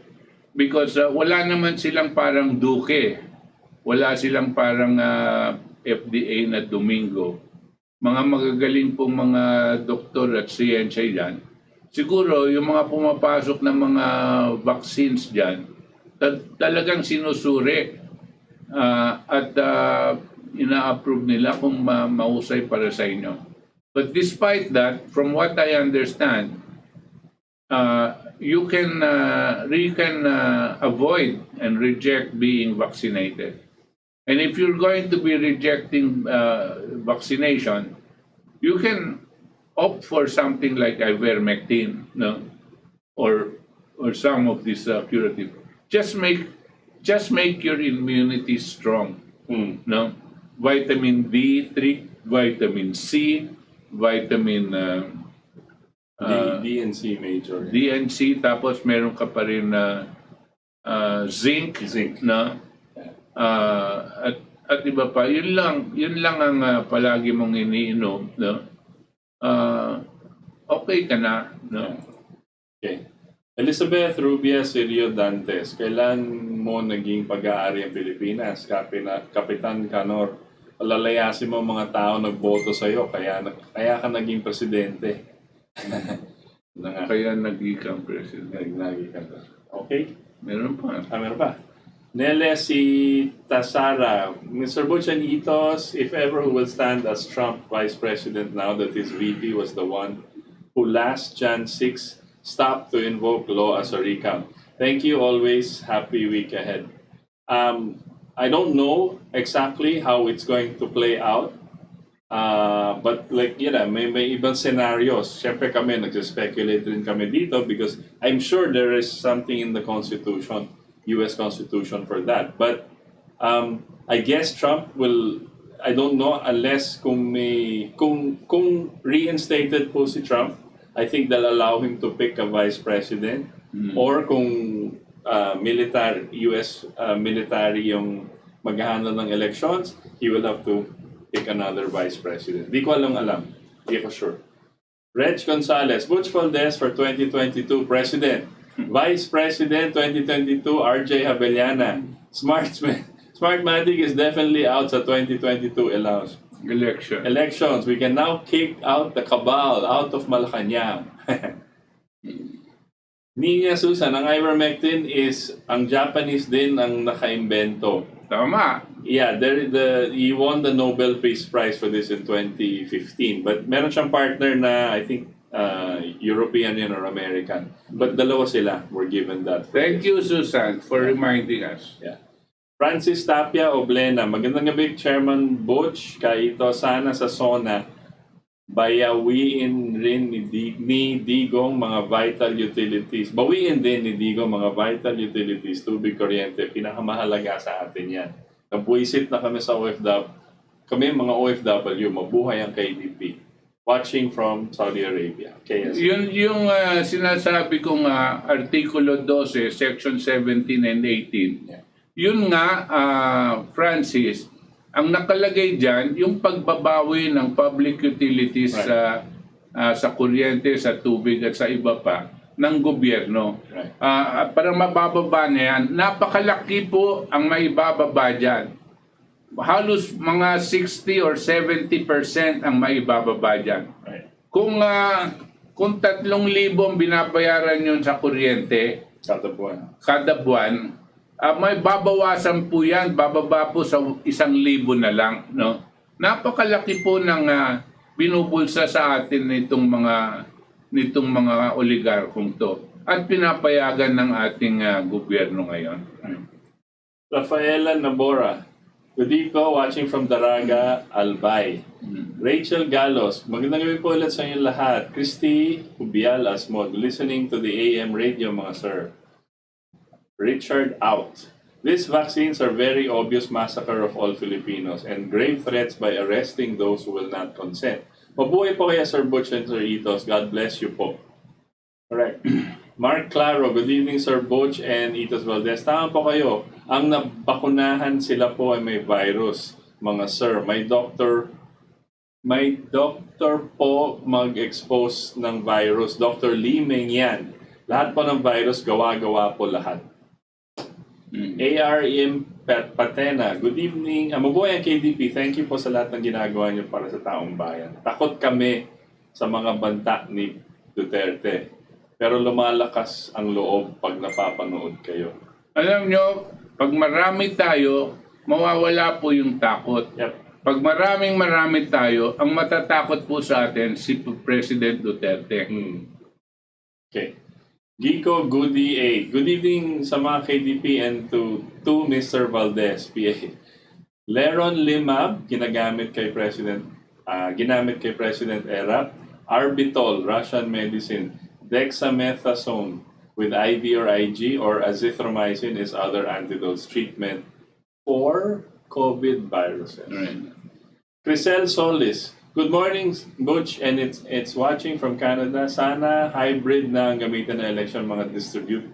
Because wala naman silang parang duke. Wala silang parang FDA na Domingo. Mga magagaling pong mga doktor at siyensya yan. Siguro yung mga pumapasok na mga vaccines dyan, talagang sinusuri at ina-approve nila kung mahusay para sa inyo. But despite that, from what I understand, you can avoid and reject being vaccinated. And if you're going to be rejecting vaccination, you can opt for something like ivermectin, no, or some of these curative. Just make your immunity strong, no. Vitamin D3, vitamin C, vitamin D and C major. D and C, tapos meron ka pa rin zinc, na at iba pa. Yun lang ang palagi mong iniinom, no? Okay ka na, no? Okay. Elizabeth Rubia Sirio Dantes, kailan mo naging pag-aari ang Pilipinas? Kapitan Canor, palalayasin mo mga tao nagboto sa'yo, kaya ka naging presidente. Kaya naging kang president. Okay. Meron pa. Meron pa. Nele si Tasara, Mr. Butch and Itos, if ever who will stand as Trump Vice President now that his VP was the one who last Jan 6 stopped to invoke law as a recount. Thank you always. Happy week ahead. I don't know exactly how it's going to play out. But like, may ibang scenarios. Siyempre kami, nag-speculate rin kami dito because I'm sure there is something in the Constitution, US Constitution for that. But I guess Trump will, I don't know, unless kung reinstated po si Trump, I think they'll allow him to pick a vice president. Or kung US military yung mag-handle ng elections, he will have to pick another vice president. Di ko alam. Di ko sure. Reg Gonzalez, Butch Valdes for 2022 president. Vice President 2022, RJ Habeliana. Smartmatic is definitely out sa 2022 elections. We can now kick out the cabal out of Malacanang. Nina Susan, ang ivermectin is ang Japanese din ang nakaimbento. Tama. Yeah, he won the Nobel Peace Prize for this in 2015. But meron siyang partner na I think European or American. But dalawa sila were given that. Thank you, Susan, for reminding us. Yeah. Francis Tapia Oblena, magandang gabi, Chairman Butch. Kaito, sana sa SONA, bayawiin rin ni Digong mga vital utilities. Bawiin din ni Digong mga vital utilities, tubig, kuryente. Pinakamahalaga sa atin yan. Nabuisit na kami sa OFW. Kami mga OFW, mabuhay ang KDP. Watching from Saudi Arabia. KSA. Yun yung sinasabi kong Artikulo 12, Section 17 and 18. Yeah. Yun nga, Francis, ang nakalagay dyan, yung pagbabawi ng public utilities Right. sa kuryente, sa tubig at sa iba pa ng gobyerno. Right. Para mabababa na yan, napakalaki po ang maibababa dyan. Halos mga 60 or 70% ang maibababa dyan. Right. Kung 3,000 ang binabayaran yun sa kuryente kada buwan, may babawasan po yan, bababa po sa 1,000 na lang. No? Napakalaki po ng binubulsa sa atin nitong mga oligarkong to at pinapayagan ng ating gobyerno ngayon. Rafaela Nabora, Gudico, watching from Daraga, Albay. Rachel Galos, magandang gabi po ulit sa inyo lahat. Christy Hubial Asmod, listening to the AM radio mga sir. Richard out. These vaccines are very obvious massacre of all Filipinos and grave threats by arresting those who will not consent. Mabuhay po kaya Sir Butch and Sir Itos. God bless you po. Correct. Mark Claro, good evening Sir Butch and Itos Valdes. Tama po kayo. Ang nabakunahan sila po ay may virus. Mga sir, may doctor po mag-expose ng virus. Dr. Lee Meng yan. Lahat po ng virus, gawa-gawa po lahat. ARM Patena, good evening. Mabuhay ang KDP. Thank you po sa lahat ng ginagawa niyo para sa taong bayan. Takot kami sa mga banta ni Duterte. Pero lumalakas ang loob pag napapanood kayo. Alam nyo, pag marami tayo, mawawala po yung takot. Yep. Pag marami tayo, ang matatakot po sa atin si President Duterte. Okay. Gico Goody A. Good evening sa mga KDP and to Mr. Valdes, PA. Leron Limab, ginamit kay President Erap. Arbitol, Russian medicine. Dexamethasone with IV or IG or azithromycin is other antidotes treatment for COVID viruses. Right. Crisel Solis, good morning, Butch, and it's watching from Canada. Sana hybrid na ang gamitin na election mga distribute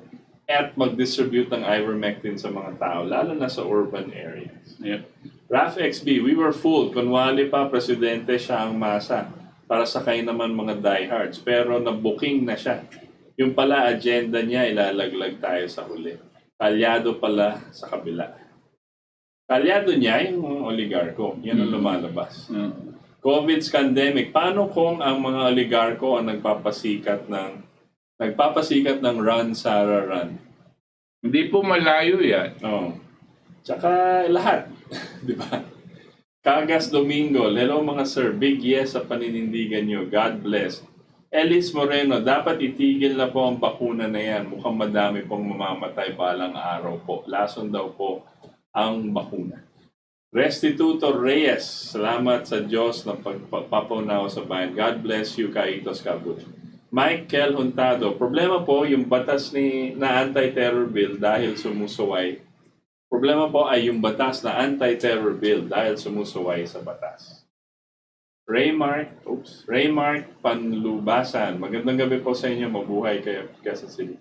at mag-distribute ng ivermectin sa mga tao, lalo na sa urban areas. Yep. Raf XB, we were fooled. Kunwari pa, presidente siya ang masa para sakay naman mga diehards. Pero na-booking na siya. Yung pala, agenda niya, ilalaglag tayo sa huli. Kalyado pala sa kabila. Kalyado niya yung mga oligarko. Yan ang lumalabas. COVID pandemic. Paano kung ang mga oligarko ang nagpapasikat ng run, Sarah, run? Hindi po malayo yan. Oh. Tsaka lahat. Di ba? Cagas Domingo. Hello mga sir. Big yes sa paninindigan nyo. God bless. Ellis Moreno. Dapat itigil na po ang bakuna na yan. Mukhang madami pong mamamatay balang araw po. Lason daw po ang bakuna. Restituto Reyes, salamat sa Diyos na pagpapaunawa sa bayan. God bless you, Kaitos Kabuch. Michael Huntado, problema po yung batas na anti-terror bill dahil sumusuway. Problema po ay yung batas na anti-terror bill dahil sumusuway sa batas. Raymark Panlubasan, magandang gabi po sa inyo, mabuhay kayo sa City.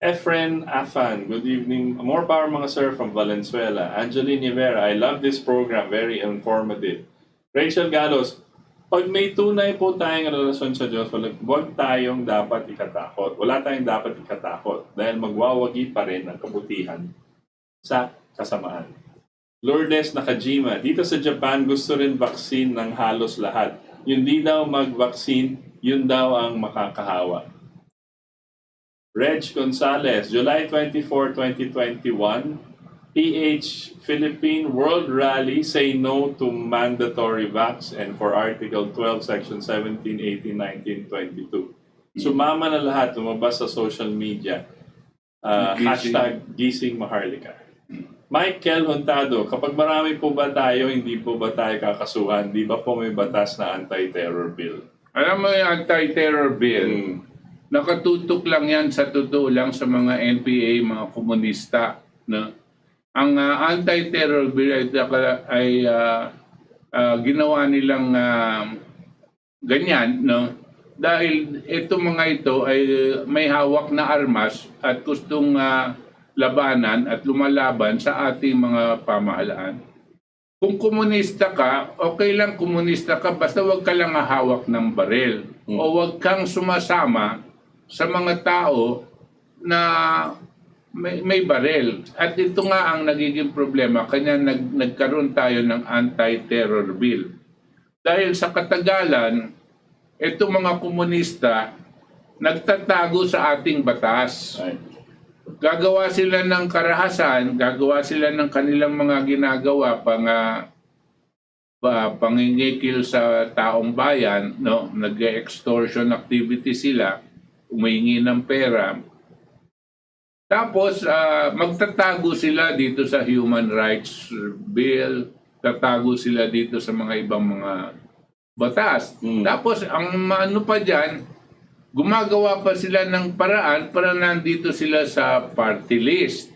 Efren Afan, good evening. More power mga sir from Valenzuela. Angeline Rivera, I love this program. Very informative. Rachel Galos, pag may tunay po tayong relasyon sa Diyos, huwag tayong dapat ikatakot. Wala tayong dapat ikatakot dahil magwawagi pa rin ang kabutihan sa kasamaan. Lourdes Nakajima, dito sa Japan gusto rin vaccine ng halos lahat. Yung di daw mag-vaccine, yun daw ang makakahawa. Reg Gonzalez, July 24, 2021, PH Philippine World Rally say no to mandatory vax and for Article 12, Section 17, 18, 19, 22. Sumama na lahat, lumabas sa social media. Hashtag Gising Maharlika. Michael Huntado, kapag marami po ba tayo, hindi po ba tayo kakasuhan? Di ba po may batas na anti-terror bill? Alam mo yung anti-terror bill, nakatutok lang yan sa totoo lang sa mga NPA, mga komunista. No? Ang anti-terror bill ay ginawa nilang ganyan, no? Dahil itong mga ito ay may hawak na armas at gustong labanan at lumalaban sa ating mga pamahalaan. Kung komunista ka, okay lang komunista ka, basta wag ka lang hawak ng baril o wag kang sumasama sa mga tao na may baril. At ito nga ang nagiging problema, kanya nagkaroon tayo ng anti-terror bill. Dahil sa katagalan, itong mga komunista nagtatago sa ating batas. Gagawa sila ng karahasan, gagawa sila ng kanilang mga ginagawa pangingikil sa taong bayan, no? Nag-extortion activity sila, umihingi ng pera. Tapos magtatago sila dito sa human rights bill, tatago sila dito sa mga ibang mga batas. Tapos ang ano pa diyan, gumagawa pa sila ng paraan para nandito sila sa party list.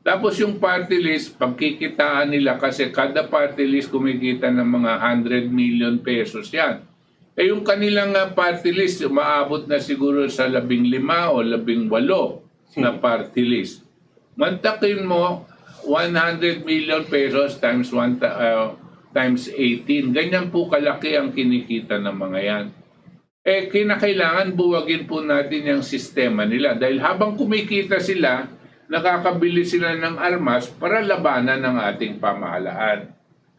Tapos yung party list, pagkikitaan nila kasi kada party list kumikita ng mga 100 million pesos yan. Eh yung kanilang party list, maabot na siguro sa 15 o 18 na party list. Mantakin mo, 100 million pesos times 18. Ganyan po kalaki ang kinikita ng mga yan. Eh kinakailangan buwagin po natin yung sistema nila. Dahil habang kumikita sila, nakakabili sila ng armas para labanan ng ating pamahalaan.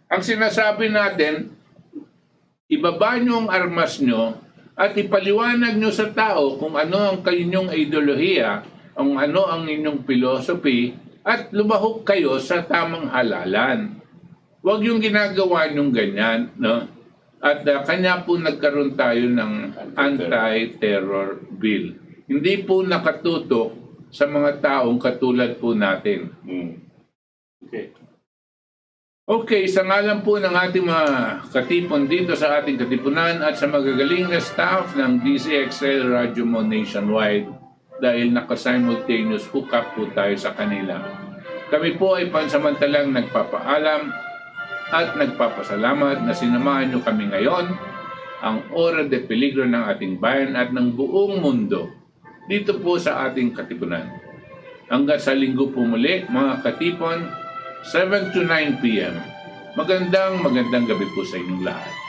Ang sinasabi natin, ibaba nyo ang armas nyo at ipaliwanag nyo sa tao kung ano ang kanyong ideolohiya, kung ano ang inyong philosophy, at lumahok kayo sa tamang halalan. Huwag yung ginagawa nyong ganyan, no? At kanya po nagkaroon tayo ng anti-terror bill. Hindi po nakatutok sa mga taong katulad po natin. Okay. Okay, sa ngalan po ng ating mga katipon dito sa ating katipunan at sa magagaling na staff ng DCXL Radio Mo Nationwide dahil naka-simultaneous hookup po tayo sa kanila. Kami po ay pansamantalang nagpapaalam at nagpapasalamat na sinamahan nyo kami ngayon, ang ora de peligro ng ating bayan at ng buong mundo dito po sa ating katipunan. Hanggang sa linggo po muli, mga katipon, 7 to 9 p.m. Magandang gabi po sa inyong lahat.